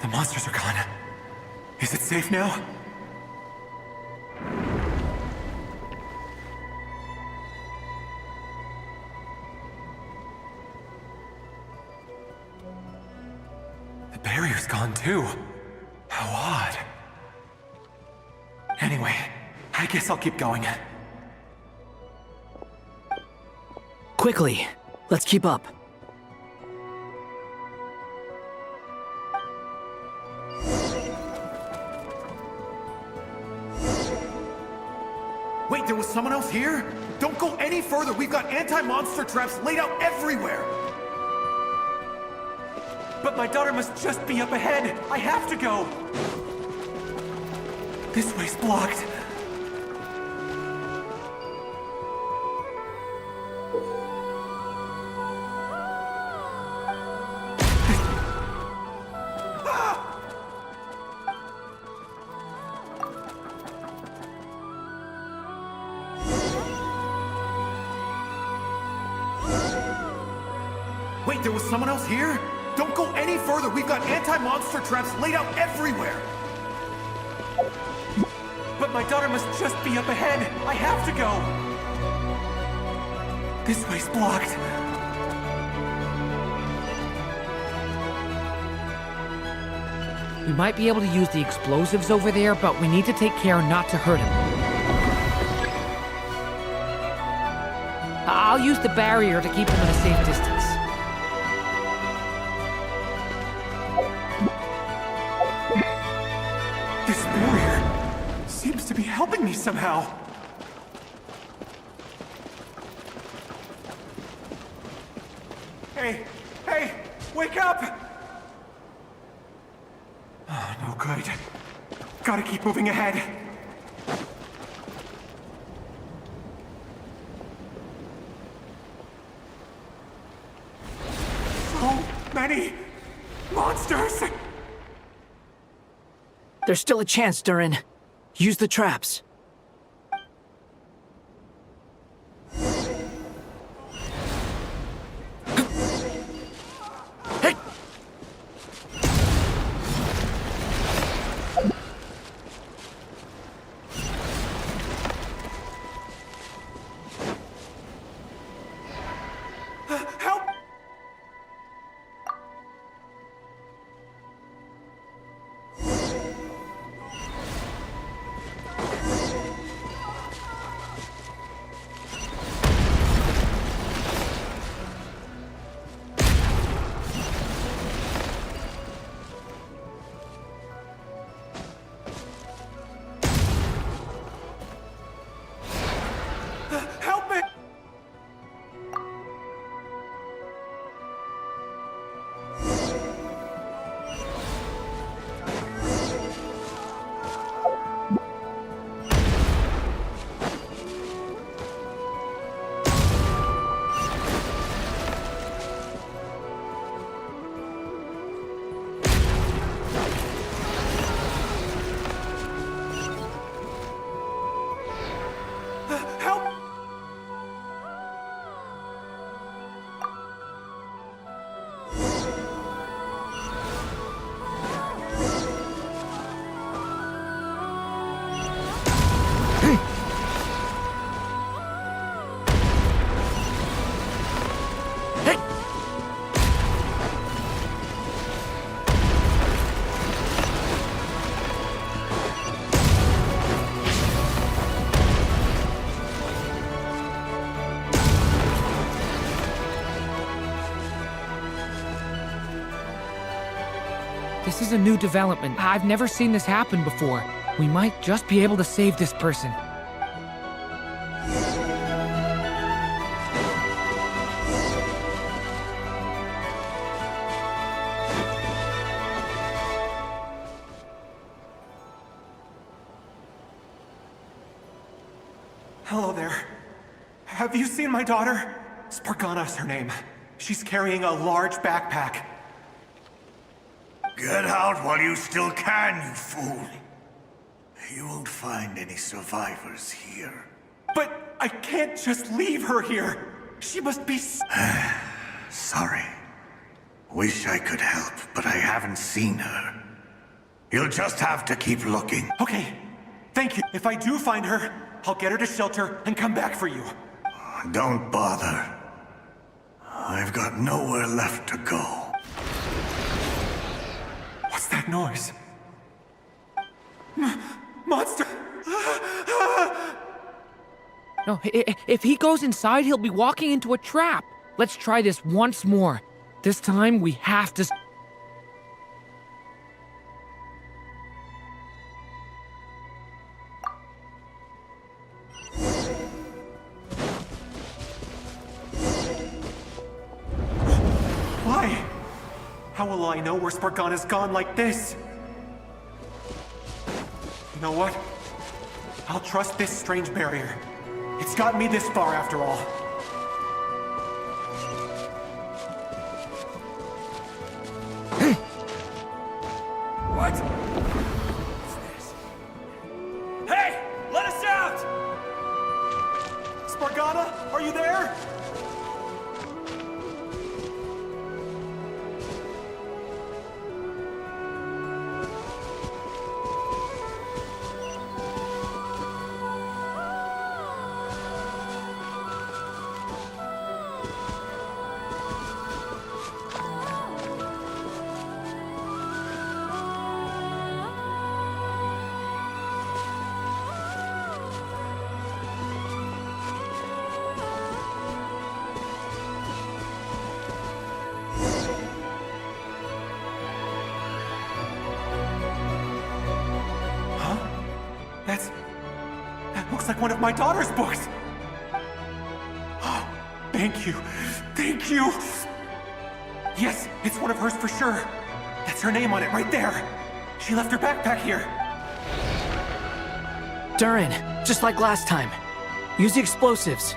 Speaker 12: The monsters are gone. Is it safe now? The barrier's gone too. How odd. Anyway, I guess I'll keep going.
Speaker 21: Quickly, let's keep up.
Speaker 12: Wait, there was someone else here? Don't go any further. We've got anti-monster traps laid out everywhere. But my daughter must just be up ahead. I have to go. This way's blocked. Wait, there was someone else here? Don't go any further. We've got anti-monster traps laid out everywhere. But my daughter must just be up ahead. I have to go. This way's blocked.
Speaker 7: We might be able to use the explosives over there, but we need to take care not to hurt him. I'll use the barrier to keep him at a safe distance.
Speaker 12: This barrier seems to be helping me somehow. Hey, hey, wake up! Oh, no good. Gotta keep moving ahead. So many monsters!
Speaker 21: There's still a chance, Durin. Use the traps.
Speaker 12: Help!
Speaker 7: This is a new development. I've never seen this happen before. We might just be able to save this person.
Speaker 12: Hello there. Have you seen my daughter? Spargana's her name. She's carrying a large backpack.
Speaker 8: Get out while you still can, you fool. You won't find any survivors here.
Speaker 12: But I can't just leave her here. She must be...
Speaker 8: Sorry. Wish I could help, but I haven't seen her. You'll just have to keep looking.
Speaker 12: Okay, thank you. If I do find her, I'll get her to shelter and come back for you.
Speaker 8: Don't bother. I've got nowhere left to go.
Speaker 12: What's that noise? Monster!
Speaker 7: No, if he goes inside, he'll be walking into a trap. Let's try this once more. This time, we have to...
Speaker 12: Why? How will I know where Spargana's gone like this? You know what? I'll trust this strange barrier. It's gotten me this far after all.
Speaker 17: What? What's this? Hey! Let us out!
Speaker 12: Spargana, are you there? That looks like one of my daughter's books! Oh, thank you. Thank you! Yes, it's one of hers for sure. That's her name on it right there. She left her backpack here.
Speaker 21: Durin, just like last time. Use the explosives.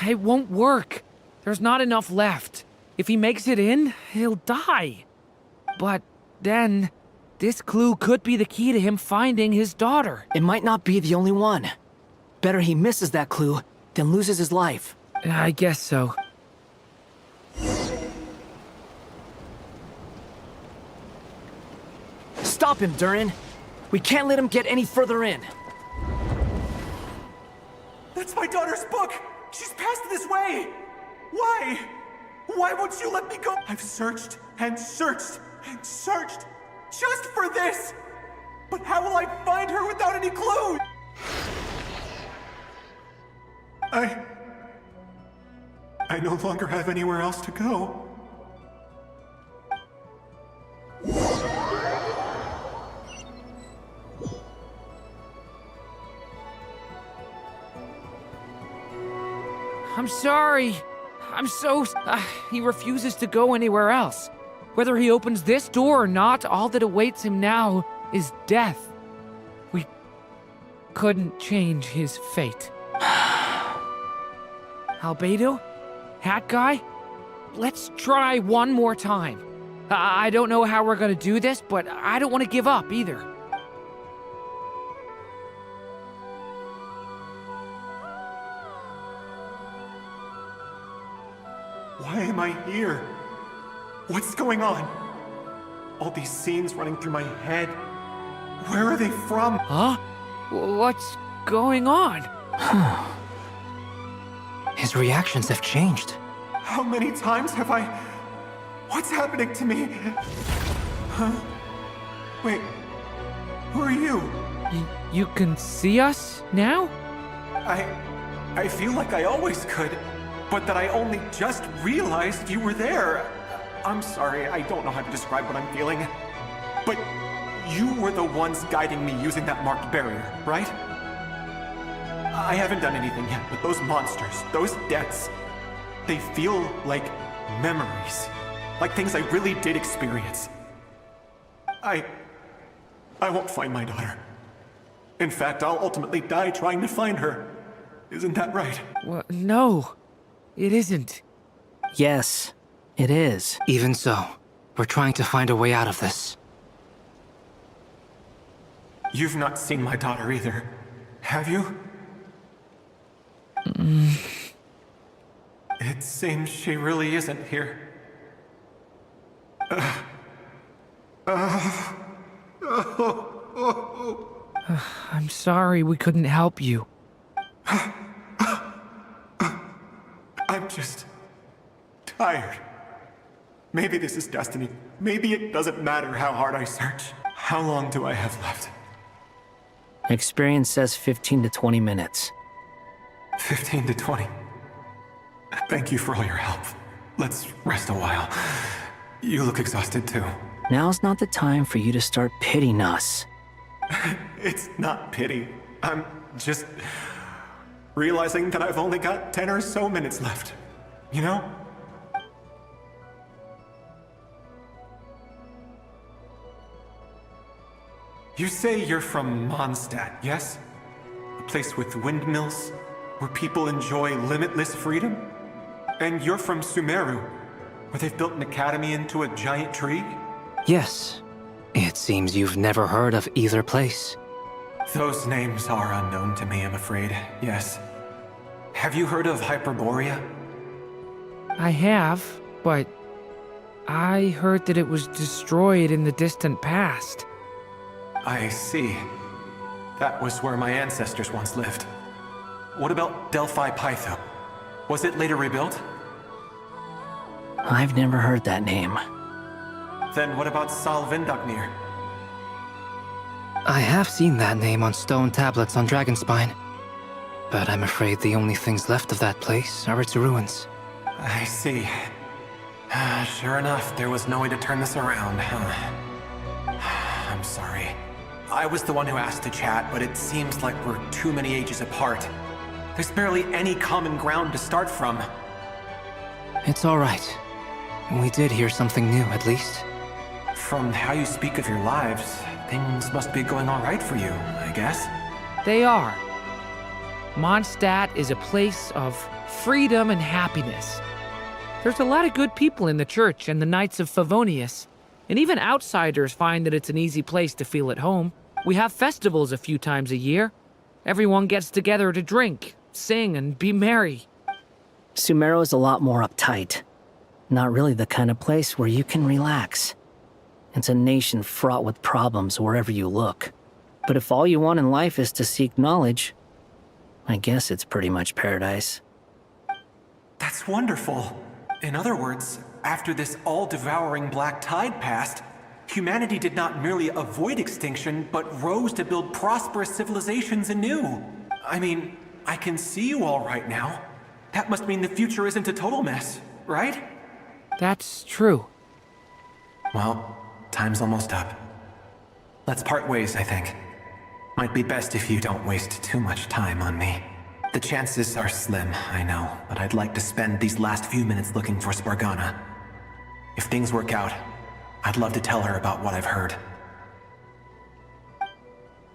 Speaker 7: It won't work. There's not enough left. If he makes it in, he'll die. But then, this clue could be the key to him finding his daughter.
Speaker 21: It might not be the only one. Better he misses that clue than loses his life.
Speaker 7: I guess so.
Speaker 21: Stop him, Durin. We can't let him get any further in.
Speaker 12: That's my daughter's book! She's passed this way! Why? Why won't you let me go? I've searched and searched and searched just for this! But how will I find her without any clues? I no longer have anywhere else to go.
Speaker 7: I'm sorry. He refuses to go anywhere else. Whether he opens this door or not, all that awaits him now is death. We couldn't change his fate. Albedo? Hat Guy? Let's try one more time. I don't know how we're gonna do this, but I don't want to give up either.
Speaker 12: Why am I here? What's going on? All these scenes running through my head. Where are they from?
Speaker 7: Huh? What's going on?
Speaker 9: His reactions have changed.
Speaker 12: How many times have I... What's happening to me? Huh? Wait, who are you?
Speaker 7: You can see us now?
Speaker 12: I feel like I always could, but that I only just realized you were there. I'm sorry, I don't know how to describe what I'm feeling. But you were the ones guiding me using that marked barrier, right? I haven't done anything yet, but those monsters, those deaths, they feel like memories. Like things I really did experience. I won't find my daughter. In fact, I'll ultimately die trying to find her. Isn't that right?
Speaker 7: Well, no, it isn't.
Speaker 21: Yes, it is.
Speaker 9: Even so, we're trying to find a way out of this.
Speaker 12: You've not seen my daughter either, have you? It seems she really isn't here.
Speaker 7: I'm sorry we couldn't help you.
Speaker 12: I'm just... tired. Maybe this is destiny. Maybe it doesn't matter how hard I search. How long do I have left?
Speaker 21: Experience says 15 to 20 minutes.
Speaker 12: 15 to 20. Thank you for all your help. Let's rest a while. You look exhausted too.
Speaker 21: Now's not the time for you to start pitying us.
Speaker 12: It's not pity. I'm just realizing that I've only got 10 or so minutes left. You know? You say you're from Mondstadt, yes? A place with windmills, where people enjoy limitless freedom? And you're from Sumeru, where they've built an academy into a giant tree?
Speaker 9: Yes. It seems you've never heard of either place.
Speaker 12: Those names are unknown to me, I'm afraid, yes. Have you heard of Hyperborea?
Speaker 7: I have, but I heard that it was destroyed in the distant past.
Speaker 12: I see. That was where my ancestors once lived. What about Delphi Pytho? Was it later rebuilt?
Speaker 21: I've never heard that name.
Speaker 12: Then what about Salvindagnir?
Speaker 9: I have seen that name on stone tablets on Dragonspine. But I'm afraid the only things left of that place are its ruins.
Speaker 12: I see. Sure enough, there was no way to turn this around, huh? I'm sorry. I was the one who asked to chat, but it seems like we're too many ages apart. There's barely any common ground to start from.
Speaker 9: It's all right. We did hear something new, at least.
Speaker 12: From how you speak of your lives, things must be going all right for you, I guess.
Speaker 7: They are. Mondstadt is a place of freedom and happiness. There's a lot of good people in the church and the Knights of Favonius, and even outsiders find that it's an easy place to feel at home. We have festivals a few times a year. Everyone gets together to drink, sing, and be merry.
Speaker 21: Sumeru is a lot more uptight. Not really the kind of place where you can relax. It's a nation fraught with problems wherever you look. But if all you want in life is to seek knowledge, I guess it's pretty much paradise.
Speaker 12: That's wonderful. In other words, after this all-devouring black tide passed, humanity did not merely avoid extinction, but rose to build prosperous civilizations anew. I mean, I can see you all right now. That must mean the future isn't a total mess, right?
Speaker 7: That's true.
Speaker 12: Well, time's almost up. Let's part ways, I think. Might be best if you don't waste too much time on me. The chances are slim, I know, but I'd like to spend these last few minutes looking for Spargana. If things work out, I'd love to tell her about what I've heard.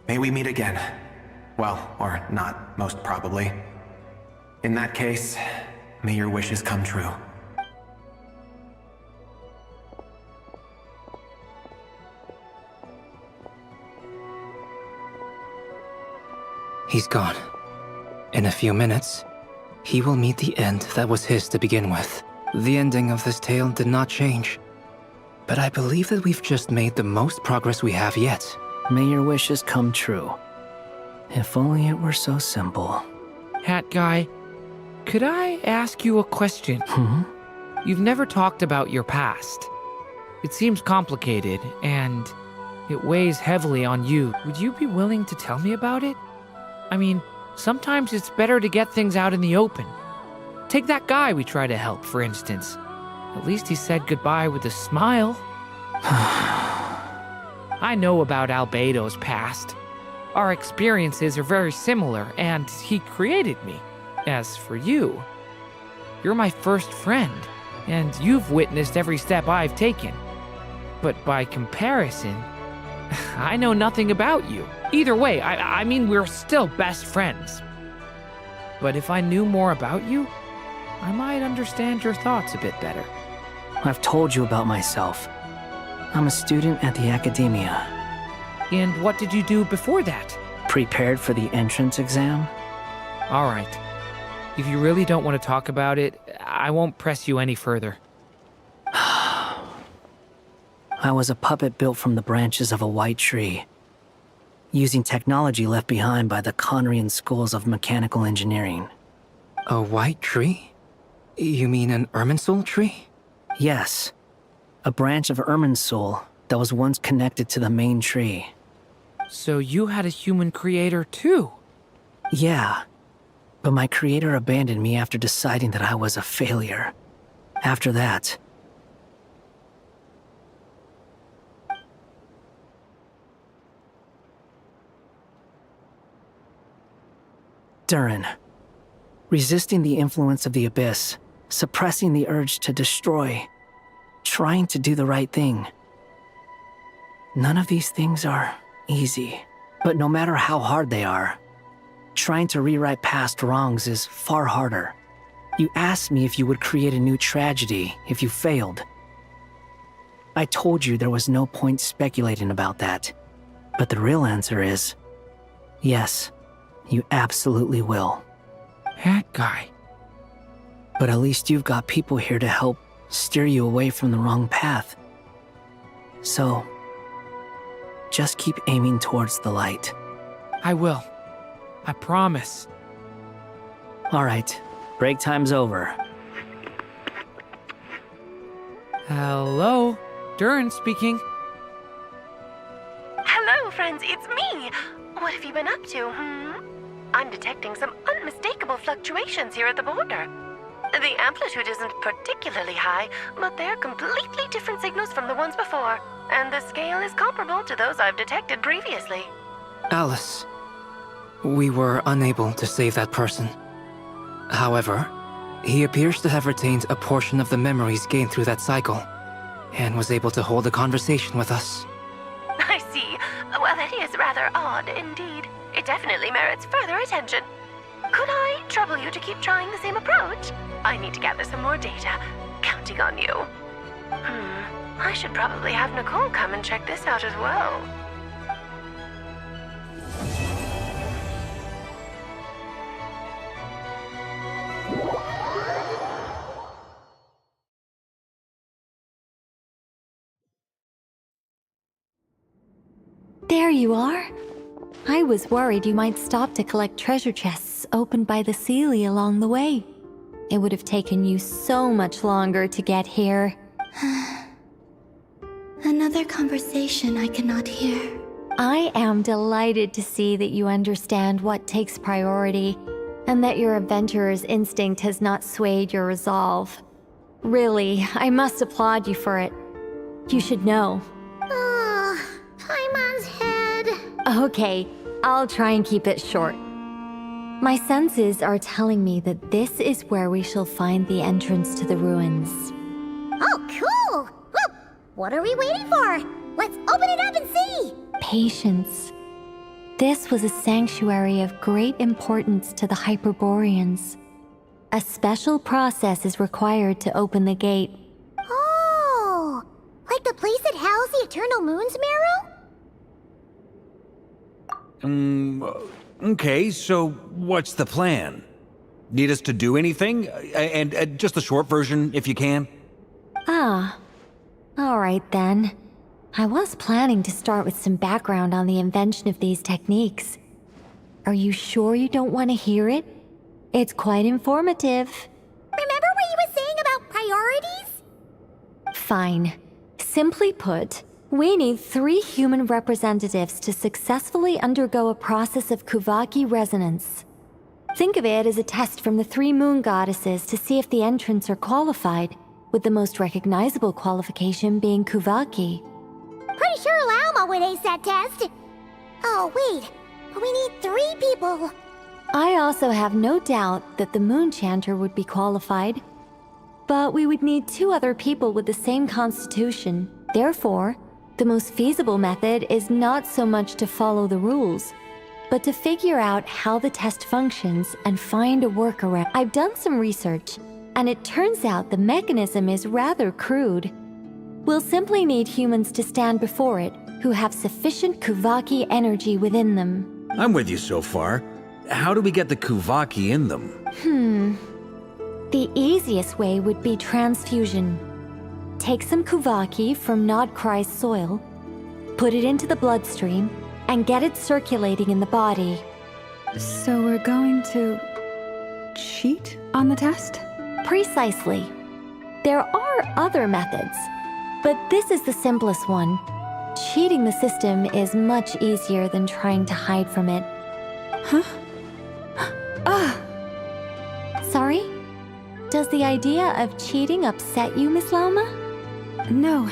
Speaker 12: May we meet again. Well, or not, most probably. In that case, may your wishes come true.
Speaker 9: He's gone. In a few minutes, he will meet the end that was his to begin with. The ending of this tale did not change. But I believe that we've just made the most progress we have yet.
Speaker 21: May your wishes come true. If only it were so simple.
Speaker 7: Hat guy, could I ask you a question? You've never talked about your past. It seems complicated, and it weighs heavily on you. Would you be willing to tell me about it? I mean, sometimes it's better to get things out in the open. Take that guy we try to help, for instance. At least he said goodbye with a smile. I know about Albedo's past. Our experiences are very similar, and he created me. As for you, you're my first friend, and you've witnessed every step I've taken. But by comparison, I know nothing about you. Either way, I mean, we're still best friends. But if I knew more about you, I might understand your thoughts a bit better.
Speaker 21: I've told you about myself. I'm a student at the academia.
Speaker 7: And what did you do before that?
Speaker 21: Prepared for the entrance exam?
Speaker 7: All right. If you really don't want to talk about it, I won't press you any further.
Speaker 21: I was a puppet built from the branches of a white tree, using technology left behind by the Conrian schools of mechanical engineering.
Speaker 9: A white tree? You mean an Irminsul tree?
Speaker 21: Yes. A branch of Irminsul that was once connected to the main tree.
Speaker 7: So you had a human creator too?
Speaker 21: Yeah. But my creator abandoned me after deciding that I was a failure. After that, Durin. Resisting the influence of the Abyss, suppressing the urge to destroy, trying to do the right thing. None of these things are easy, but no matter how hard they are, trying to rewrite past wrongs is far harder. You asked me if you would create a new tragedy if you failed. I told you there was no point speculating about that, but the real answer is, yes, you absolutely will.
Speaker 7: Hat guy.
Speaker 21: But at least you've got people here to help steer you away from the wrong path. So, just keep aiming towards the light.
Speaker 7: I will. I promise.
Speaker 21: All right, break time's over.
Speaker 7: Hello? Durin speaking.
Speaker 13: Hello, friends, it's me. What have you been up to, I'm detecting some unmistakable fluctuations here at the border. The amplitude isn't particularly high, but they're completely different signals from the ones before, and the scale is comparable to those I've detected previously.
Speaker 9: Alice, we were unable to save that person. However, he appears to have retained a portion of the memories gained through that cycle, and was able to hold a conversation with us.
Speaker 13: I see. Well, that is rather odd indeed. It definitely merits further attention. Could I trouble you to keep trying the same approach? I need to gather some more data. Counting on you. I should probably have Nicole come and check this out as well.
Speaker 19: There you are. I was worried you might stop to collect treasure chests opened by the Seelie along the way. It would have taken you so much longer to get here.
Speaker 1: Another conversation I cannot hear.
Speaker 19: I am delighted to see that you understand what takes priority, and that your adventurer's instinct has not swayed your resolve. Really, I must applaud you for it. You should know.
Speaker 3: Paimon's head.
Speaker 19: Okay, I'll try and keep it short. My senses are telling me that this is where we shall find the entrance to the ruins.
Speaker 3: Oh, cool! Well, what are we waiting for? Let's open it up and see!
Speaker 19: Patience. This was a sanctuary of great importance to the Hyperboreans. A special process is required to open the gate.
Speaker 3: Oh! Like the place that housed the Eternal Moon's Marrow?
Speaker 5: Okay, so what's the plan? Need us to do anything? And just the short version, if you can.
Speaker 19: Ah. Alright then. I was planning to start with some background on the invention of these techniques. Are you sure you don't want to hear it? It's quite informative.
Speaker 3: Remember what you were saying about priorities?
Speaker 19: Fine. Simply put, we need 3 human representatives to successfully undergo a process of Kuvaki resonance. Think of it as a test from the 3 moon goddesses to see if the entrants are qualified, with the most recognizable qualification being Kuvaki.
Speaker 3: Pretty sure Lauma would ace that test. Oh, wait. We need 3 people.
Speaker 19: I also have no doubt that the Moon Chanter would be qualified. But we would need 2 other people with the same constitution. Therefore, the most feasible method is not so much to follow the rules, but to figure out how the test functions and find a workaround. I've done some research, and it turns out the mechanism is rather crude. We'll simply need humans to stand before it who have sufficient Kuvaki energy within them.
Speaker 5: I'm with you so far. How do we get the Kuvaki in them?
Speaker 19: The easiest way would be transfusion. Take some Kuvaki from Nocturne's soil, put it into the bloodstream, and get it circulating in the body.
Speaker 4: So we're going to cheat on the test?
Speaker 19: Precisely. There are other methods, but this is the simplest one. Cheating the system is much easier than trying to hide from it. Huh? Sorry? Does the idea of cheating upset you, Miss Lauma?
Speaker 4: No,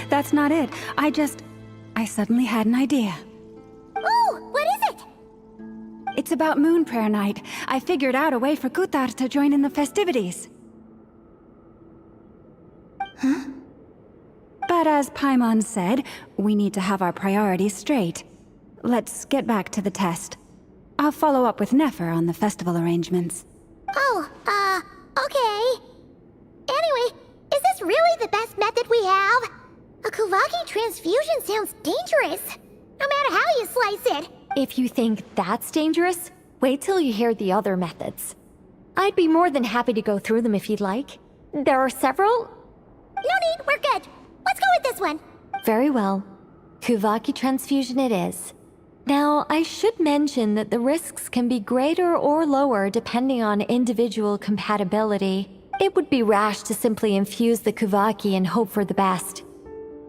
Speaker 4: that's not it. I suddenly had an idea.
Speaker 3: Oh, what is it?
Speaker 4: It's about Moon Prayer Night. I figured out a way for Kutar to join in the festivities.
Speaker 1: Huh?
Speaker 4: But as Paimon said, we need to have our priorities straight. Let's get back to the test. I'll follow up with Nefer on the festival arrangements.
Speaker 3: Oh, okay. Anyway, is this really the best method we have? A Kuvaki transfusion sounds dangerous, no matter how you slice it.
Speaker 19: If you think that's dangerous, wait till you hear the other methods. I'd be more than happy to go through them if you'd like. There are several.
Speaker 3: No need, we're good. Let's go with this one.
Speaker 19: Very well. Kuvaki transfusion it is. Now, I should mention that the risks can be greater or lower depending on individual compatibility. It would be rash to simply infuse the Kuvaki and hope for the best.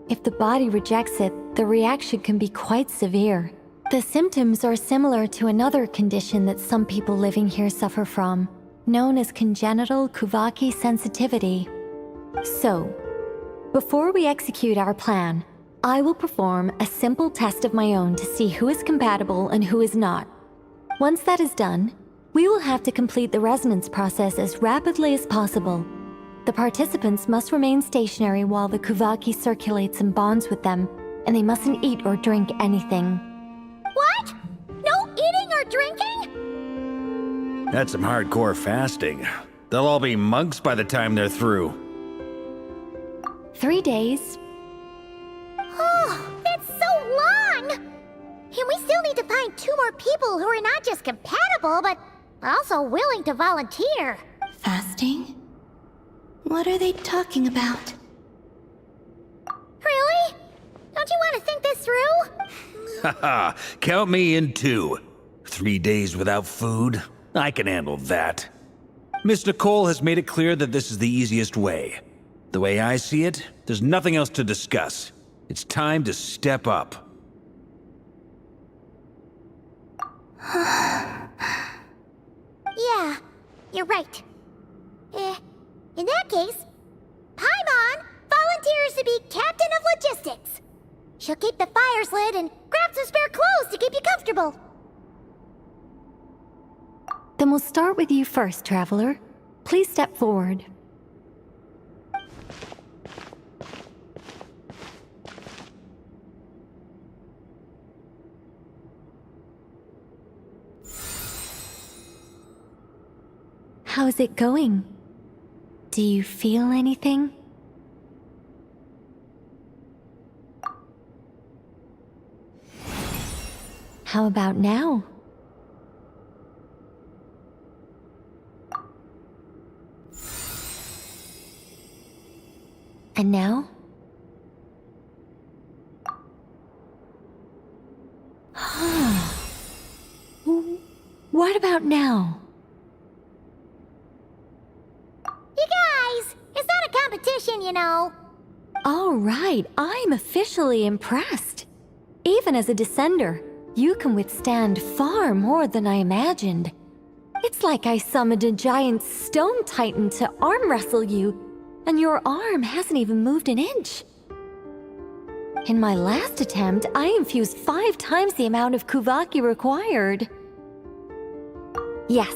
Speaker 19: If the body rejects it, the reaction can be quite severe. The symptoms are similar to another condition that some people living here suffer from, known as congenital Kuvaki sensitivity. So, before we execute our plan, I will perform a simple test of my own to see who is compatible and who is not. Once that is done, we will have to complete the resonance process as rapidly as possible. The participants must remain stationary while the Kuvaki circulates and bonds with them, and they mustn't eat or drink anything.
Speaker 3: What? No eating or drinking?
Speaker 5: That's some hardcore fasting. They'll all be monks by the time they're through.
Speaker 19: 3 days.
Speaker 3: Oh, that's so long! And we still need to find 2 more people who are not just compatible, but also willing to volunteer.
Speaker 1: Fasting? What are they talking about?
Speaker 3: Really? Don't you want to think this through?
Speaker 5: Haha, count me in too. 3 days without food? I can handle that. Miss Nicole has made it clear that this is the easiest way. The way I see it, there's nothing else to discuss. It's time to step up.
Speaker 3: Yeah, you're right. In that case, Paimon volunteers to be captain of logistics. She'll keep the fires lit and grab some spare clothes to keep you comfortable.
Speaker 19: Then we'll start with you first, Traveler. Please step forward. How's it going? Do you feel anything? How about now? And now? What about now?
Speaker 3: You guys, it's not a competition, you know.
Speaker 19: All right, I'm officially impressed. Even as a descender, you can withstand far more than I imagined. It's like I summoned a giant stone titan to arm wrestle you, and your arm hasn't even moved an inch. In my last attempt, I infused 5 times the amount of Kuvaki required. Yes,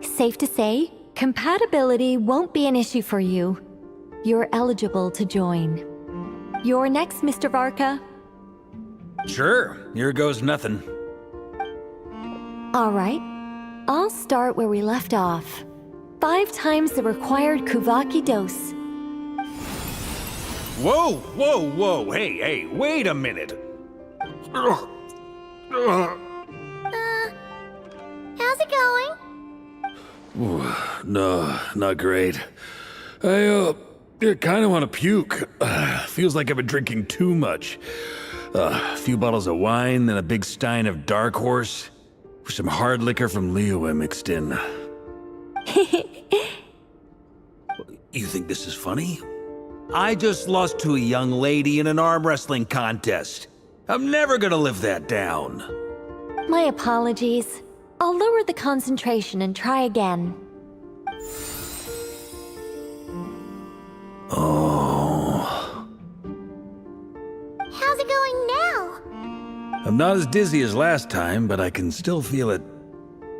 Speaker 19: safe to say, compatibility won't be an issue for you. You're eligible to join. You're next, Mr. Varka.
Speaker 5: Sure, here goes nothing.
Speaker 19: All right, I'll start where we left off. 5 times the required Kuvaki dose.
Speaker 5: Whoa, whoa, whoa, hey, wait a minute.
Speaker 3: How's it going?
Speaker 17: No, not great. I kind of want to puke. Feels like I've been drinking too much. A few bottles of wine, then a big stein of Dark Horse, with some hard liquor from Liyue mixed in.
Speaker 5: You think this is funny? I just lost to a young lady in an arm wrestling contest. I'm never gonna live that down.
Speaker 19: My apologies. I'll lower the concentration and try again.
Speaker 5: Oh.
Speaker 3: How's it going now?
Speaker 5: I'm not as dizzy as last time, but I can still feel it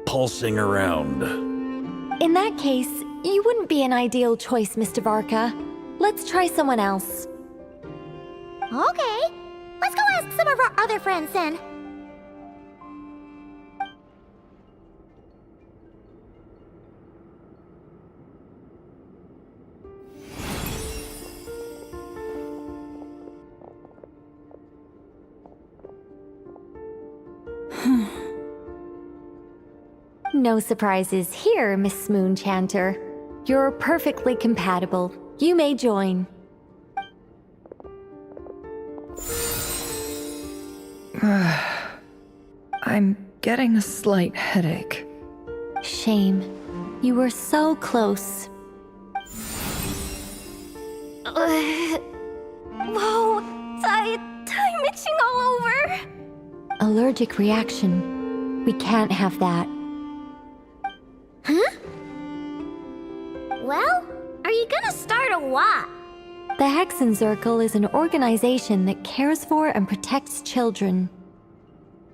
Speaker 5: pulsing around.
Speaker 19: In that case, you wouldn't be an ideal choice, Mr. Varka. Let's try someone else.
Speaker 3: Okay. Let's go ask some of our other friends then.
Speaker 19: No surprises here, Miss Moonchanter. You're perfectly compatible. You may join.
Speaker 6: I'm getting a slight headache.
Speaker 19: Shame. You were so close.
Speaker 10: Whoa, I'm itching all over.
Speaker 19: Allergic reaction. We can't have that.
Speaker 3: Huh? Well, are you gonna start a what?
Speaker 19: The Hexen Circle is an organization that cares for and protects children.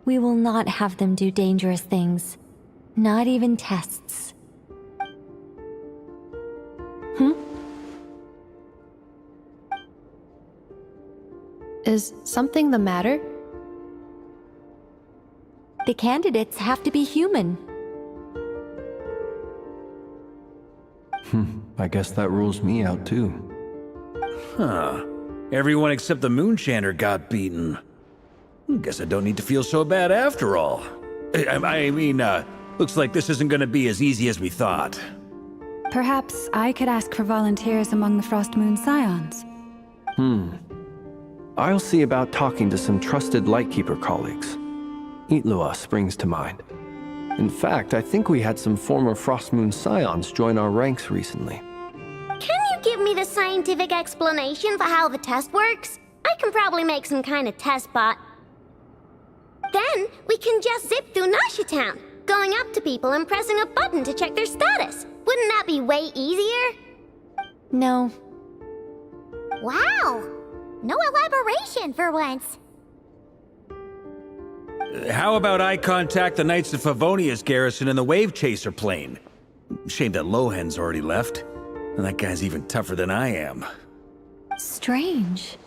Speaker 19: We will not have them do dangerous things. Not even tests.
Speaker 15: Is something the matter?
Speaker 19: The candidates have to be human.
Speaker 22: I guess that rules me out too.
Speaker 5: Huh. Everyone except the Moonchanter got beaten. Guess I don't need to feel so bad after all. I mean, looks like this isn't gonna be as easy as we thought.
Speaker 4: Perhaps I could ask for volunteers among the Frost Moon Scions.
Speaker 22: I'll see about talking to some trusted Lightkeeper colleagues. Itlua springs to mind. In fact, I think we had some former Frost Moon Scions join our ranks recently.
Speaker 3: Can you give me the scientific explanation for how the test works? I can probably make some kind of test bot. Then we can just zip through Nashitown, going up to people and pressing a button to check their status. Wouldn't that be way easier?
Speaker 19: No.
Speaker 3: Wow! No elaboration for once.
Speaker 5: How about I contact the Knights of Favonia's garrison in the Wave Chaser plane? Shame that Lohan's already left. And that guy's even tougher than I am.
Speaker 19: Strange.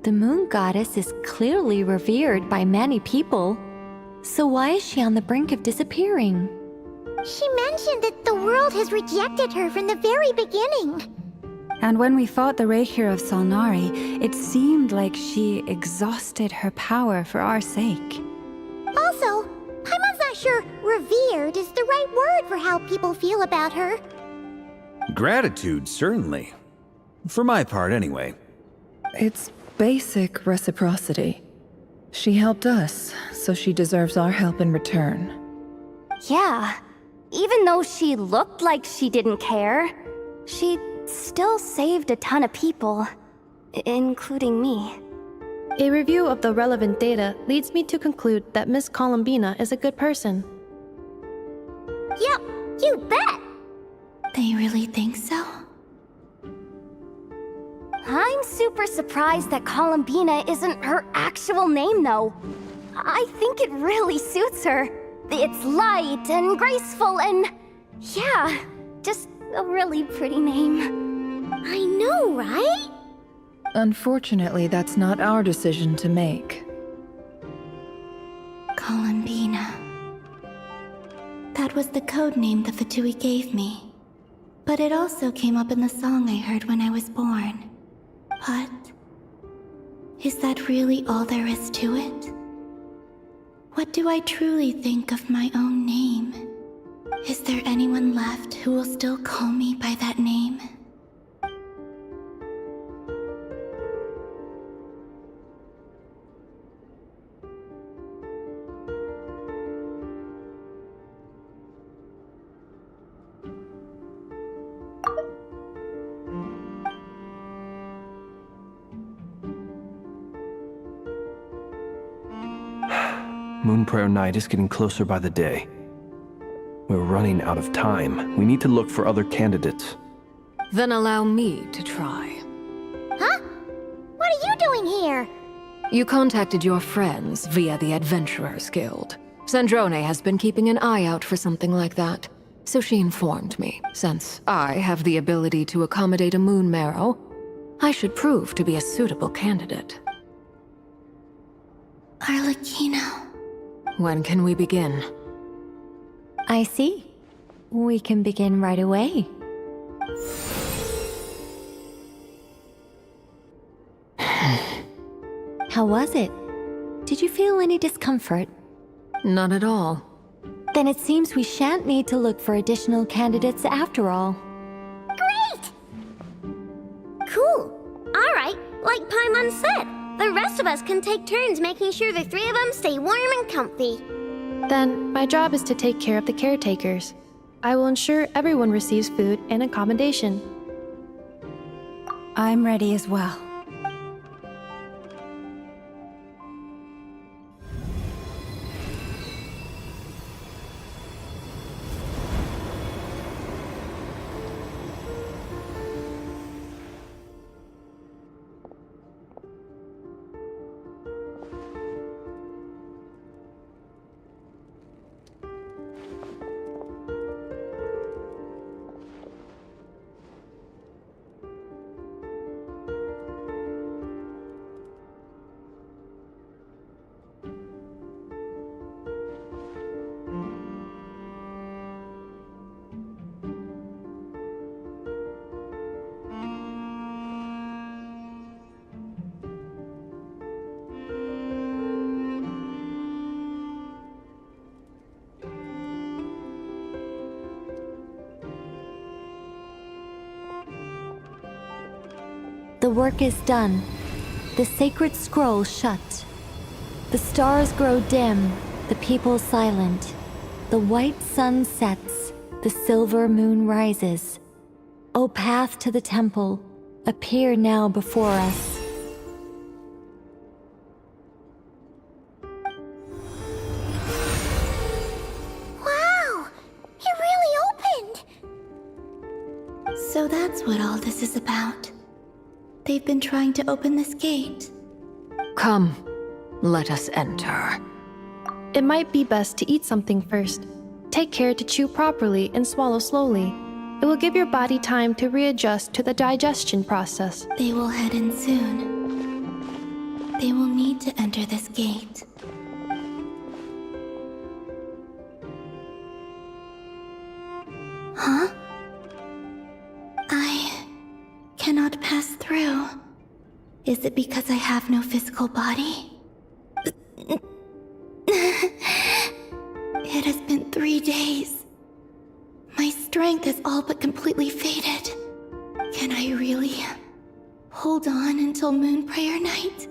Speaker 19: The Moon Goddess is clearly revered by many people. So why is she on the brink of disappearing?
Speaker 3: She mentioned that the world has rejected her from the very beginning.
Speaker 4: And when we fought the Reikir of Solnari, it seemed like she exhausted her power for our sake.
Speaker 3: Also, Paimon's not sure revered is the right word for how people feel about her.
Speaker 5: Gratitude, certainly. For my part, anyway.
Speaker 6: It's basic reciprocity. She helped us, so she deserves our help in return.
Speaker 10: Yeah, even though she looked like she didn't care, she still saved a ton of people, including me.
Speaker 15: A review of the relevant data leads me to conclude that Miss Columbina is a good person.
Speaker 3: Yep, you bet!
Speaker 1: They really think so?
Speaker 10: I'm super surprised that Columbina isn't her actual name, though. I think it really suits her. It's light and graceful and... yeah, just a really pretty name.
Speaker 3: I know, right?
Speaker 6: Unfortunately, that's not our decision to make.
Speaker 1: Columbina. That was the code name the Fatui gave me. But it also came up in the song I heard when I was born. But... is that really all there is to it? What do I truly think of my own name? Is there anyone left who will still call me by that name?
Speaker 22: Moonprayer Night is getting closer by the day. We're running out of time. We need to look for other candidates.
Speaker 20: Then allow me to try.
Speaker 3: Huh? What are you doing here?
Speaker 20: You contacted your friends via the Adventurers Guild. Sandrone has been keeping an eye out for something like that, so she informed me. Since I have the ability to accommodate a moon marrow, I should prove to be a suitable candidate.
Speaker 1: Arlecchino.
Speaker 20: When can we begin?
Speaker 19: I see. We can begin right away. How was it? Did you feel any discomfort?
Speaker 20: Not at all.
Speaker 19: Then it seems we shan't need to look for additional candidates after all.
Speaker 3: Great! Cool. Alright, like Paimon said, the rest of us can take turns making sure the three of them stay warm and comfy.
Speaker 15: Then, my job is to take care of the caretakers. I will ensure everyone receives food and accommodation.
Speaker 4: I'm ready as well.
Speaker 19: The work is done. The sacred scroll shut. The stars grow dim, the people silent. The white sun sets, the silver moon rises. O path to the temple, appear now before us.
Speaker 3: Wow! It really opened!
Speaker 1: So that's what all this is about. They've been trying to open this gate.
Speaker 20: Come, let us enter.
Speaker 15: It might be best to eat something first. Take care to chew properly and swallow slowly. It will give your body time to readjust to the digestion process.
Speaker 1: They will head in soon. They will need to enter this gate. Huh? I cannot pass through. Is it because I have no physical body? It has been 3 days. My strength has all but completely faded. Can I really hold on until Moonprayer Night?